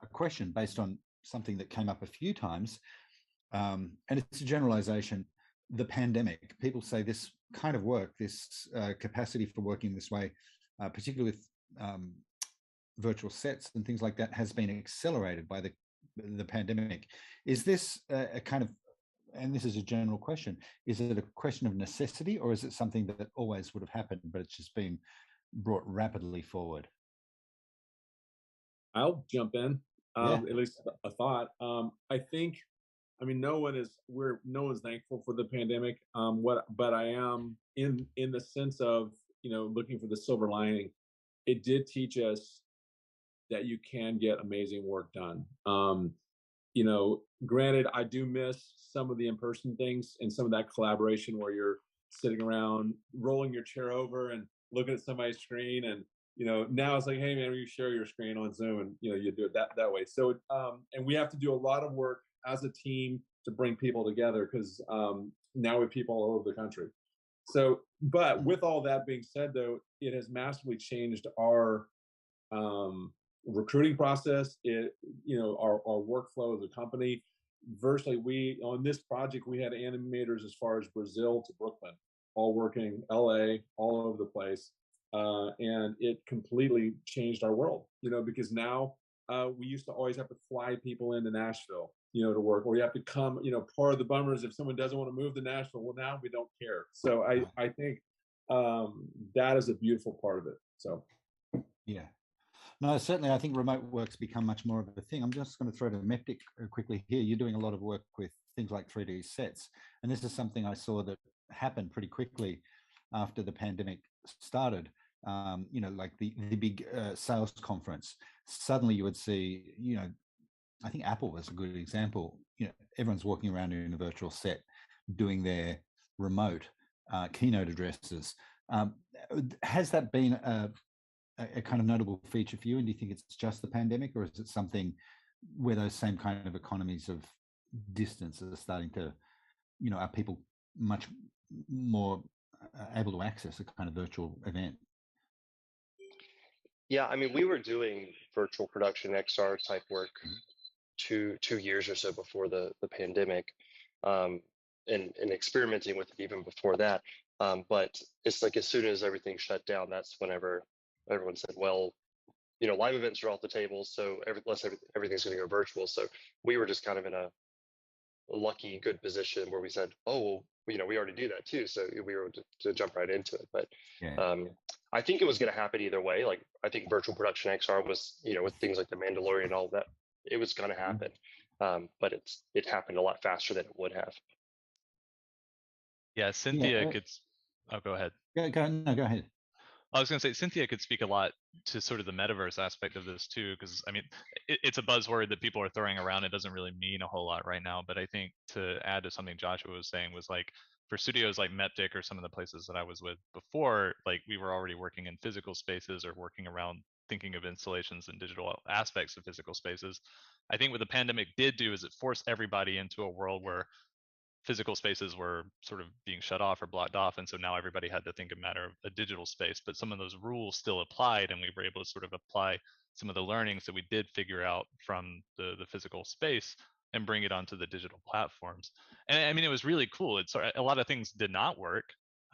a question based on something that came up a few times, and it's a generalization. The pandemic, people say this kind of work, this capacity for working this way, particularly with virtual sets and things like that, has been accelerated by the pandemic. Is this a kind of, and this is a general question, is it a question of necessity, or is it something that always would have happened, but it's just been brought rapidly forward? I'll jump in. Yeah. At least a thought. I think, I mean, no one's thankful for the pandemic. But I am in the sense of, you know, looking for the silver lining. It did teach us that you can get amazing work done. You know, granted, I do miss some of the in-person things and some of that collaboration where you're sitting around, rolling your chair over and looking at somebody's screen. And, you know, now it's like, hey man, you share your screen on Zoom, and, you know, you do it that way. So, and we have to do a lot of work as a team to bring people together, because now we have people all over the country. So, but with all that being said, though, it has massively changed our recruiting process. It, you know, our workflow as a company. Virtually, on this project, we had animators as far as Brazil to Brooklyn, all working, LA, all over the place. And it completely changed our world, you know, because now we used to always have to fly people into Nashville, you know, to work, or you have to come, you know, part of the bummer is if someone doesn't want to move to Nashville, well, now we don't care. So I think that is a beautiful part of it. So. Yeah. No, certainly I think remote work's become much more of a thing. I'm just going to throw to Meptik quickly here. You're doing a lot of work with things like 3D sets. And this is something I saw that happened pretty quickly after the pandemic started. You know, like the big sales conference. Suddenly you would see, you know, I think Apple was a good example. You know, everyone's walking around in a virtual set doing their remote keynote addresses. Has that been a kind of notable feature for you? And do you think it's just the pandemic, or is it something where those same kind of economies of distance are starting to, you know, are people much more able to access a kind of virtual event? Yeah, I mean, we were doing virtual production XR type work 2 years or so before the pandemic, and experimenting with it even before that. But it's like as soon as everything shut down, that's whenever everyone said, well, you know, live events are off the table, so everything's going to go virtual. So we were just kind of in a lucky, good position where we said, oh, well, you know, we already do that too, so we were able to jump right into it. But I think it was going to happen either way. Like I think virtual production XR was, you know, with things like the Mandalorian and all that, it was going to happen. But it happened a lot faster than it would have. Yeah, Cynthia could. Oh, go ahead. Go ahead. I was going to say Cynthia could speak a lot to sort of the metaverse aspect of this too, because I mean, it's a buzzword that people are throwing around. It doesn't really mean a whole lot right now, but I think to add to something Joshua was saying was like for studios like Meptik or some of the places that I was with before, like we were already working in physical spaces or working around thinking of installations and digital aspects of physical spaces. I think what the pandemic did do is it forced everybody into a world where physical spaces were sort of being shut off or blocked off, and so now everybody had to think a matter of a digital space, but some of those rules still applied, and we were able to sort of apply some of the learnings that we did figure out from the physical space and bring it onto the digital platforms. And I mean, it was really cool. It's a lot of things did not work.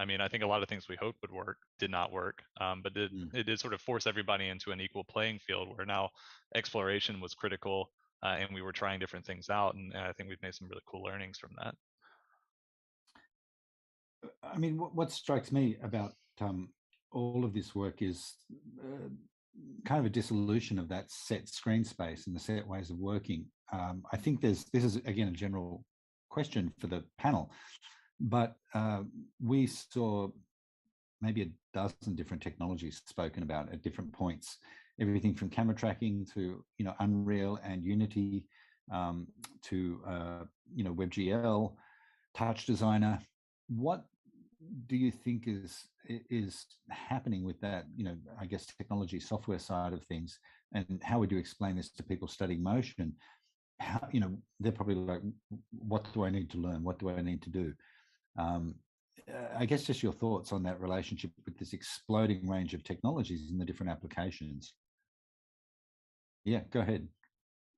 I mean, I think a lot of things we hoped would work did not work, but it did sort of force everybody into an equal playing field where now exploration was critical, and we were trying different things out, and I think we've made some really cool learnings from that. I mean, what strikes me about all of this work is kind of a dissolution of that set screen space and the set ways of working. I think this is, again, a general question for the panel, but we saw maybe a dozen different technologies spoken about at different points, everything from camera tracking to, you know, Unreal and Unity, to, you know, WebGL, Touch Designer. What do you think is happening with that, you know, I guess technology software side of things, and how would you explain this to people studying motion? How, you know, they're probably like, what do I need to learn? What do I need to do? I guess just your thoughts on that relationship with this exploding range of technologies in the different applications. Yeah, go ahead.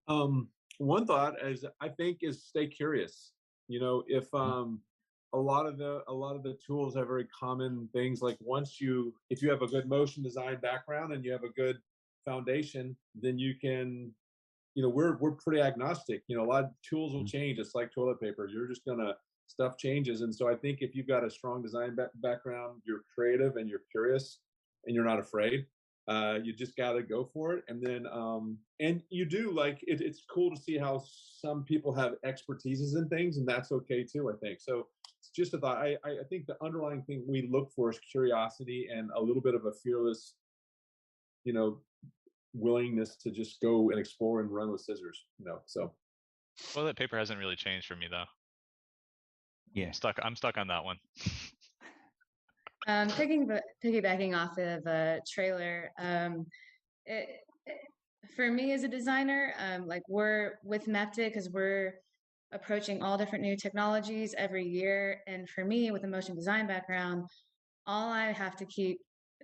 One thought is, I think, is stay curious. You know, if a lot of the tools have very common things, like if you have a good motion design background and you have a good foundation, then you can, you know, we're pretty agnostic. You know, a lot of tools will change. It's like toilet paper. You're just gonna, stuff changes. And so I think if you've got a strong design background, you're creative and you're curious and you're not afraid, you just got to go for it. And then, and you do, like, it's cool to see how some people have expertises in things, and that's okay too, I think. So it's just a thought. I think the underlying thing we look for is curiosity and a little bit of a fearless, you know, willingness to just go and explore and run with scissors, you know. So toilet paper hasn't really changed for me though. Yeah, I'm stuck on that one. Piggybacking off of a trailer, for me as a designer, like we're with Meptik because we're approaching all different new technologies every year. And for me, with a motion design background, all I have to keep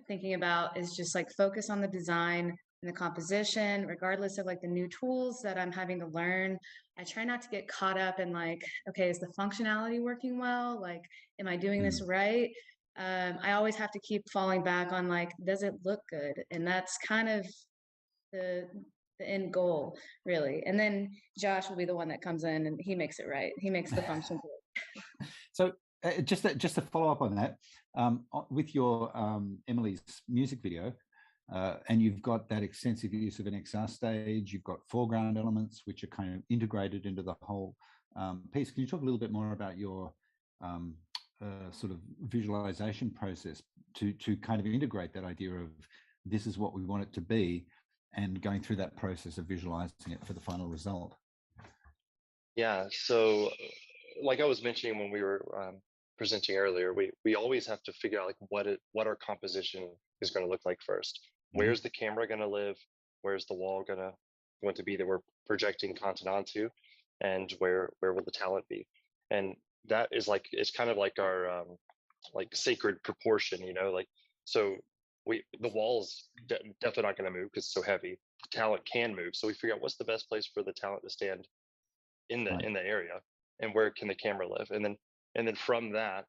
thinking about is just like focus on the design and the composition, regardless of like the new tools that I'm having to learn. I try not to get caught up in like, okay, is the functionality working well? Like, am I doing this right? I always have to keep falling back on like, does it look good? And that's kind of the end goal, really. And then Josh will be the one that comes in and he makes it right. He makes the function work. So just to follow up on that, with your Emily's music video, and you've got that extensive use of an XR stage, you've got foreground elements which are kind of integrated into the whole piece. Can you talk a little bit more about your sort of visualization process to kind of integrate that idea of this is what we want it to be, and going through that process of visualizing it for the final result? Yeah, so like I was mentioning when we were presenting earlier, we always have to figure out like what our composition is going to look like first. Where's the camera going to live? Where's the wall going to be that we're projecting content onto? And where will the talent be? And that is like, it's kind of like our like sacred proportion, you know, like, so the wall's definitely not going to move because it's so heavy. The talent can move. So we figure out what's the best place for the talent to stand in the area, and where can the camera live? And then from that,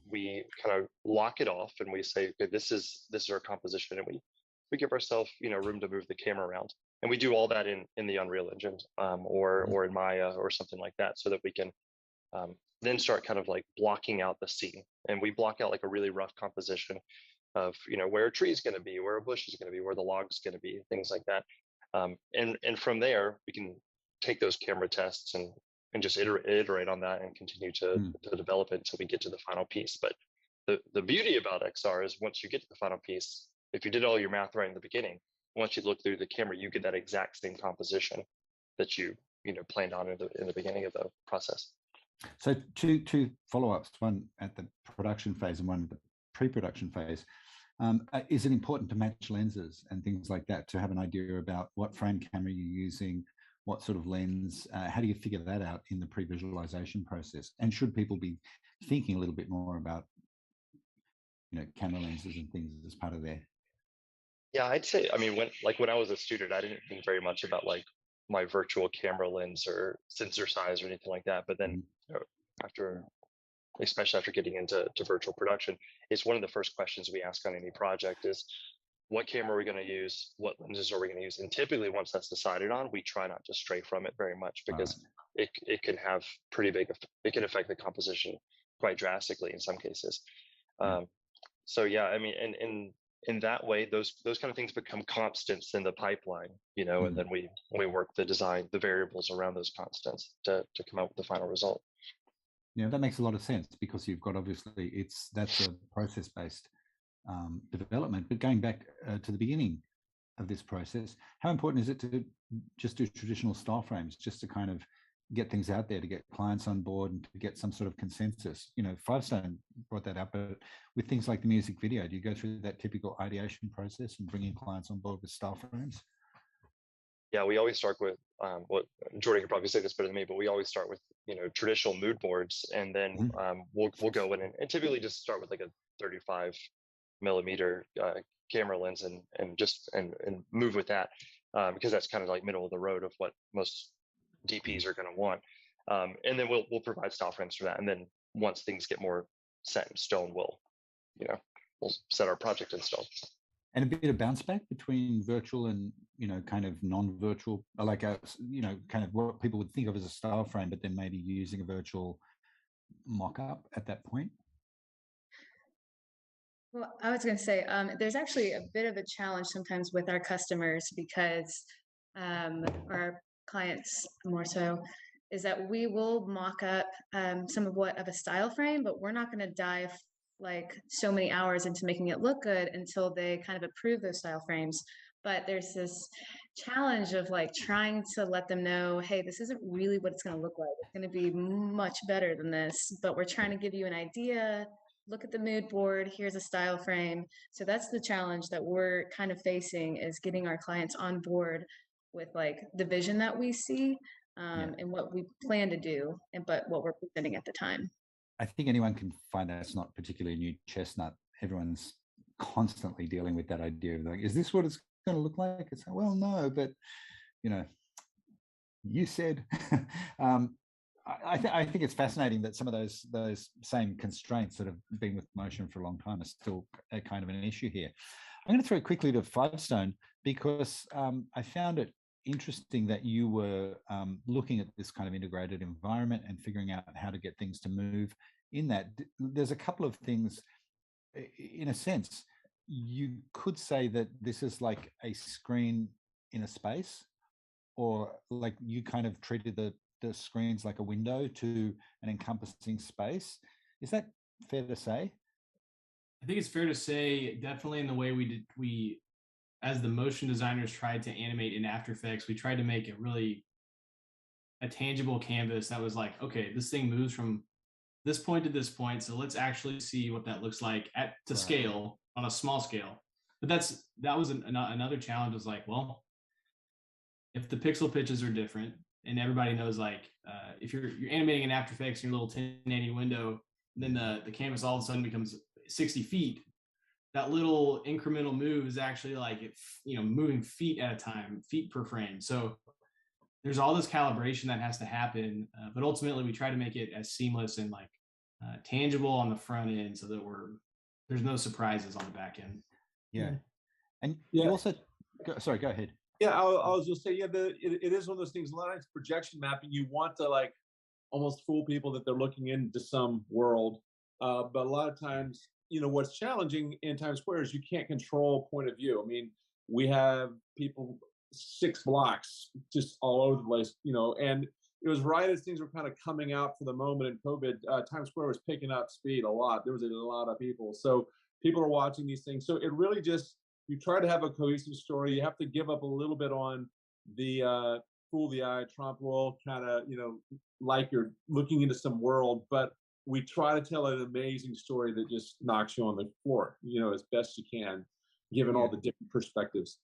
we kind of lock it off and we say, okay, this is our composition, and we give ourselves, you know, room to move the camera around. And we do all that in the Unreal Engine or in Maya or something like that, so that we can then start kind of like blocking out the scene. And we block out like a really rough composition of, you know, where a tree is going to be, where a bush is going to be, where the log is going to be, things like that. And from there, we can take those camera tests and just iterate on that and continue to develop it until we get to the final piece. But the beauty about XR is once you get to the final piece, if you did all your math right in the beginning, once you look through the camera, you get that exact same composition that you planned on in the beginning of the process. So two follow-ups, one at the production phase and one at the pre-production phase. Is it important to match lenses and things like that to have an idea about what frame camera you're using, what sort of lens? How do you figure that out in the pre-visualization process? And should people be thinking a little bit more about, you know, camera lenses and things as part of their? Yeah, I'd say, I mean, when I was a student, I didn't think very much about like my virtual camera lens or sensor size or anything like that. But then especially after getting into virtual production, it's one of the first questions we ask on any project is, what camera are we going to use? What lenses are we going to use? And typically once that's decided on, we try not to stray from it very much, because it can have it can affect the composition quite drastically in some cases. So yeah, I mean, and in that way, those kind of things become constants in the pipeline, you know, and then we work the design, the variables around those constants to come up with the final result. Yeah, that makes a lot of sense, because you've got, obviously, that's a process-based development. But going back to the beginning of this process, how important is it to just do traditional style frames, just to kind of get things out there, to get clients on board and to get some sort of consensus? You know, Fivestone brought that up, but with things like the music video, do you go through that typical ideation process and bringing clients on board with style frames? Yeah, we always start with what Jordan could probably say this better than me, but we always start with, you know, traditional mood boards, and then we'll go in and typically just start with like a 35 millimeter camera lens and move with that, because that's kind of like middle of the road of what most DPs are going to want, and then we'll provide style frames for that, and then once things get more set in stone, we'll set our project in stone. And a bit of bounce back between virtual and, you know, kind of non-virtual, like you know, kind of what people would think of as a style frame, but then maybe using a virtual mock-up at that point. Well, I was going to say, there's actually a bit of a challenge sometimes with our customers, because our clients more so, is that we will mock up some of a style frame, but we're not going to dive like so many hours into making it look good until they kind of approve those style frames. But there's this challenge of like trying to let them know, hey, this isn't really what it's going to look like. It's going to be much better than this, but we're trying to give you an idea. Look at the mood board, here's a style frame. So that's the challenge that we're kind of facing, is getting our clients on board with like the vision that we see and what we plan to do, but what we're presenting at the time. I think anyone can find that it's not particularly a new chestnut. Everyone's constantly dealing with that idea of like, is this what it's going to look like? It's like, well, no, but you know, you said. I think it's fascinating that some of those same constraints that have been with motion for a long time are still a kind of an issue here. I'm going to throw it quickly to Fivestone, because I found it interesting that you were looking at this kind of integrated environment and figuring out how to get things to move in that. There's a couple of things, in a sense, you could say that this is like a screen in a space, or like you kind of treated the screens like a window to an encompassing space. Is that fair to say? I think it's fair to say, definitely in the way we as the motion designers tried to animate in After Effects, we tried to make it really a tangible canvas that was like, okay, this thing moves from this point to this point, so let's actually see what that looks like to scale, on a small scale. But that was another challenge, was like, well, if the pixel pitches are different, and everybody knows, like, if you're animating in After Effects in your little 1080 window, then the canvas all of a sudden becomes 60 feet. That little incremental move is actually like, moving feet at a time, feet per frame. So there's all this calibration that has to happen, but ultimately we try to make it as seamless and like tangible on the front end, so that there's no surprises on the back end. Yeah, and you also go ahead. Yeah, I was just saying, it is one of those things. A lot of times projection mapping, you want to like almost fool people that they're looking into some world, but a lot of times, what's challenging in Times Square is you can't control point of view. I mean, we have people 6 blocks just all over the place, and it was right as things were kind of coming out for the moment in COVID. Times Square was picking up speed a lot. There was a lot of people, so people are watching these things. So it really just, you try to have a cohesive story. You have to give up a little bit on the fool the eye, trompe l'oeil kind of, like you're looking into some world, but we try to tell an amazing story that just knocks you on the floor, as best you can, given all the different perspectives.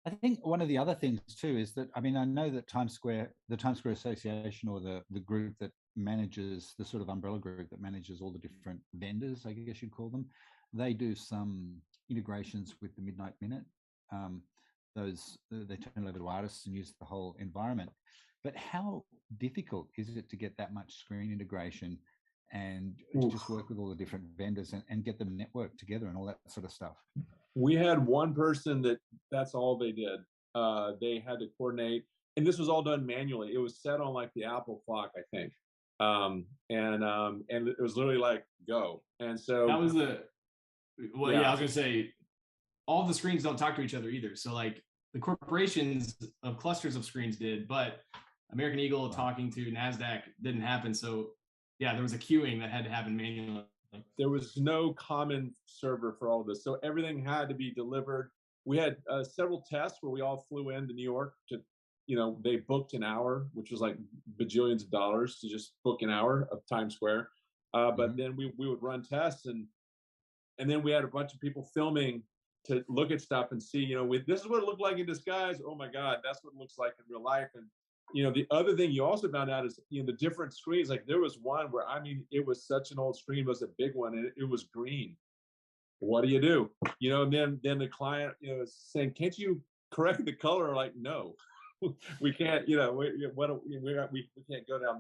I think one of the other things too is that, I mean, I know that the Times Square Association, or the group that manages, the sort of umbrella group that manages all the different vendors, I guess you'd call them, they do some integrations with the Midnight Minute. They turn it over to artists and use the whole environment. But how difficult is it to get that much screen integration and just work with all the different vendors and get them networked together and all that sort of stuff? We had one person that's all they did. They had to coordinate, and this was all done manually. It was set on like the Apple clock, I think. And it was literally like, go. And so that was I was gonna say, all the screens don't talk to each other either. So like the corporations of clusters of screens did, but American Eagle talking to NASDAQ didn't happen. So yeah, there was a queuing that had to happen manually. There was no common server for all of this. So everything had to be delivered. We had several tests where we all flew into New York to, they booked an hour, which was like bajillions of dollars to just book an hour of Times Square. But then we would run tests, and then we had a bunch of people filming to look at stuff and see, this is what it looked like in disguise. Oh my God, that's what it looks like in real life. And, the other thing you also found out is, the different screens. Like there was one where, I mean, it was such an old screen, it was a big one, and it was green. What do you do? And then the client, is saying, can't you correct the color? Like, no, we can't, we can't go down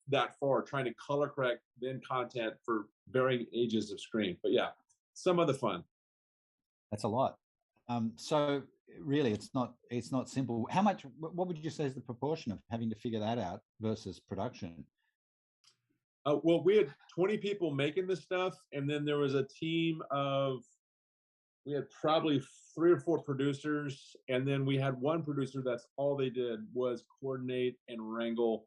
that far trying to color correct then content for varying ages of screen. But yeah, some of the fun. That's a lot. So really, it's not simple. What would you say is the proportion of having to figure that out versus production? Well, we had 20 people making this stuff, and then there was a team we had probably 3 or 4 producers, and then we had one producer that's all they did was coordinate and wrangle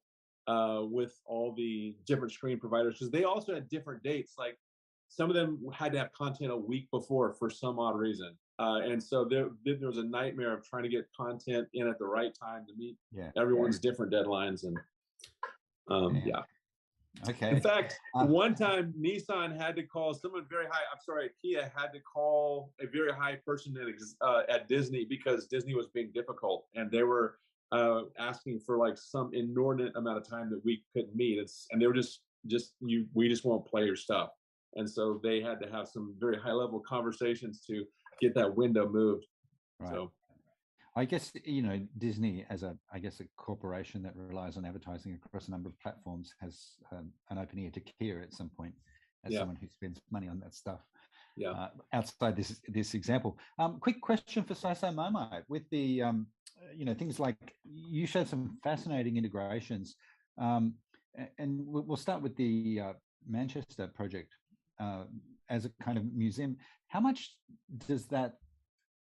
with all the different screen providers, because they also had different dates. Like some of them had to have content a week before for some odd reason. And so there was a nightmare of trying to get content in at the right time to meet everyone's different deadlines. And Okay. In fact, one time Nissan had to call someone very high. I'm sorry, Kia had to call a very high person at Disney because Disney was being difficult, and they were asking for like some inordinate amount of time that we couldn't meet. And they were we just won't play your stuff. And so they had to have some very high level conversations to get that window moved. Right. So I guess, Disney as a corporation that relies on advertising across a number of platforms has an open ear to Kia at some point, as someone who spends money on that stuff. Yeah. Outside this example. Quick question for Sci-fi My My. With the things like, you showed some fascinating integrations, and we'll start with the Manchester project as a kind of museum. How much does that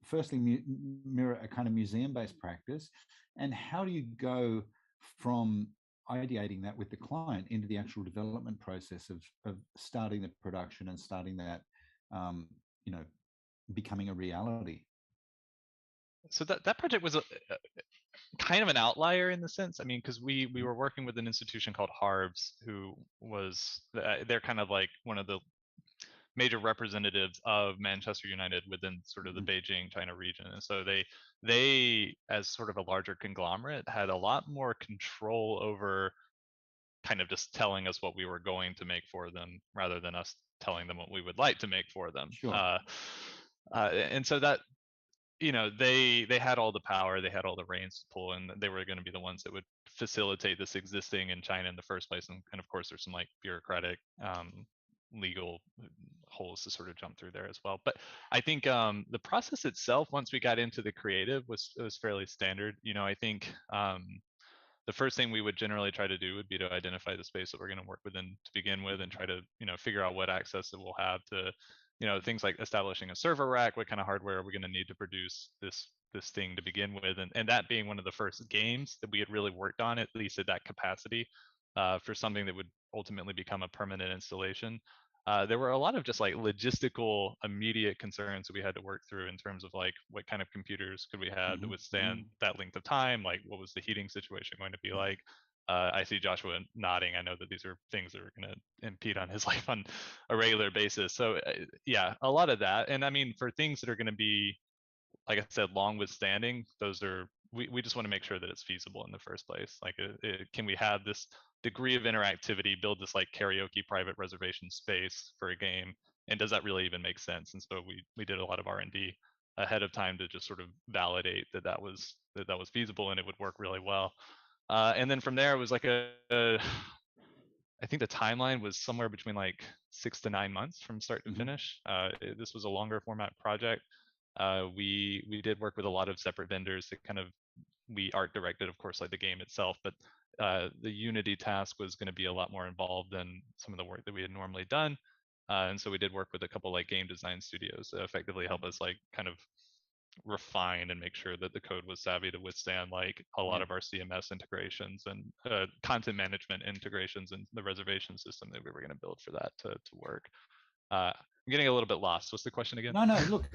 firstly mirror a kind of museum-based practice, and how do you go from ideating that with the client into the actual development process of starting the production and starting that becoming a reality? So that project was a kind of an outlier in the sense. I mean, because we were working with an institution called Harvs, who was they're kind of like one of the major representatives of Manchester United within sort of the Beijing, China region. And so they as sort of a larger conglomerate had a lot more control over kind of just telling us what we were going to make for them rather than us telling them what we would like to make for them. Sure. And so that, they had all the power, they had all the reins to pull, and they were going to be the ones that would facilitate this existing in China in the first place. And of course, there's some like bureaucratic, legal holes to sort of jump through there as well. But I think the process itself, once we got into the creative, was fairly standard. I think the first thing we would generally try to do would be to identify the space that we're going to work within to begin with, and try to figure out what access it will have to things like establishing a server rack. What kind of hardware are we going to need to produce this thing to begin with, and that being one of the first games that we had really worked on, at least at that capacity, for something that would ultimately become a permanent installation. There were a lot of just like logistical immediate concerns that we had to work through in terms of like what kind of computers could we have to withstand that length of time, like what was the heating situation going to be like. I see Joshua nodding. I know that these are things that are going to impede on his life on a regular basis. So yeah, a lot of that. And I mean, for things that are going to be, like I said, long withstanding, those are, we just want to make sure that it's feasible in the first place. Like, can we have this degree of interactivity, build this like karaoke private reservation space for a game, and does that really even make sense? And so we did a lot of R&D ahead of time to just sort of validate that was feasible and it would work really well. And then from there, it was like I think the timeline was somewhere between like 6 to 9 months from start to finish. This was a longer format project. We did work with a lot of separate vendors that kind of, we art directed, of course, like the game itself, but the Unity task was going to be a lot more involved than some of the work that we had normally done. And so we did work with a couple like game design studios that effectively help us like kind of refine and make sure that the code was savvy to withstand like a lot of our CMS integrations and content management integrations and the reservation system that we were going to build for that to work. I'm getting a little bit lost. What's the question again? No, look,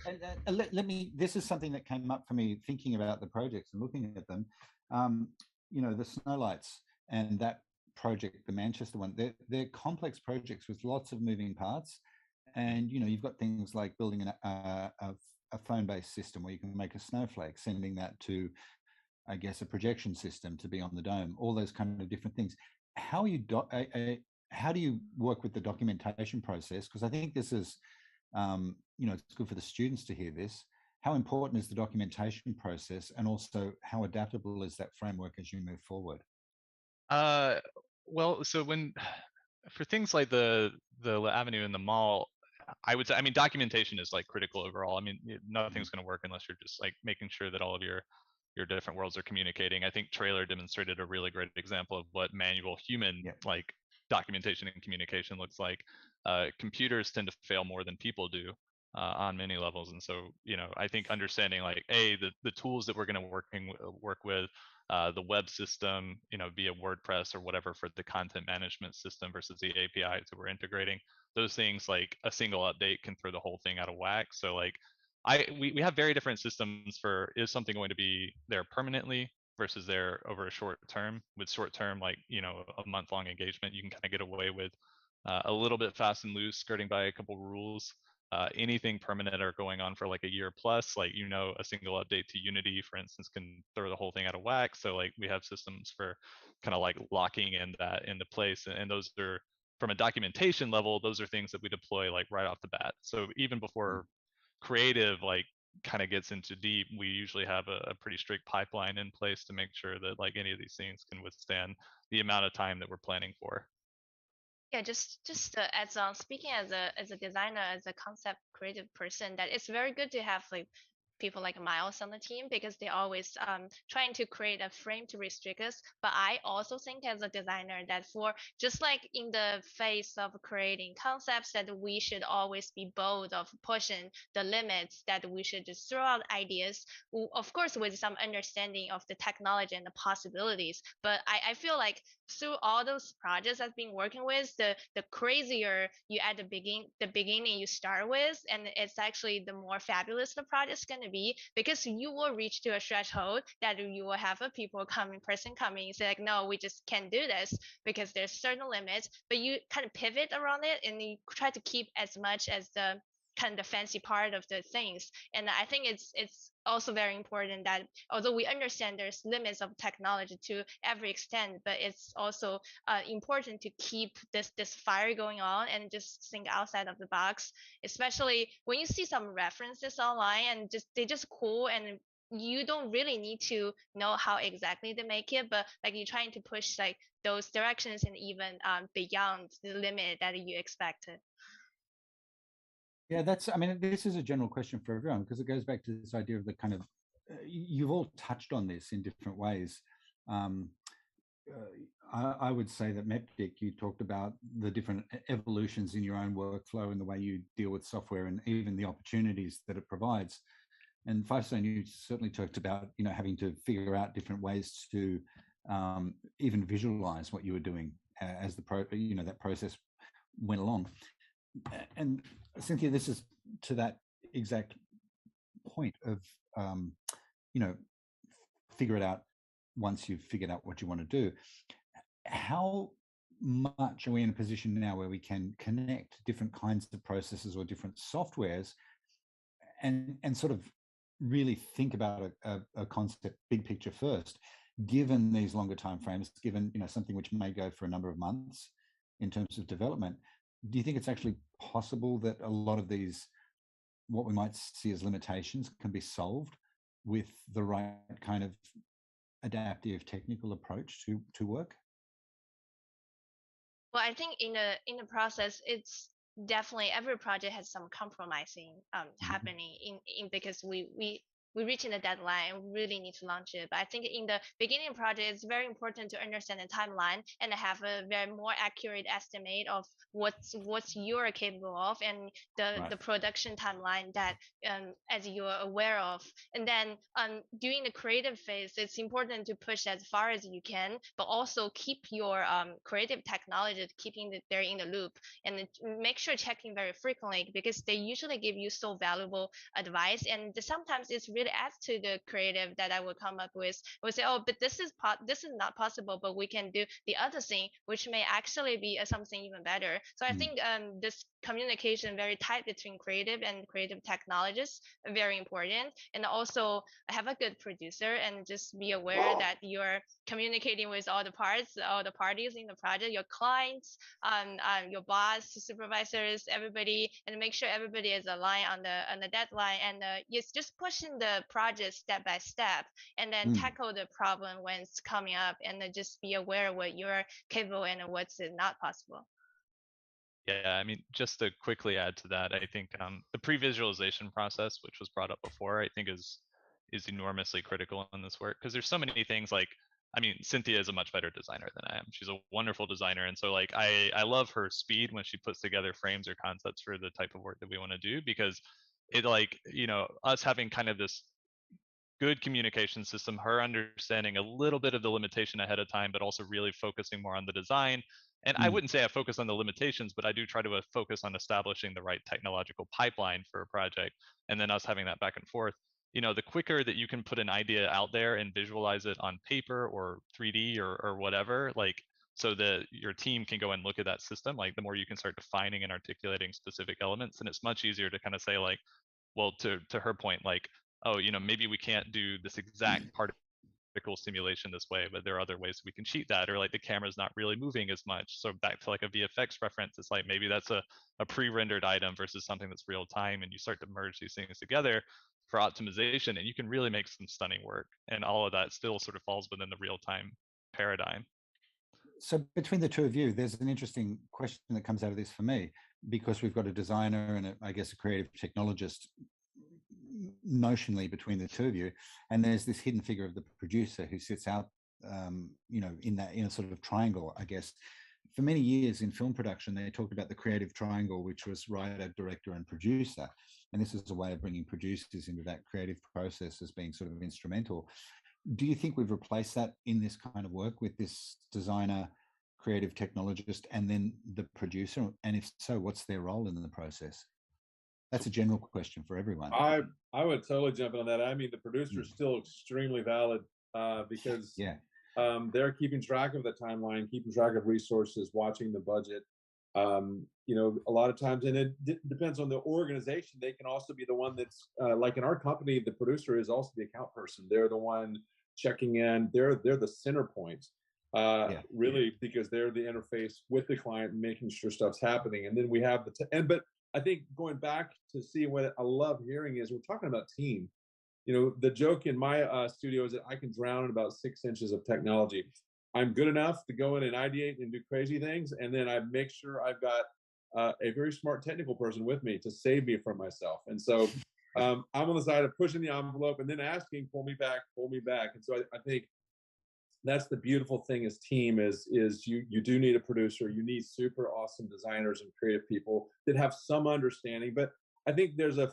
let me, this is something that came up for me thinking about the projects and looking at them. The Snowlights and that project, the Manchester one, they're complex projects with lots of moving parts. And, you've got things like building a phone-based system where you can make a snowflake, sending that to, I guess, a projection system to be on the dome, all those kind of different things. How do you work with the documentation process? Because I think this is, it's good for the students to hear this. How important is the documentation process, and also how adaptable is that framework as you move forward? Well, so for things like the avenue in the mall, I would say, I mean, documentation is like critical overall. I mean, nothing's going to work unless you're just like making sure that all of your different worlds are communicating. I think Trailer demonstrated a really great example of what manual human like documentation and communication looks like. Computers tend to fail more than people do on many levels, and so I think understanding like the tools that we're going to work with, the web system, via WordPress or whatever for the content management system versus the APIs that we're integrating. Those things, like a single update can throw the whole thing out of whack. So like we have very different systems for, is something going to be there permanently versus there over a short term. With short term, like a month-long engagement, you can kind of get away with a little bit fast and loose, skirting by a couple rules. Anything permanent or going on for like a year plus, like a single update to Unity, for instance, can throw the whole thing out of whack. So like we have systems for kind of like locking in that into place, and those are, from a documentation level, those are things that we deploy like right off the bat. So even before creative like kind of gets into deep, we usually have a pretty strict pipeline in place to make sure that like any of these things can withstand the amount of time that we're planning for. Yeah, just as speaking as a designer, as a concept creative person, that it's very good to have like people like Miles on the team because they're always trying to create a frame to restrict us. But I also think as a designer that for just like in the face of creating concepts, that we should always be bold of pushing the limits, that we should just throw out ideas, of course with some understanding of the technology and the possibilities. But I feel like through all those projects I've been working with, the crazier you at the beginning you start with, and it's actually the more fabulous the project's gonna be because you will reach to a threshold that you will have a person coming and say like, no, we just can't do this because there's certain limits, but you kind of pivot around it and you try to keep as much as the kind of the fancy part of the things. And I think it's also very important that although we understand there's limits of technology to every extent, but it's also important to keep this fire going on and just think outside of the box, especially when you see some references online and just they just cool, and you don't really need to know how exactly they make it, but like you're trying to push like those directions and even beyond the limit that you expected. Yeah, I mean, this is a general question for everyone because it goes back to this idea of the kind of, you've all touched on this in different ways. Um, I would say that Meptik, you talked about the different evolutions in your own workflow and the way you deal with software and even the opportunities that it provides. And Fivestone, you certainly talked about, having to figure out different ways to even visualize what you were doing as that process went along. And Cynthia, this is to that exact point of, figure it out once you've figured out what you want to do. How much are we in a position now where we can connect different kinds of processes or different softwares and sort of really think about a concept big picture first, given these longer time frames, given something which may go for a number of months in terms of development? Do you think it's actually possible that a lot of these, what we might see as limitations, can be solved with the right kind of adaptive technical approach to work? Well, I think in the process, it's definitely every project has some compromising happening in because we reaching the deadline and we really need to launch it. But I think in the beginning project, it's very important to understand the timeline and have a very more accurate estimate of what's you're capable of and the production timeline that as you are aware of. And then during the creative phase, it's important to push as far as you can, but also keep your creative technology keeping there in the loop and make sure checking very frequently because they usually give you so valuable advice, and sometimes it's really adds to the creative that I would come up with. We say, oh, but this is not possible, but we can do the other thing, which may actually be something even better. So I think this communication very tight between creative and creative technologists very important, and also have a good producer and just be aware that you're communicating with all the parties in the project, your clients, your boss, supervisors, everybody, and make sure everybody is aligned on the deadline. And it's just pushing the project step by step, and then tackle the problem when it's coming up, and then just be aware of what you're capable and what's not possible. Yeah, I mean, just to quickly add to that, I think the pre-visualization process, which was brought up before, I think is enormously critical in this work because there's so many things like, I mean, Cynthia is a much better designer than I am. She's a wonderful designer, and so like I love her speed when she puts together frames or concepts for the type of work that we want to do because it like us having kind of this good communication system, her understanding a little bit of the limitation ahead of time, but also really focusing more on the design. And I wouldn't say I focus on the limitations, but I do try to focus on establishing the right technological pipeline for a project, and then us having that back and forth. The quicker that you can put an idea out there and visualize it on paper or 3D or whatever, like so that your team can go and look at that system, like the more you can start defining and articulating specific elements, and it's much easier to kind of say like, well, to her point, like, oh, maybe we can't do this exact particle simulation this way, but there are other ways we can cheat that, or like the camera's not really moving as much. So back to like a VFX reference, it's like maybe that's a pre-rendered item versus something that's real time, and you start to merge these things together for optimization, and you can really make some stunning work. And all of that still sort of falls within the real time paradigm. So between the two of you, there's an interesting question that comes out of this for me, because we've got a designer and I guess a creative technologist notionally between the two of you, and there's this hidden figure of the producer who sits out, in a sort of triangle, I guess. For many years in film production, they talked about the creative triangle, which was writer, director, and producer. And this is a way of bringing producers into that creative process as being sort of instrumental. Do you think we've replaced that in this kind of work with this designer, creative technologist, and then the producer? And if so, what's their role in the process? That's a general question for everyone. I would totally jump in on that. I mean, the producer is still extremely valid because they're keeping track of the timeline, keeping track of resources, watching the budget. A lot of times, and it depends on the organization. They can also be the one that's like in our company, the producer is also the account person. They're the one checking in. They're the center point, really, because they're the interface with the client, making sure stuff's happening. And then we have but I think going back to see what I love hearing is we're talking about team. The joke in my studio is that I can drown in about 6 inches of technology. I'm good enough to go in and ideate and do crazy things, and then I make sure I've got a very smart technical person with me to save me from myself. And so I'm on the side of pushing the envelope and then asking, pull me back. And so I think that's the beautiful thing as team is you do need a producer. You need super awesome designers and creative people that have some understanding. But I think there's a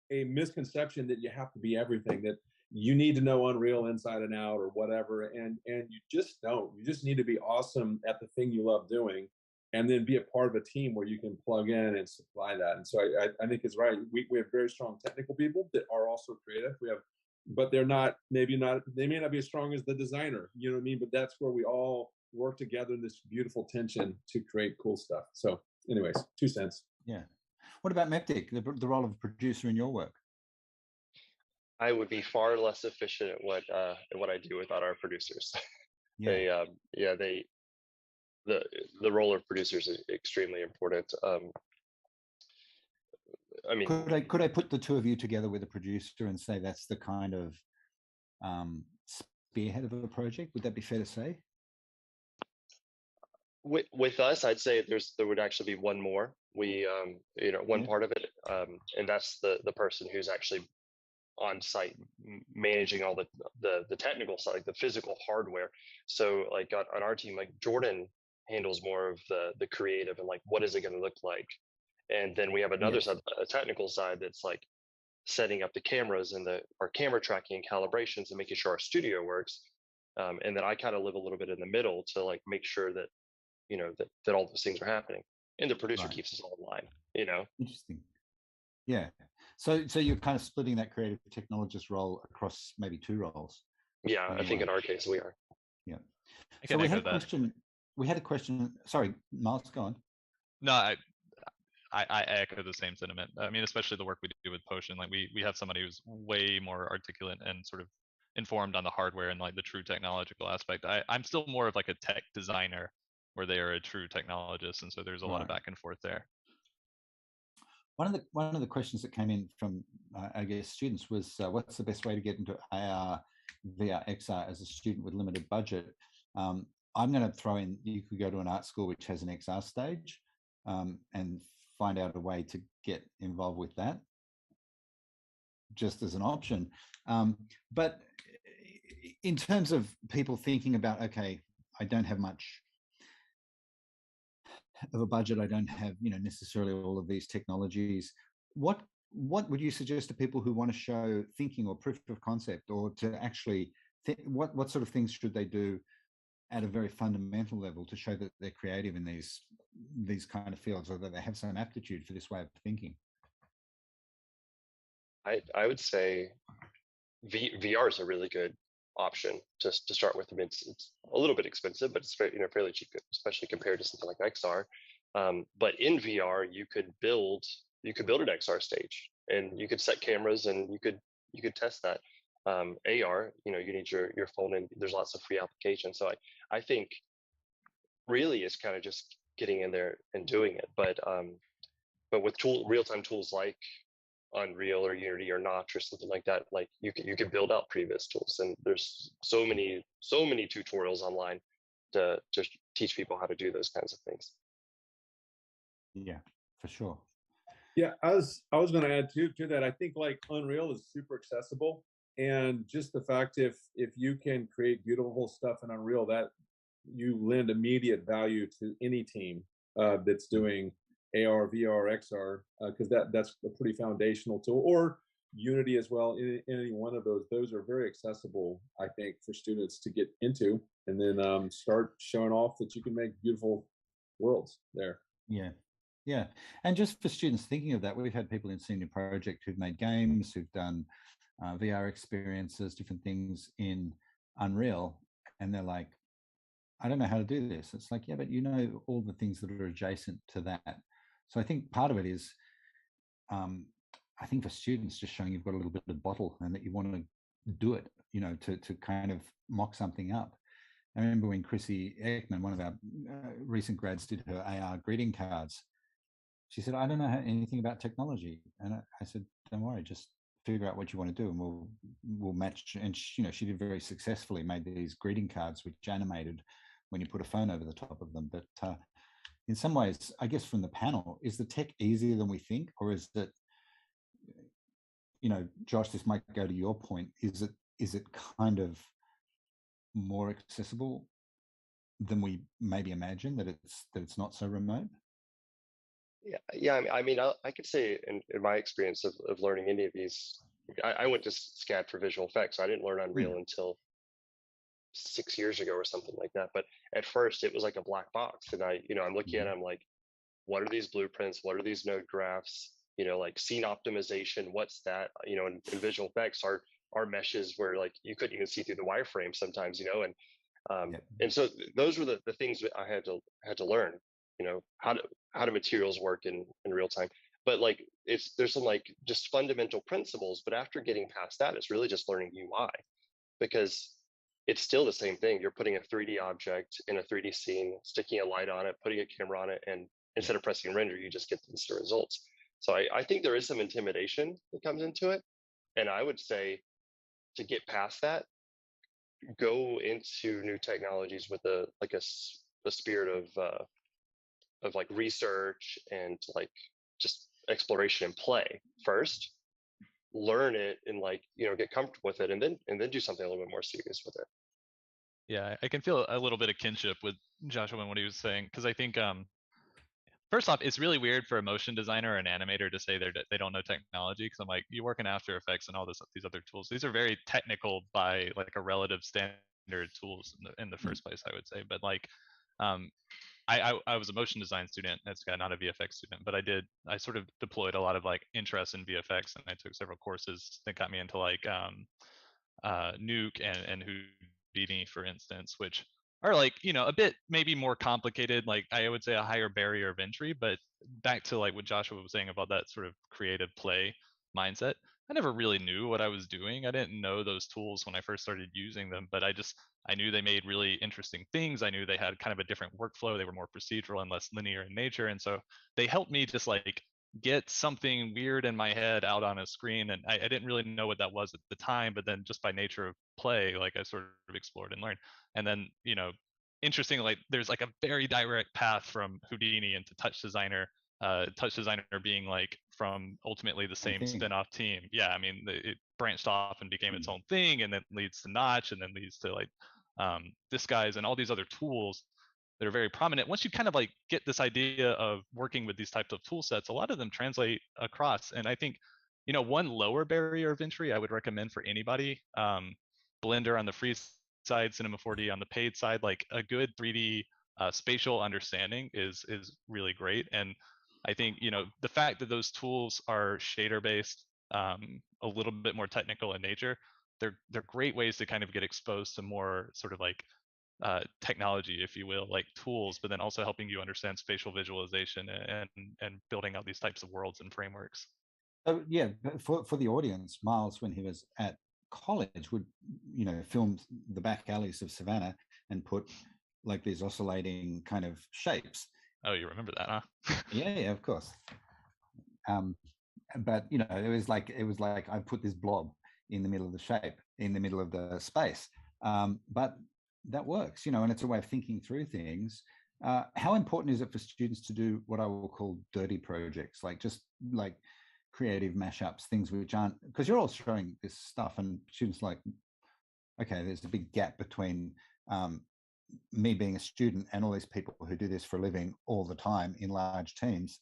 misconception that you have to be everything, that you need to know Unreal inside and out or whatever. And you just don't. You just need to be awesome at the thing you love doing, and then be a part of a team where you can plug in and supply that. And so I think it's right. We have very strong technical people that are also creative. But they may not be as strong as the designer, you know what I mean? But that's where we all work together in this beautiful tension to create cool stuff. So anyways, 2 cents. Yeah. What about Meptik, the role of producer in your work? I would be far less efficient at what I do without our producers. The role of producers is extremely important. I mean, could I put the two of you together with a producer and say that's the kind of spearhead of a project? Would that be fair to say? With us, I'd say there would actually be one more. We one part of it, and that's the person who's actually on site managing all the technical side, like the physical hardware. So like on our team, like Jordan handles more of the creative and like what is it going to look like. And then we have another side, a technical side, that's like setting up the cameras and our camera tracking and calibrations and making sure our studio works. And then I kind of live a little bit in the middle to like make sure that that all those things are happening. And the producer keeps us all in line. Interesting. Yeah. So you're kind of splitting that creative technologist role across maybe 2 roles. Yeah, I think in our case we are. Yeah. So we had a question. Sorry, Miles, go on. No, I echo the same sentiment. I mean, especially the work we do with Potion. Like we have somebody who's way more articulate and sort of informed on the hardware and like the true technological aspect. I'm still more of like a tech designer, where they are a true technologist, and so there's a lot of back and forth there. One of the questions that came in from I guess students was what's the best way to get into AR, VR, XR as a student with limited budget? I'm going to throw in, you could go to an art school which has an XR stage and find out a way to get involved with that, just as an option. But in terms of people thinking about, okay, I don't have much of a budget, I don't have necessarily all of these technologies, what would you suggest to people who want to show thinking or proof of concept, or to actually what sort of things should they do at a very fundamental level to show that they're creative in these kind of fields, or that they have some aptitude for this way of thinking? I would say VR is a really good option to start with. I mean, it's a little bit expensive, but it's fairly cheap, especially compared to something like XR. But in VR, you could build an XR stage, and you could set cameras, and you could test that. AR, you need your phone, and there's lots of free applications. So I think really it's kind of just getting in there and doing it. But with real-time tools like Unreal or Unity or Notch or something like that, like you can build out previous tools, and there's so many tutorials online to teach people how to do those kinds of things. Yeah, for sure. Yeah, I was going to add to that. I think like Unreal is super accessible, and just the fact if you can create beautiful stuff in Unreal, that you lend immediate value to any team that's doing AR, VR, XR, because that's a pretty foundational tool, or Unity as well. Any one of those are very accessible, I think, for students to get into, and then start showing off that you can make beautiful worlds there. Yeah. Yeah. And just for students thinking of that, we've had people in senior project who've made games, who've done VR experiences, different things in Unreal, and they're like, I don't know how to do this. It's like, yeah, but you know all the things that are adjacent to that. So I think part of it is, I think for students, just showing you've got a little bit of bottle and that you want to do it, you know, to kind of mock something up. I remember when Chrissy Ekman, one of our recent grads, did her AR greeting cards. She said, I don't know anything about technology. And I said, don't worry, just figure out what you want to do and we'll match. And she, you know, she did very successfully, made these greeting cards which animated when you put a phone over the top of them. But in some ways, I guess from the panel, is the tech easier than we think? Or is it, you know, Josh, this might go to your point, is it kind of more accessible than we maybe imagine, that it's not so remote? Yeah. I mean, I could say in my experience of learning any of these, I went to SCAD for visual effects. So I didn't learn Unreal until 6 years ago or something like that. But at first it was like a black box. And I'm looking at it, I'm like, what are these blueprints? What are these node graphs? You know, like scene optimization, what's that? You know, in visual effects, our meshes where like you couldn't even see through the wireframe sometimes, you know, and so those were the things that I had to learn, you know, how do materials work in real time. But like there's some like just fundamental principles, but after getting past that, it's really just learning UI, because it's still the same thing. You're putting a 3D object in a 3D scene, sticking a light on it, putting a camera on it, and instead of pressing render, you just get instant results. So I think there is some intimidation that comes into it. And I would say to get past that, go into new technologies with a spirit of like research and like just exploration and play first. Learn it and like, you know, get comfortable with it, and then do something a little bit more serious with it. Yeah, I can feel a little bit of kinship with Joshua and what he was saying, because I think first off, it's really weird for a motion designer or an animator to say they don't know technology, because I'm like, you work in After Effects and all these other tools. These are very technical by like a relative standard tools in the first place, I would say. But like, I was a motion design student at SCAD, not a VFX student, but I sort of deployed a lot of like interest in VFX, and I took several courses that got me into like Nuke and Houdini, for instance, which are like, you know, a bit maybe more complicated, like I would say a higher barrier of entry. But back to like what Joshua was saying about that sort of creative play mindset, I never really knew what I was doing. I didn't know those tools when I first started using them, but I knew they made really interesting things. I knew they had kind of a different workflow. They were more procedural and less linear in nature. And so they helped me just like get something weird in my head out on a screen. And I didn't really know what that was at the time, but then just by nature of play, like I sort of explored and learned. And then, you know, interesting, like there's like a very direct path from Houdini into Touch Designer being like from ultimately the same spin-off team. Yeah, I mean, it branched off and became its own thing, and then leads to Notch, and then leads to like Disguise and all these other tools that are very prominent. Once you kind of like get this idea of working with these types of tool sets, a lot of them translate across. And I think, you know, one lower barrier of entry I would recommend for anybody, Blender on the free side, Cinema 4D on the paid side, like a good 3D spatial understanding is really great. And I think, you know, the fact that those tools are shader based, a little bit more technical in nature, they're great ways to kind of get exposed to more sort of like technology, if you will, like tools, but then also helping you understand spatial visualization and building out these types of worlds and frameworks. So yeah, for the audience, Miles, when he was at college, would, you know, film the back alleys of Savannah and put like these oscillating kind of shapes. Oh, you remember that, huh? Yeah, of course. But you know, it was like I put this blob in the middle of the shape, in the middle of the space. But that works, and it's a way of thinking through things. How important is it for students to do what I will call dirty projects, like just like creative mashups, things which aren't, because you're all showing this stuff and students like, okay, there's a big gap between me being a student and all these people who do this for a living all the time in large teams.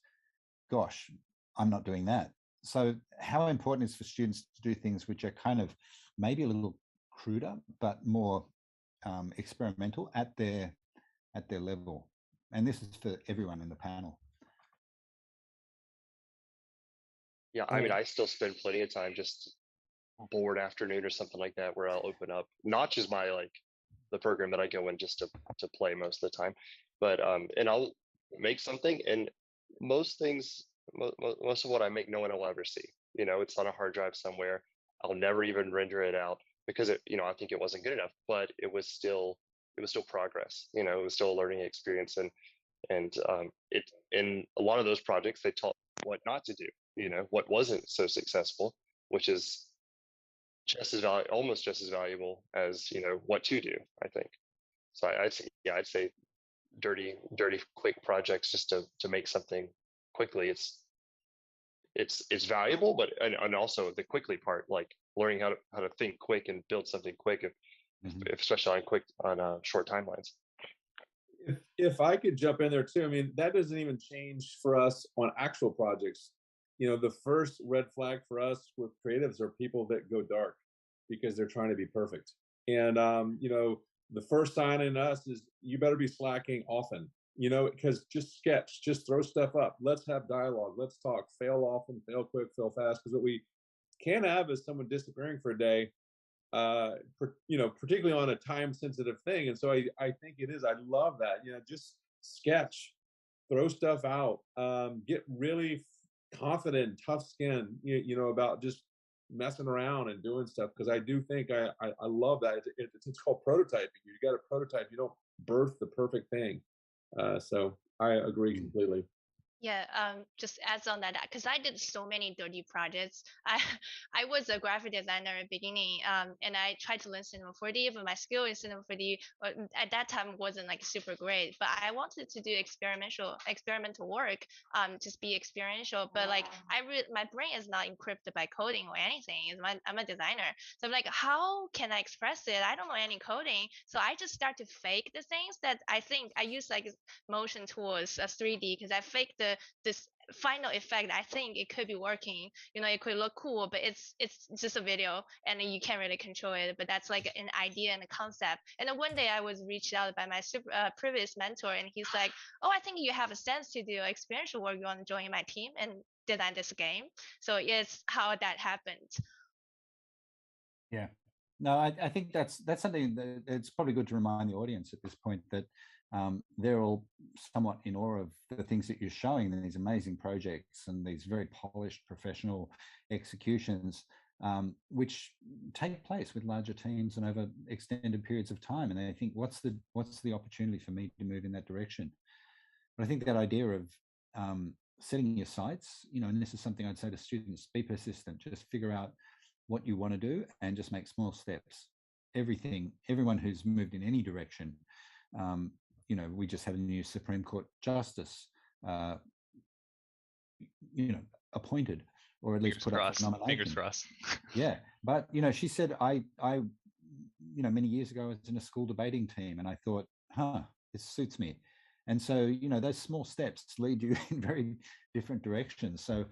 Gosh, I'm not doing that. So how important is for students to do things which are kind of maybe a little cruder, but more experimental at their level? And this is for everyone in the panel. Yeah, I mean, I still spend plenty of time just bored afternoon or something like that where I'll open up Notch is my like the program that I go in just to play most of the time, but and I'll make something, and most things, most of what I make, no one will ever see. It's on a hard drive somewhere. I'll never even render it out because I think it wasn't good enough, but it was still progress. It was still a learning experience, and it in a lot of those projects they taught what not to do. What wasn't so successful, which is almost just as valuable as what to do, I think. So I'd say dirty quick projects just to make something quickly. It's valuable, but and also the quickly part, like learning how to think quick and build something quick, if especially on short timelines. If I could jump in there too, I mean, that doesn't even change for us on actual projects. The first red flag for us with creatives are people that go dark because they're trying to be perfect. And, the first sign in us is you better be slacking often, because just sketch, just throw stuff up. Let's have dialogue. Let's talk, fail often, fail quick, fail fast. Because what we can't have is someone disappearing for a day, particularly on a time sensitive thing. And so I think it is, I love that, just sketch, throw stuff out, get really confident, tough skin, about just messing around and doing stuff, because I do think I love that. It's called prototyping. You got to prototype. You don't birth the perfect thing. So I agree completely. Yeah, just adds on that because I did so many dirty projects. I was a graphic designer at the beginning, and I tried to learn Cinema 4D, but my skill in Cinema 4D at that time wasn't like super great. But I wanted to do experimental work, just be experiential. But like my brain is not encrypted by coding or anything. I'm a designer, so I'm like, how can I express it? I don't know any coding, so I just start to fake the things that I think I use like motion tools, 3D, because I fake this final effect. I think it could be working. It could look cool, but it's just a video, and you can't really control it. But that's like an idea and a concept. And then one day I was reached out by my previous mentor, and he's like, "Oh, I think you have a sense to do experiential work. You want to join my team and design this game?" So it's how that happened. Yeah. No, I think that's something that it's probably good to remind the audience at this point that they're all somewhat in awe of the things that you're showing in these amazing projects and these very polished professional executions, which take place with larger teams and over extended periods of time. And they think, what's the opportunity for me to move in that direction? But I think that idea of setting your sights, and this is something I'd say to students: be persistent. Just figure out what you want to do and just make small steps. Everyone who's moved in any direction, we just had a new Supreme Court justice, appointed, or at least put up for nomination. Fingers crossed. Yeah, but she said, I many years ago I was in a school debating team, and I thought, this suits me. And so those small steps lead you in very different directions. So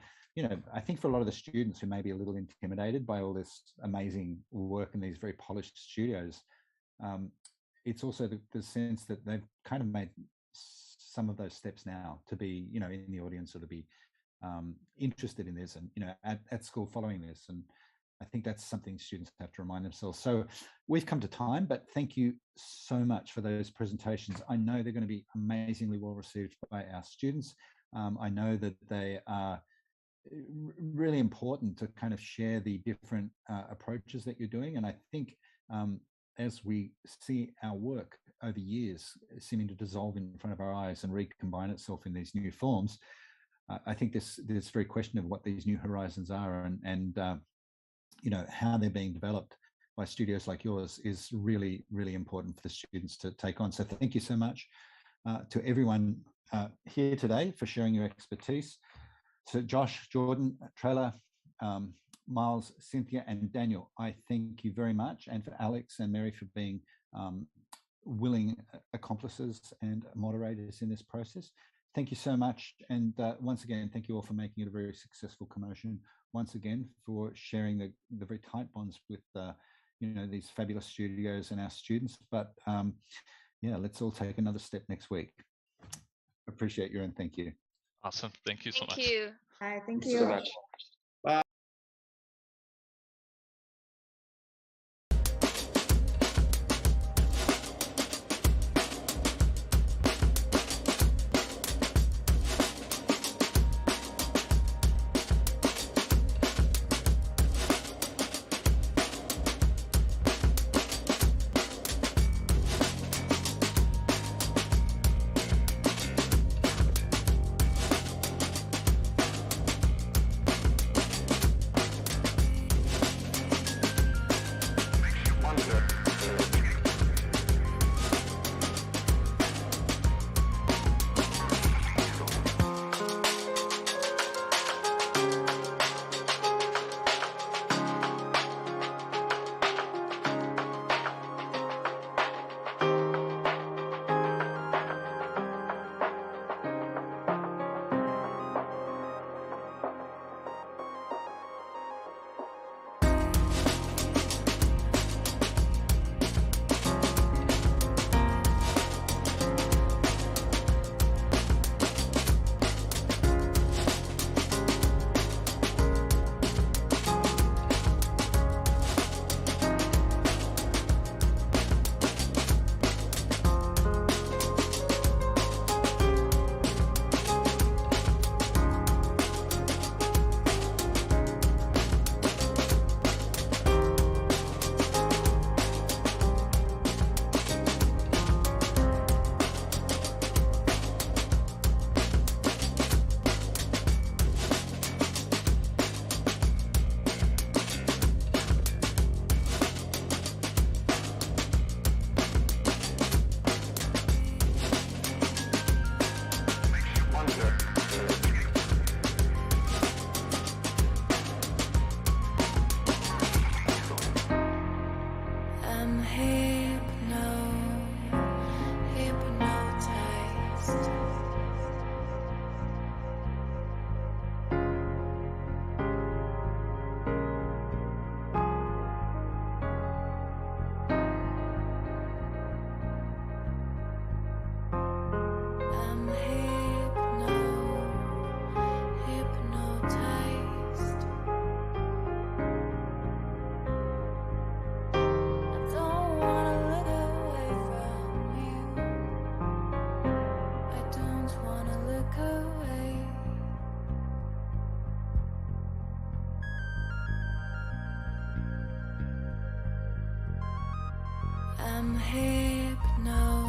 I think for a lot of the students who may be a little intimidated by all this amazing work in these very polished studios, it's also the sense that they've kind of made some of those steps now to be, in the audience, or to be interested in this and, at school following this. And I think that's something students have to remind themselves. So we've come to time, but thank you so much for those presentations. I know they're going to be amazingly well received by our students. I know that they are really important to kind of share the different approaches that you're doing. And I think as we see our work over years seeming to dissolve in front of our eyes and recombine itself in these new forms, I think this very question of what these new horizons are and how they're being developed by studios like yours is really, really important for the students to take on. So thank you so much to everyone here today for sharing your expertise. So Josh, Jordan, Trailer, Miles, Cynthia, and Daniel, I thank you very much. And for Alex and Mary for being willing accomplices and moderators in this process. Thank you so much. And once again, thank you all for making it a very successful CoMotion. Once again, for sharing the very tight bonds with these fabulous studios and our students. But yeah, let's all take another step next week. Appreciate you and thank you. Awesome. Thank you so much. Thank you. Hi, thank Thanks you. so much. I'm hypnotized.